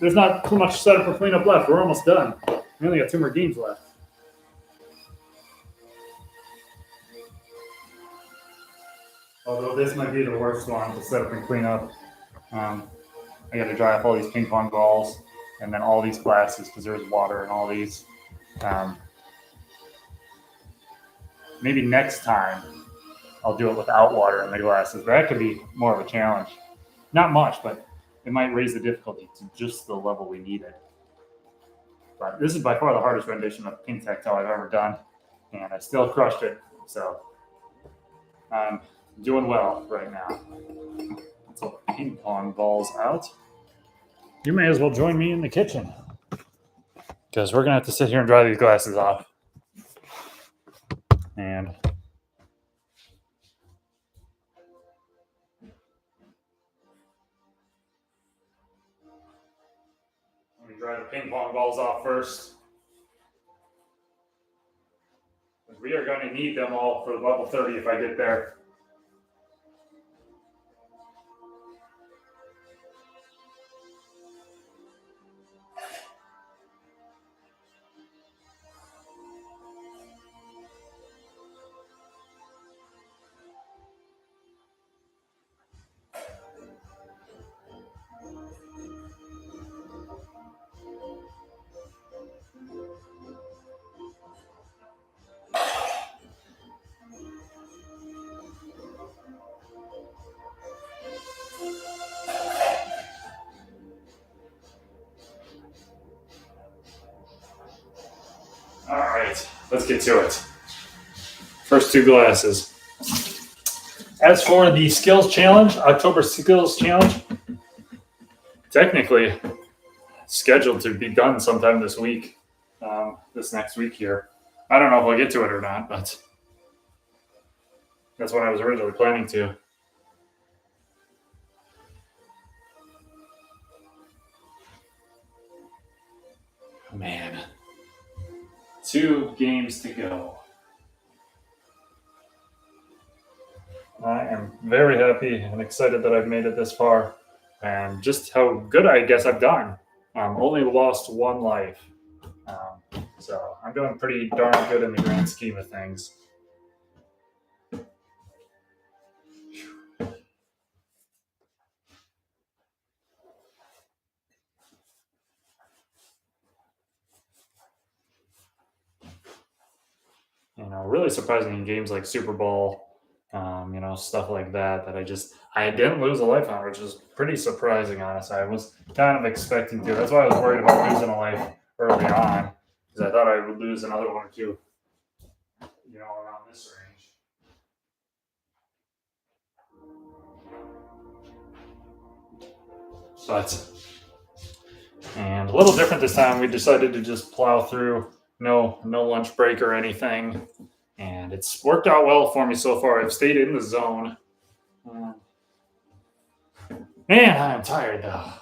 there's not too much setup or cleanup left. We're almost done. We only got 2 more games left. Although this might be the worst one to set up and clean up. I got to dry off all these ping pong balls and then all these glasses because there's water in all these. Maybe next time I'll do it without water in the glasses. That could be more of a challenge. Not much, but it might raise the difficulty to just the level we needed. But this is by far the hardest rendition of ping tactile I've ever done, and I still crushed it. So I'm doing well right now. Let's put ping pong balls out. You may as well join me in the kitchen because we're gonna have to sit here and dry these glasses off. And let me dry the ping pong balls off first. We are going to need them all for level 30 if I get there. All right, let's get to it. First 2 glasses. As for the skills challenge, October skills challenge, technically scheduled to be done sometime this week, this next week here. I don't know if I'll get to it or not, but that's what I was originally planning to. Man. 2 games to go. I am very happy and excited that I've made it this far, and just how good I guess I've done. Only lost 1 life, so I'm doing pretty darn good in the grand scheme of things. Really surprising in games like Super Bowl, stuff like that I didn't lose a life on, which is pretty surprising, honestly. I was kind of expecting to. That's why I was worried about losing a life early on, because I thought I would lose another 1 or 2, around this range. And a little different this time. We decided to just plow through, no lunch break or anything, and it's worked out well for me so far. I've stayed in the zone. Man, I am tired though.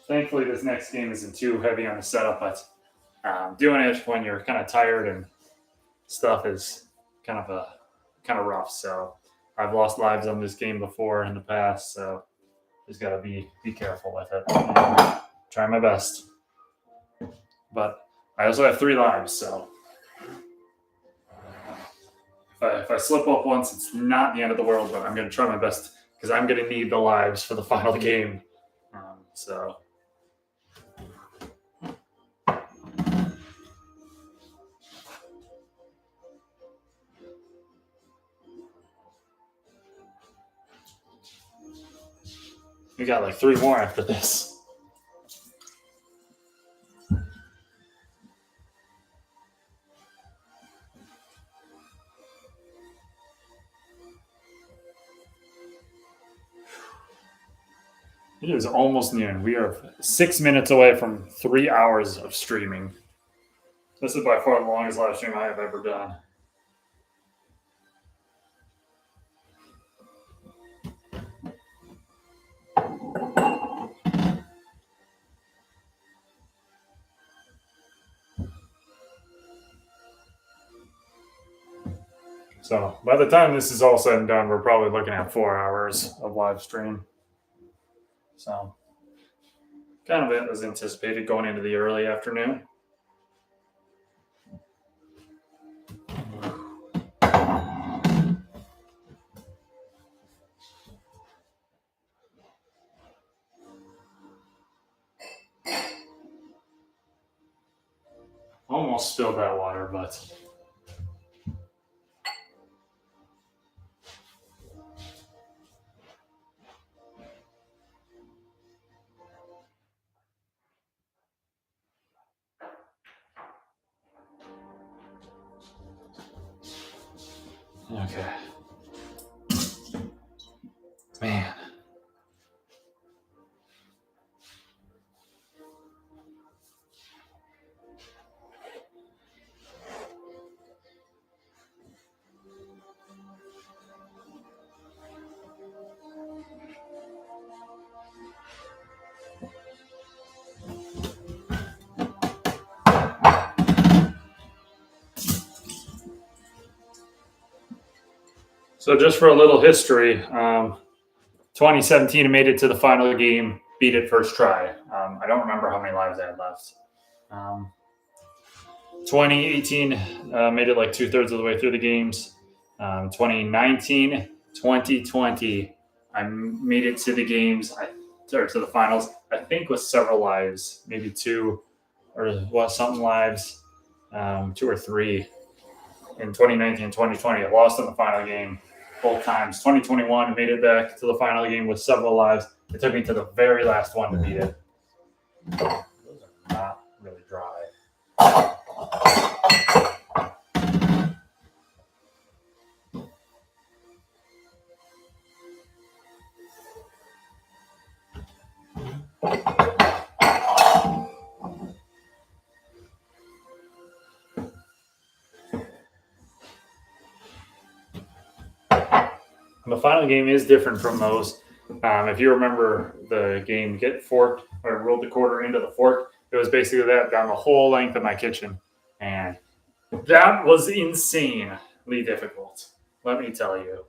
Thankfully, this next game isn't too heavy on the setup, but doing it when you're kind of tired and stuff is kind of rough. So I've lost lives on this game before in the past, so just gotta be careful with it. Try my best, but I also have 3 lives, so if I slip up once, it's not the end of the world. But I'm gonna try my best because I'm gonna need the lives for the final game. So. We got like 3 more after this. It is almost noon. We are 6 minutes away from 3 hours of streaming. This is by far the longest live stream I have ever done. So by the time this is all said and done, we're probably looking at 4 hours of live stream. So kind of it was anticipated going into the early afternoon. Almost spilled that water, but okay. Man. So just for a little history, 2017 made it to the final game, beat it first try. I don't remember how many lives I had left. 2018 made it like 2/3 of the way through the games. 2019, 2020, I made it to the games, or to the finals, I think with several lives, maybe 2 or something lives, 2 or 3. In 2019 and 2020, I lost in the final game both times. 2021, I made it back to the final game with several lives. It took me to the very last one to beat it. Those are not really dry. The final game is different from those. If you remember the game Get Forked, or rolled the quarter into the fork, it was basically that down the whole length of my kitchen. And that was insanely difficult, let me tell you.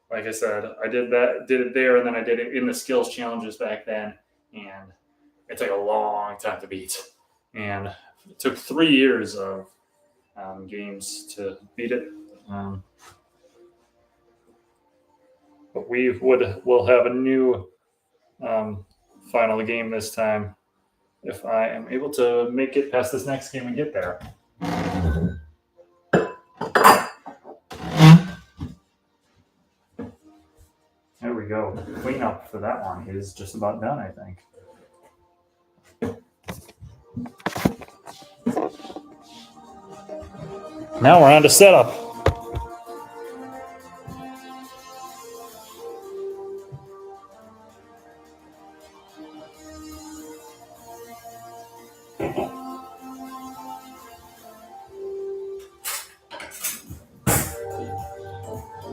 Like I said, I did it there, and then I did it in the skills challenges back then. And it took a long time to beat. And it took 3 years of games to beat it. But we'll have a new final game this time if I am able to make it past this next game and get there. There we go. The cleanup for that one is just about done, I think. Now we're on to setup.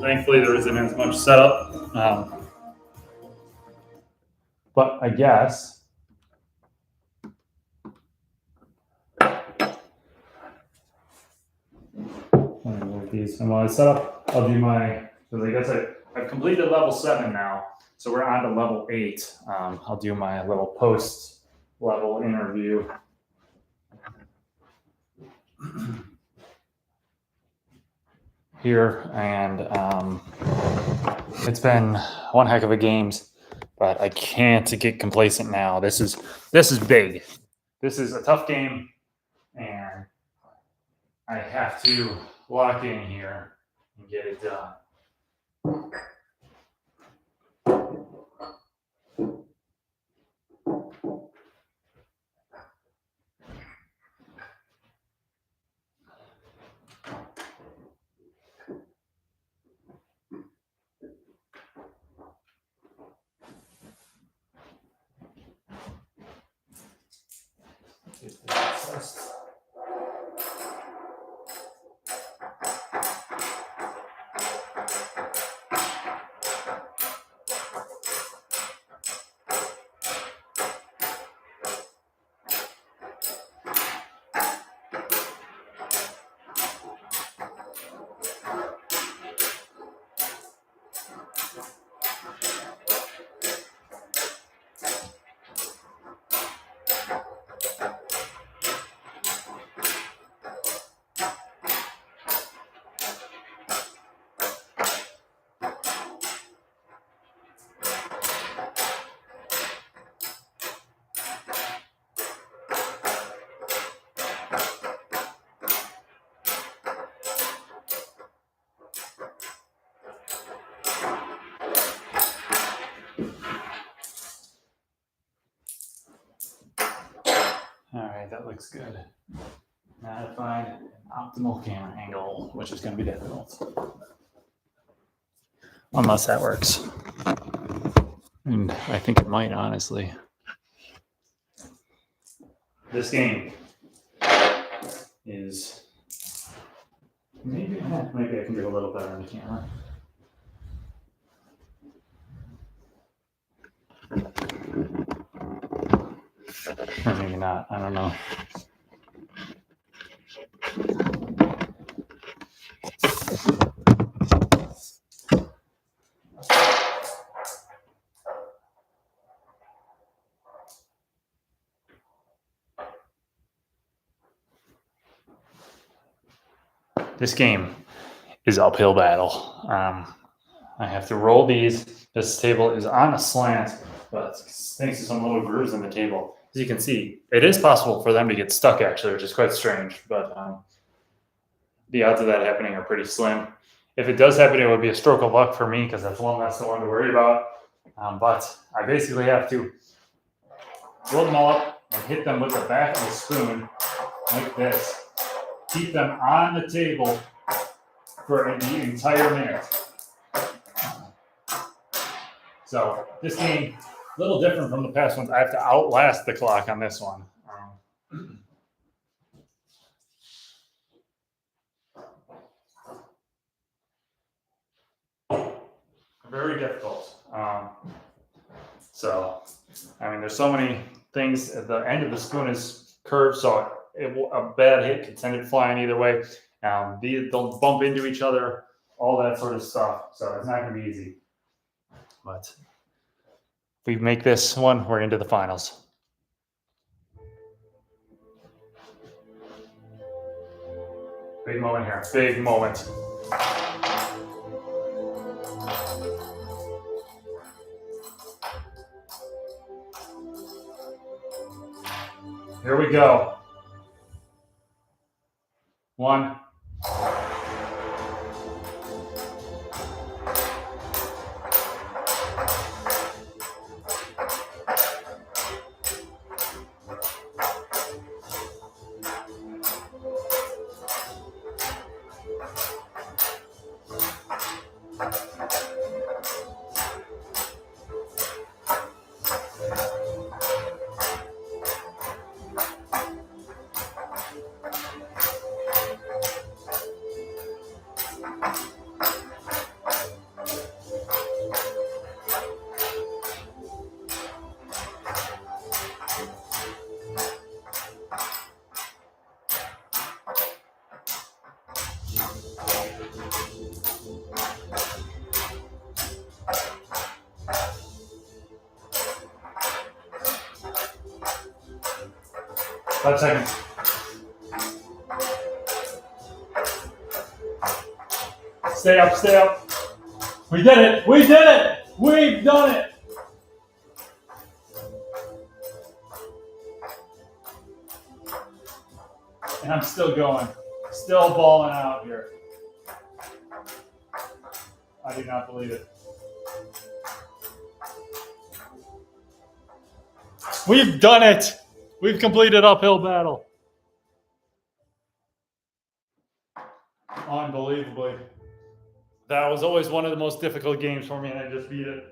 thankfully there isn't as much setup. But I guess let me move these. And while I set up, I'll do my, because I guess I've completed level 7 now. So we're on to level 8. I'll do my little post level interview. Here, and it's been one heck of a games, but I can't get complacent now. This is big. This is a tough game, and I have to lock in here and get it done. All right, that looks good. Now to find an optimal camera angle, which is going to be difficult. Unless that works. And I think it might, honestly. This game is maybe I can do a little better on the camera. Or maybe not, I don't know. This game is uphill battle. I have to roll these. This table is on a slant, but thanks to some little grooves in the table, as you can see, it is possible for them to get stuck actually, which is quite strange, but the odds of that happening are pretty slim. If it does happen, it would be a stroke of luck for me because that's one less one to worry about. But I basically have to roll them all up and hit them with the back of the spoon like this. Keep them on the table for the entire minute. So this game, a little different from the past ones. I have to outlast the clock on this one. Very difficult. So, I mean, there's so many things. At the end of the spoon is curved, so a bad hit can send it flying either way. They'll bump into each other, all that sort of stuff. So it's not going to be easy. But if we make this one, we're into the finals. Big moment here. Big moment. Here we go. 1. 5 seconds. Stay up, stay up. We did it! We did it! We've done it! And I'm still going. Still balling out here. I do not believe it. We've done it! We've completed uphill battle. Unbelievably. That was always one of the most difficult games for me, and I just beat it.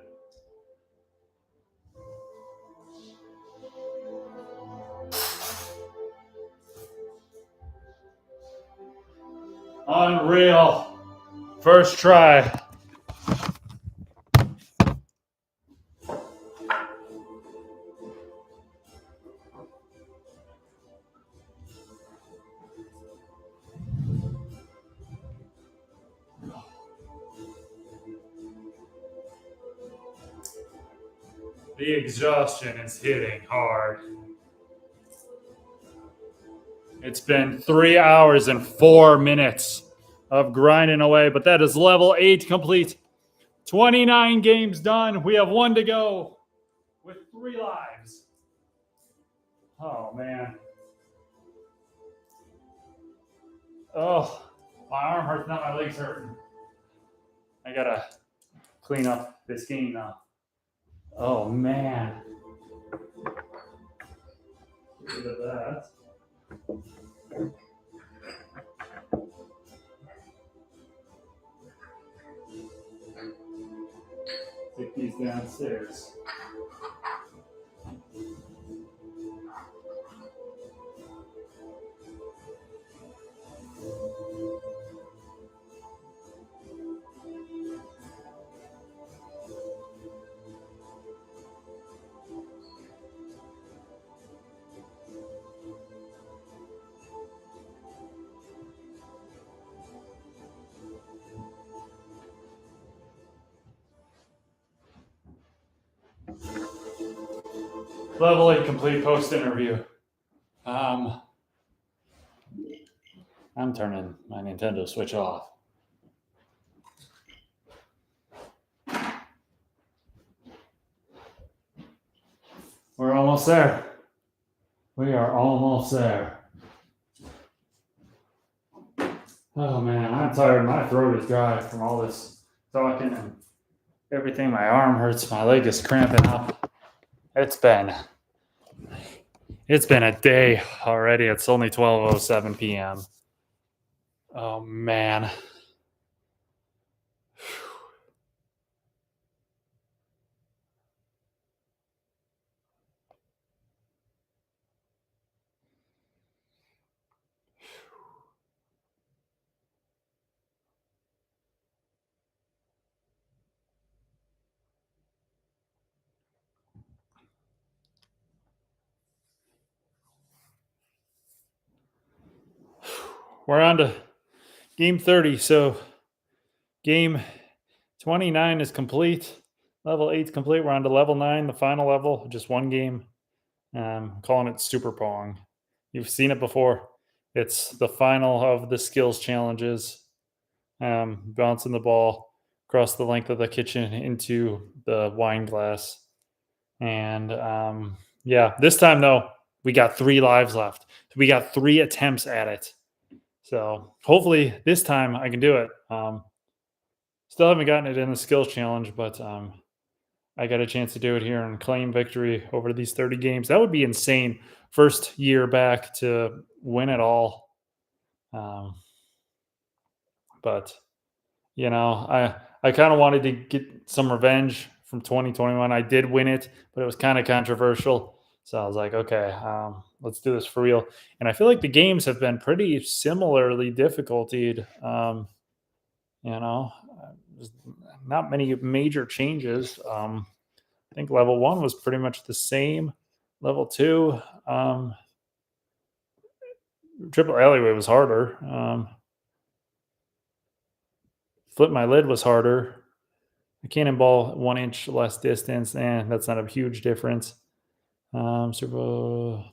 Unreal. First try. The exhaustion is hitting hard. It's been 3 hours and 4 minutes of grinding away, but that is level 8 complete. 29 games done. We have 1 to go with 3 lives. Oh, man. Oh, my arm hurts, not my legs hurting. I gotta clean up this game now. Oh, man. Look at that. Take these downstairs. Level 8 complete post interview. I'm turning my Nintendo Switch off. We're almost there. We are almost there. Oh man, I'm tired. My throat is dry from all this talking and everything. My arm hurts. My leg is cramping up. It's been a day already. It's only 12:07 p.m. Oh man. We're on to game 30. So game 29 is complete. Level 8 is complete. We're on to level 9, the final level. Just 1 game. Calling it Super Pong. You've seen it before. It's the final of the skills challenges. Bouncing the ball across the length of the kitchen into the wine glass. And yeah, this time though, we got 3 lives left. We got 3 attempts at it. So hopefully this time I can do it. Still haven't gotten it in the skills challenge, but I got a chance to do it here and claim victory over these 30 games. That would be insane. First year back to win it all. But, you know, I kind of wanted to get some revenge from 2021. I did win it, but it was kind of controversial. So I was like, okay, let's do this for real. And I feel like the games have been pretty similarly difficultied. You know, there's not many major changes. I think level 1 was pretty much the same. Level 2, Triple Alleyway was harder. Flip my lid was harder. A cannonball 1 inch less distance. That's not a huge difference. Super Bowl.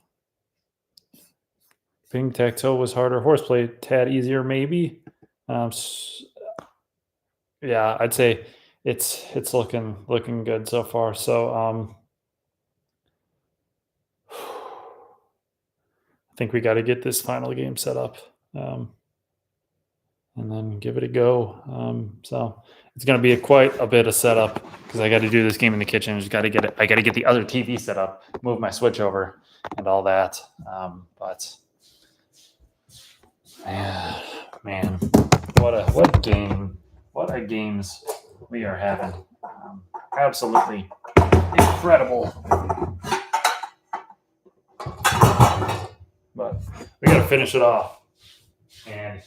Ping tac toe was harder. Horseplay tad easier, maybe. Yeah, I'd say it's looking good so far. So I think we got to get this final game set up, and then give it a go. So it's going to be quite a bit of setup because I got to do this game in the kitchen. I got to get it. I got to get the other TV set up, move my switch over, and all that. But yeah, man, what a game! What a games we are having. Absolutely incredible. But we got to finish it off. And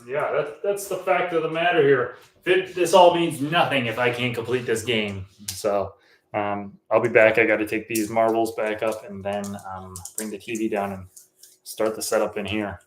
yeah, that's the fact of the matter here. This all means nothing if I can't complete this game. So I'll be back. I got to take these marbles back up and then bring the TV down and start the setup in here.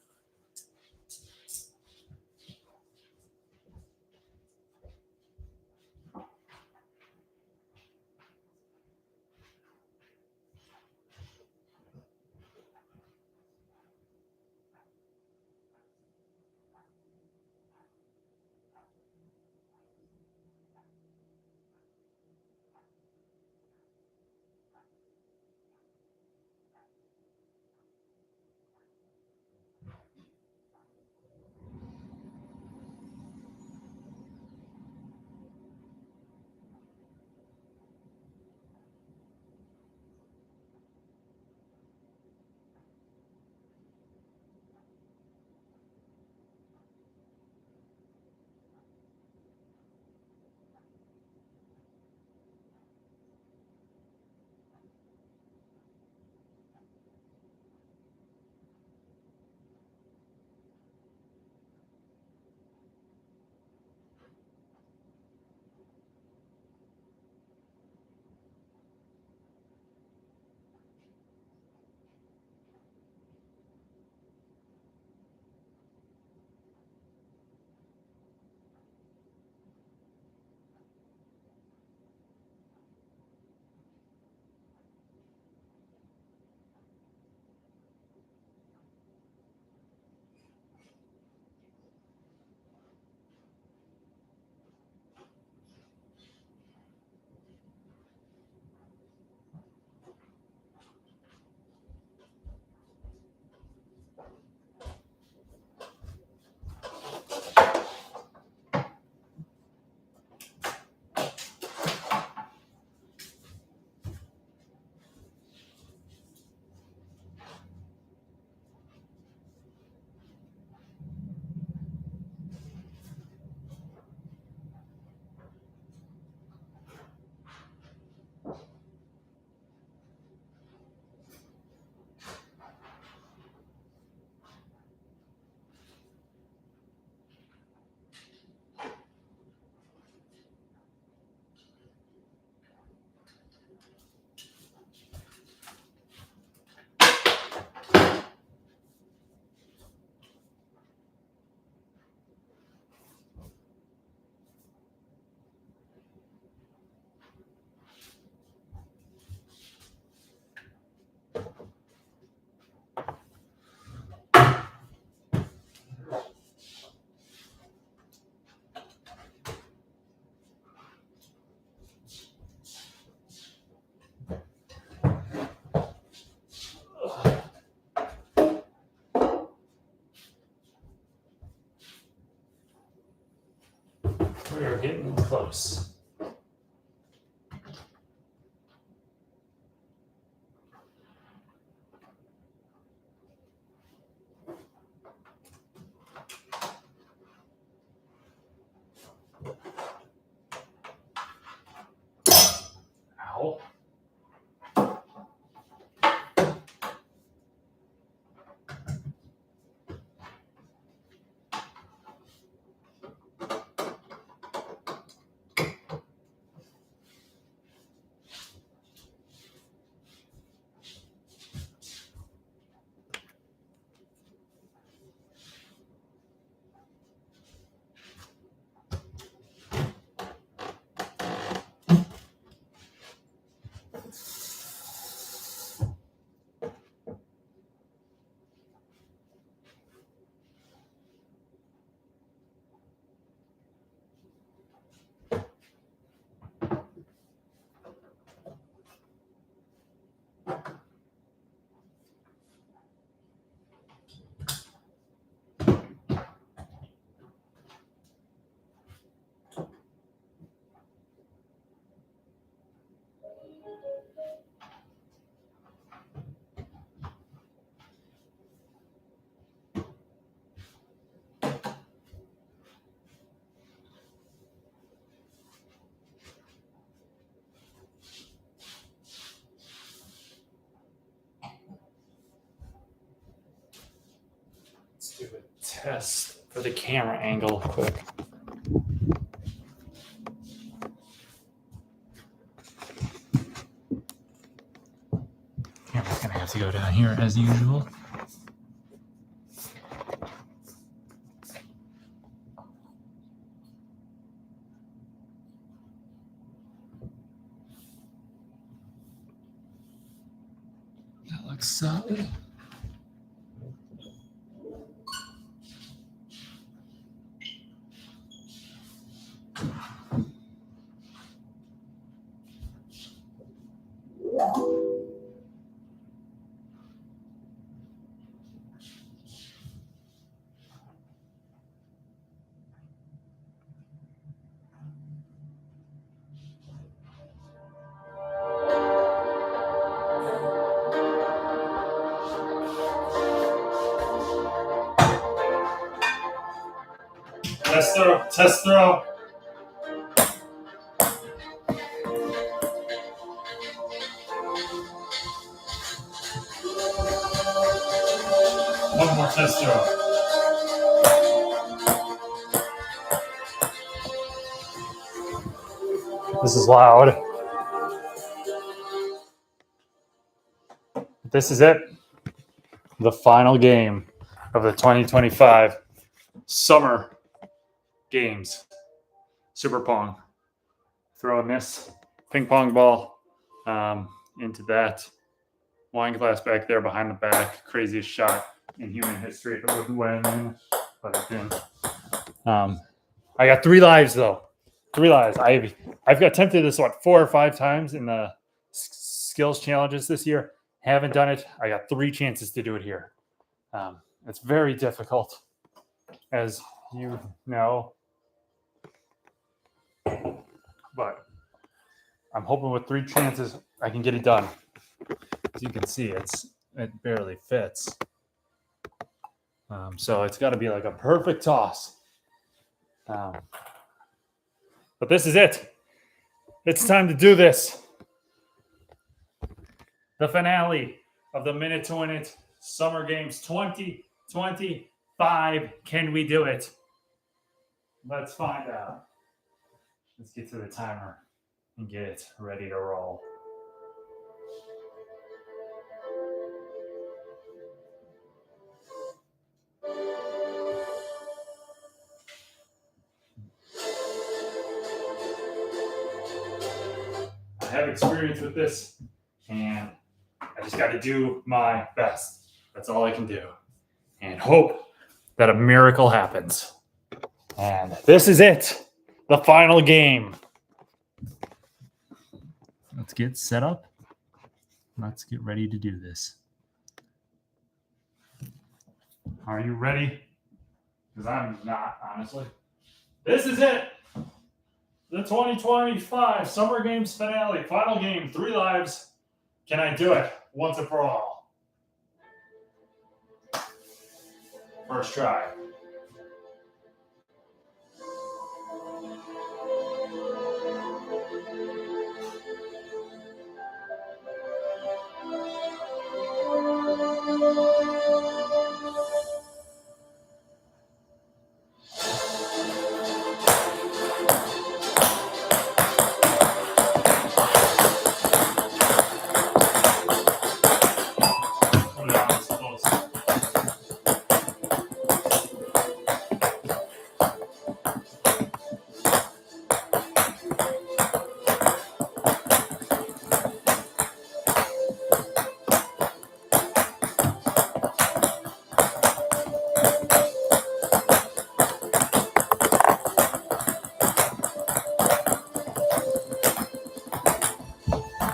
We're getting close. Ow. test for the camera angle quick. Camera's gonna have to go down here as usual. That looks solid. Test throw. One more test throw. This is loud. This is it. The final game of the 2025 Summer Games. Super Pong. Throw a miss ping pong ball into that wine glass back there behind the back. Craziest shot in human history if it wouldn't went in, but it didn't. I got 3 lives though. 3 lives. I've got tempted this 4 or 5 times in the skills challenges this year. Haven't done it. I got 3 chances to do it here. It's very difficult, as you know. But I'm hoping with 3 chances I can get it done. As you can see, it barely fits. So it's got to be like a perfect toss. But this is it. It's time to do this. The finale of the Minute to Win It Summer Games 2025. Can we do it? Let's find out. Let's get to the timer and get it ready to roll. I have experience with this, and I just got to do my best. That's all I can do. And hope that a miracle happens. And this is it. The final game. Let's get set up. Let's get ready to do this. Are you ready? Because I'm not, honestly. This is it. The 2025 Summer Games finale. Final game. 3 lives. Can I do it once and for all? First try.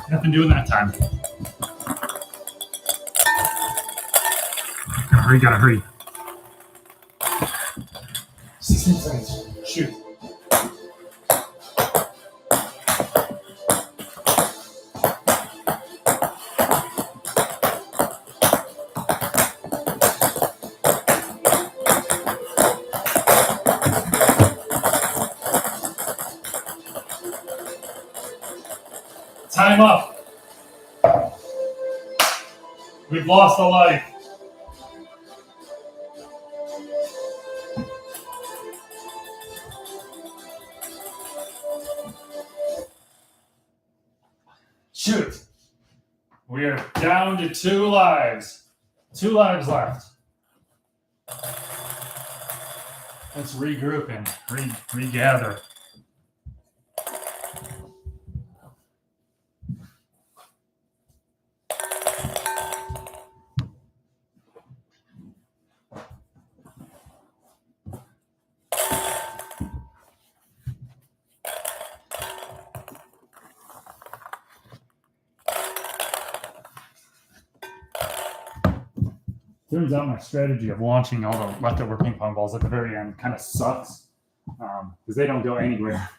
Nothing doing that time. Gotta hurry. 16 seconds. Shoot. Time up. We've lost a life. Shoot. We are down to 2 lives. 2 lives left. Let's regroup and regather. Turns out my strategy of launching all the leftover ping pong balls at the very end kind of sucks because they don't go anywhere.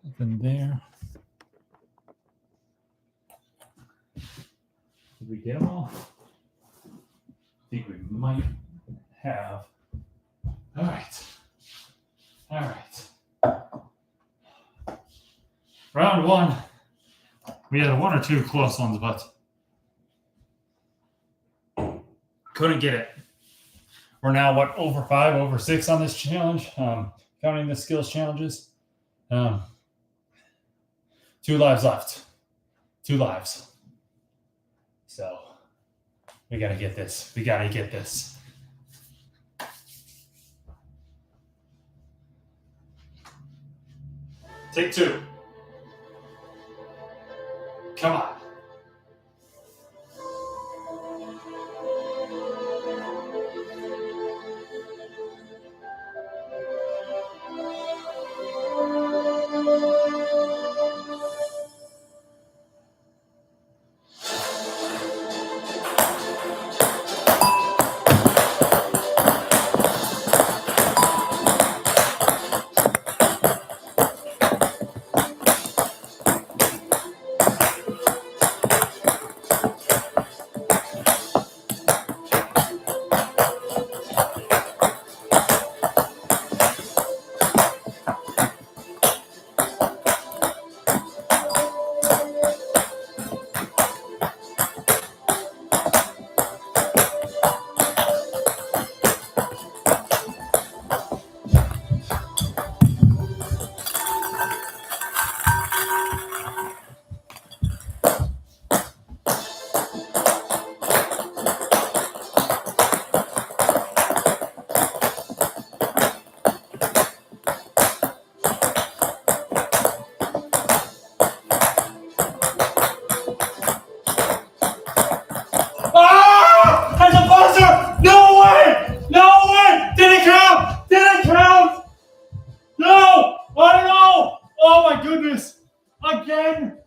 Nothing there. Did we get them all? I think we might have. All right. All right. Round 1. We had 1 or 2 close ones, but couldn't get it. We're now, over 5, over 6 on this challenge, counting the skills challenges. 2 lives left. 2 lives. So we got to get this. We got to get this. Take 2. Come on.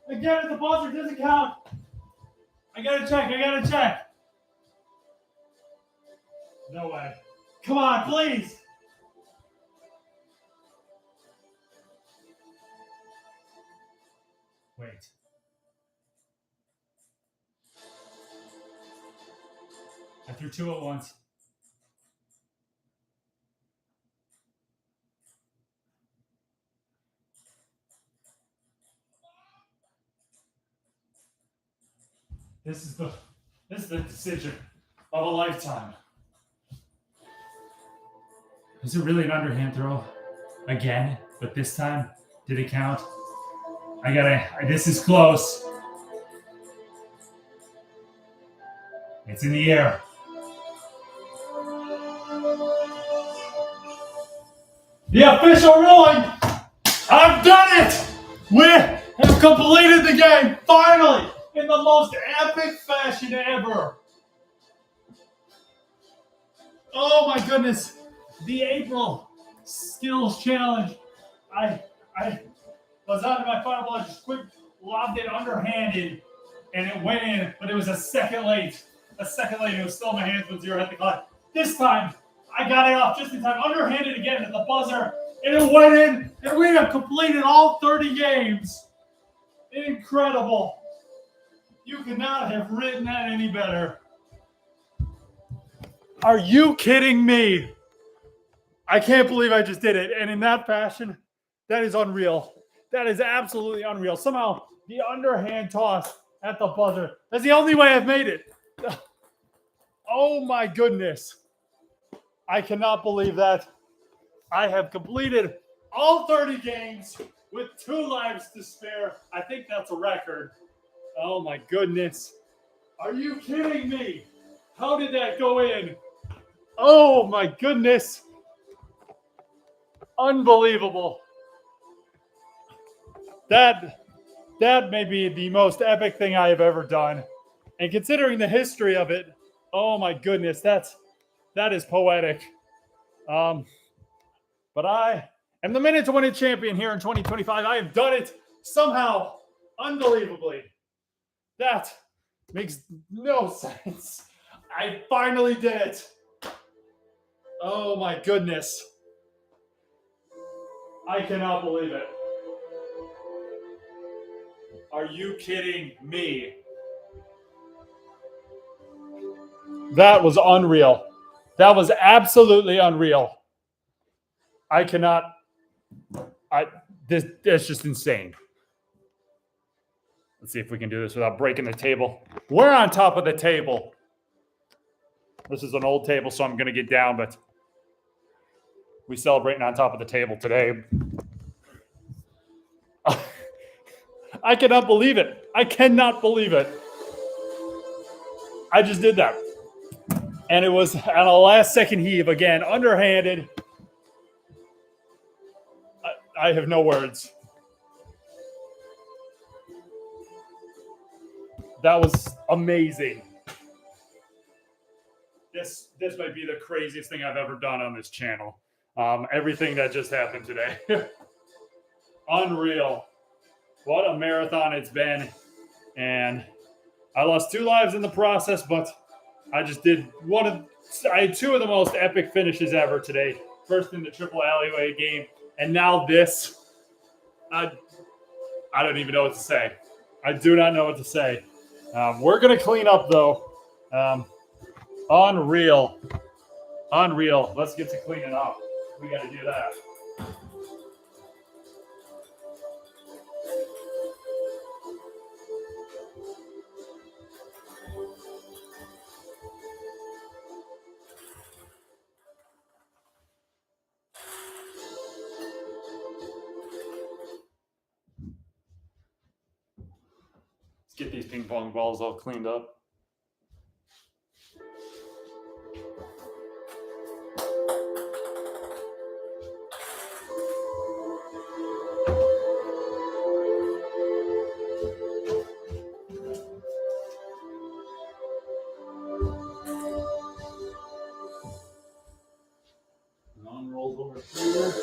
Again, the buzzer doesn't count. I gotta check. No way. Come on, please. Wait. I threw 2 at once. This is the decision of a lifetime. Is it really an underhand throw? Again, but this time, did it count? This is close. It's in the air. The official ruling! I've done it! We have completed the game, finally! In the most epic fashion ever. Oh my goodness. The April Skills Challenge. I was on to my final ball, just quick lobbed it underhanded, and it went in, but it was a second late. It was still in my hands when 0 hit the clock. This time, I got it off just in time, underhanded again at the buzzer, and it went in, and we have completed all 30 games. Incredible. You could not have written that any better. Are you kidding me? I can't believe I just did it. And in that fashion, that is unreal. That is absolutely unreal. Somehow, the underhand toss at the buzzer. That's the only way I've made it. Oh my goodness. I cannot believe that. I have completed all 30 games with 2 lives to spare. I think that's a record. Oh my goodness. Are you kidding me? How did that go in? Oh my goodness. Unbelievable. That may be the most epic thing I have ever done. And considering the history of it, oh my goodness, that is poetic. But I am the Minute to Win It champion here in 2025. I have done it somehow, unbelievably. That makes no sense. I finally did it. Oh my goodness. I cannot believe it. Are you kidding me? That was unreal. That was absolutely unreal. I cannot. That's just insane. Let's see if we can do this without breaking the table. We're on top of the table. This is an old table, so I'm going to get down, but we're celebrating on top of the table today. I cannot believe it. I cannot believe it. I just did that. And it was on a last second heave again, underhanded. I have no words. That was amazing. This might be the craziest thing I've ever done on this channel. Everything that just happened today. Unreal. What a marathon it's been. And I lost 2 lives in the process, but I just did I had 2 of the most epic finishes ever today. First in the triple alleyway game, and now this. I don't even know what to say. I do not know what to say. We're going to clean up, though. Unreal. Unreal. Let's get to cleaning up. We got to do that. Let's get these ping pong balls all cleaned up. Rolls over here.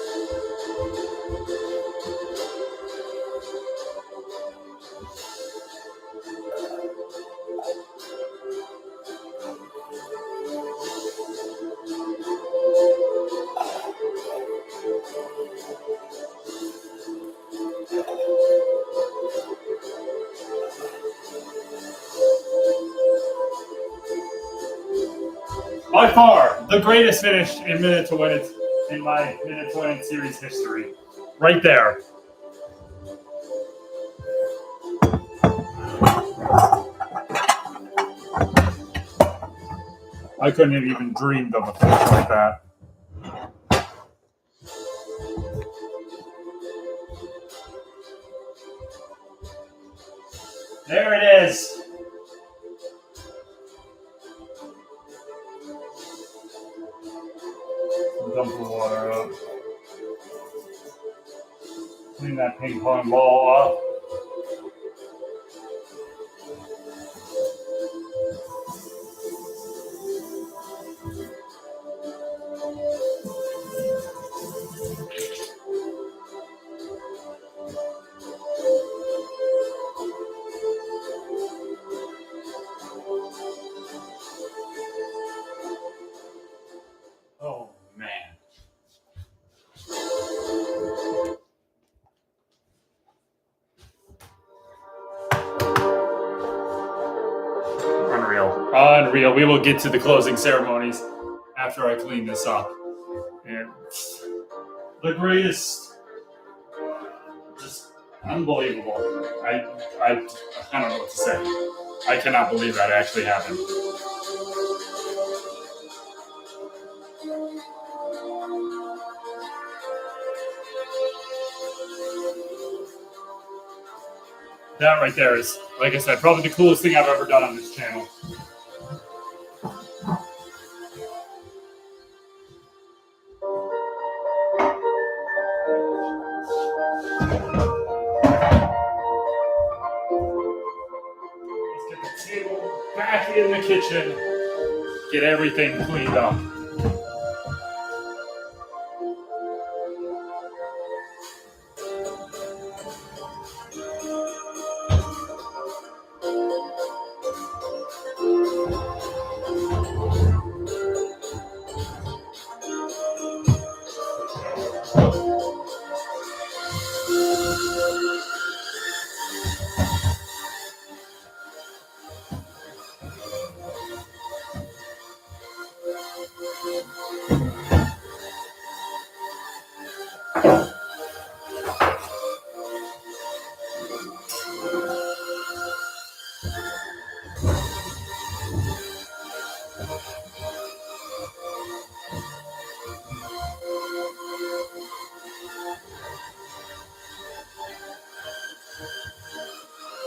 By far, the greatest finish in Minute to Win It in my Minute to Win It series history. Right there. I couldn't have even dreamed of a finish like that. There it is. Dump the water up. Clean that ping pong ball off. Oh, man. Unreal. We will get to the closing ceremonies after I clean this up. And the greatest, just unbelievable. I don't know what to say. I cannot believe that actually happened. That right there is, like I said, probably the coolest thing I've ever done on this channel. Let's get the table back in the kitchen. Get everything cleaned up.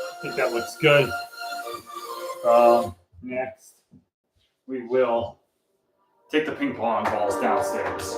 I think that looks good. Next, we will take the ping pong balls downstairs.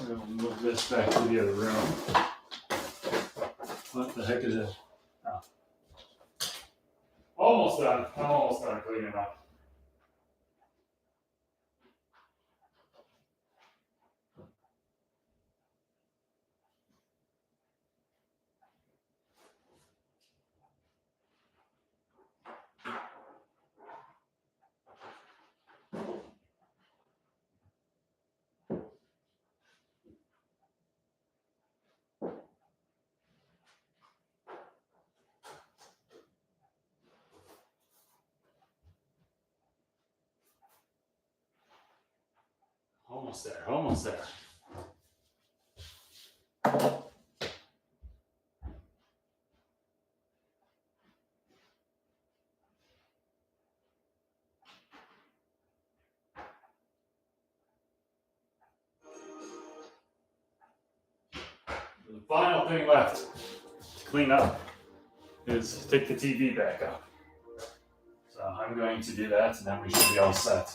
We'll move this back to the other room. What the heck is it? Oh. Almost done. I'm almost done cleaning up. Almost there, almost there. The final thing left to clean up is take the TV back up. So I'm going to do that, and then we should be all set.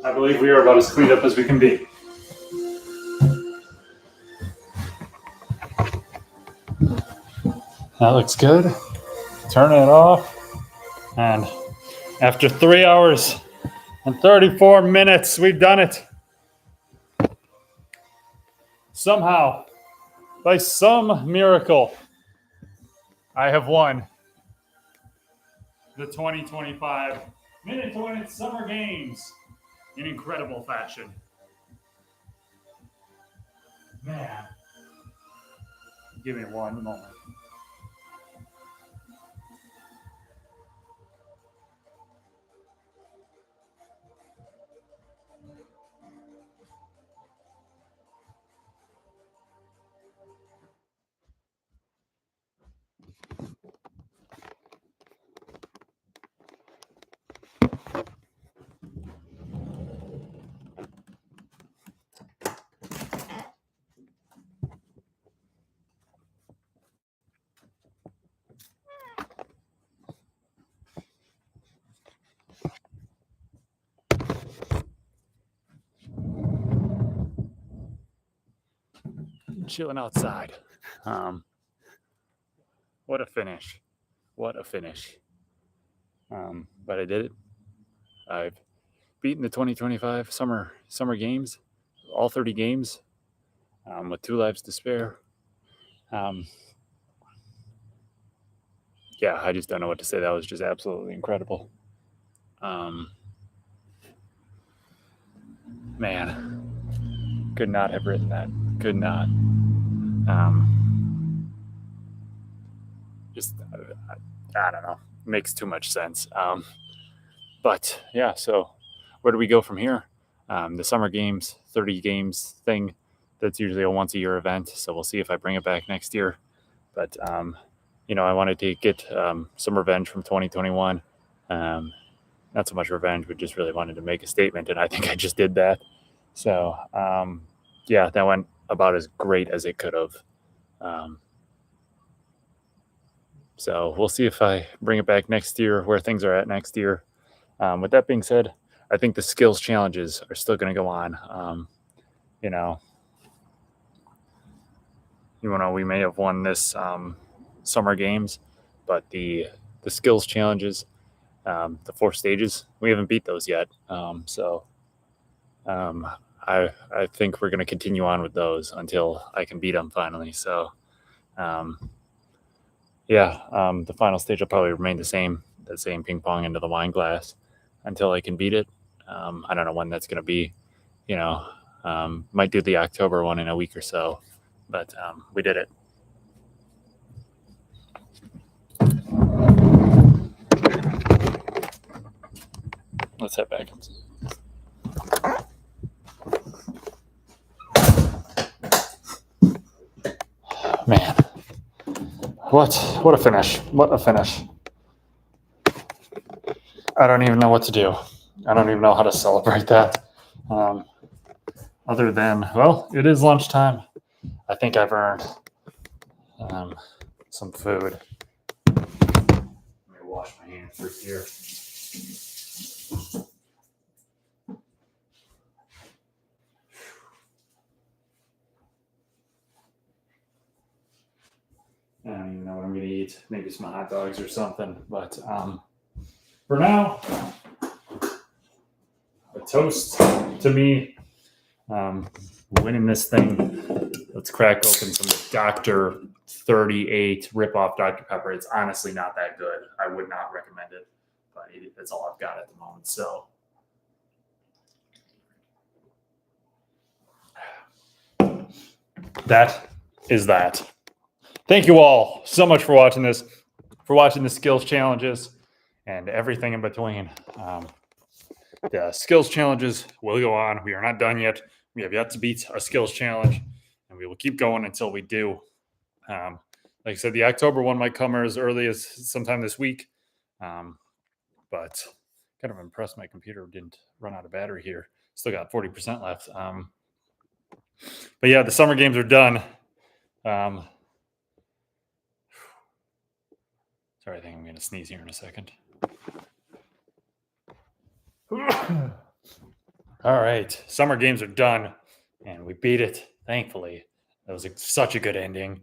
I believe we are about as cleaned up as we can be. That looks good. Turn it off. And after 3 hours In 34 minutes, we've done it. Somehow, by some miracle, I have won the 2025 Minute-to-Win Summer Games in incredible fashion. Man, give me one moment. Chilling outside. What a finish. What a finish. But I did it. I've beaten the 2025 summer games, all 30 games, with 2 lives to spare. Yeah, I just don't know what to say. That was just absolutely incredible. Man, could not have written that. Could not. Just, I don't know. Makes too much sense. But yeah, so where do we go from here? The summer games, 30 games thing, that's usually a once a year event. So we'll see if I bring it back next year. But, I wanted to get some revenge from 2021. Not so much revenge, but just really wanted to make a statement. And I think I just did that. So, yeah, that went about as great as it could have. So we'll see if I bring it back next year, where things are at next year. With that being said, I think the skills challenges are still going to go on. We may have won this summer games, but the skills challenges, the 4 stages, we haven't beat those yet. I think we're going to continue on with those until I can beat them finally. So, the final stage will probably remain the same ping pong into the wine glass until I can beat it. I don't know when that's going to be. Might do the October one in a week or so, but we did it. Let's head back. Man, what a finish. What a finish. I don't even know what to do. I don't even know how to celebrate that. Other than, well, it is lunchtime. I think I've earned some food. Let me wash my hands through here. I don't even know what I'm going to eat. Maybe some hot dogs or something. But for now, a toast to me winning this thing. Let's crack open some Dr. 38 rip-off Dr. Pepper. It's honestly not that good. I would not recommend it, but that's all I've got at the moment. So that is that. Thank you all so much for watching this, for watching the skills challenges and everything in between. The skills challenges will go on. We are not done yet. We have yet to beat a skills challenge, and we will keep going until we do. Like I said, the October one might come as early as sometime this week, but kind of impressed my computer didn't run out of battery here. Still got 40% left. But yeah, the summer games are done. Sorry, I think I'm going to sneeze here in a second. All right, summer games are done, and we beat it, thankfully. That was such a good ending.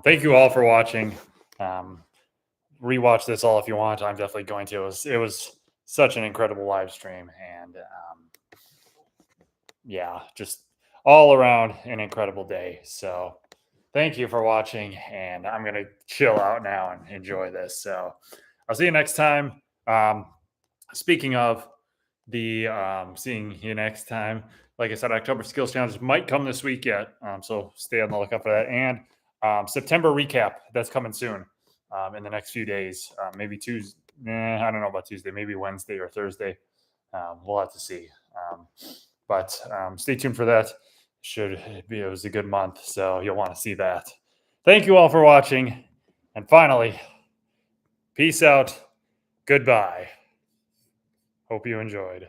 Thank you all for watching. Rewatch this all if you want. I'm definitely going to. It was such an incredible live stream, and yeah, just all around an incredible day. So thank you for watching, and I'm gonna chill out now and enjoy this. So I'll see you next time. Speaking of the seeing you next time, like I said, October skills challenges might come this week yet, so stay on the lookout for that. And September recap that's coming soon in the next few days, maybe Tuesday. I don't know about Tuesday, maybe Wednesday or Thursday. We'll have to see. But stay tuned for that. Should be, it was a good month, so you'll want to see that. Thank you all for watching, and finally, peace out. Goodbye. Hope you enjoyed.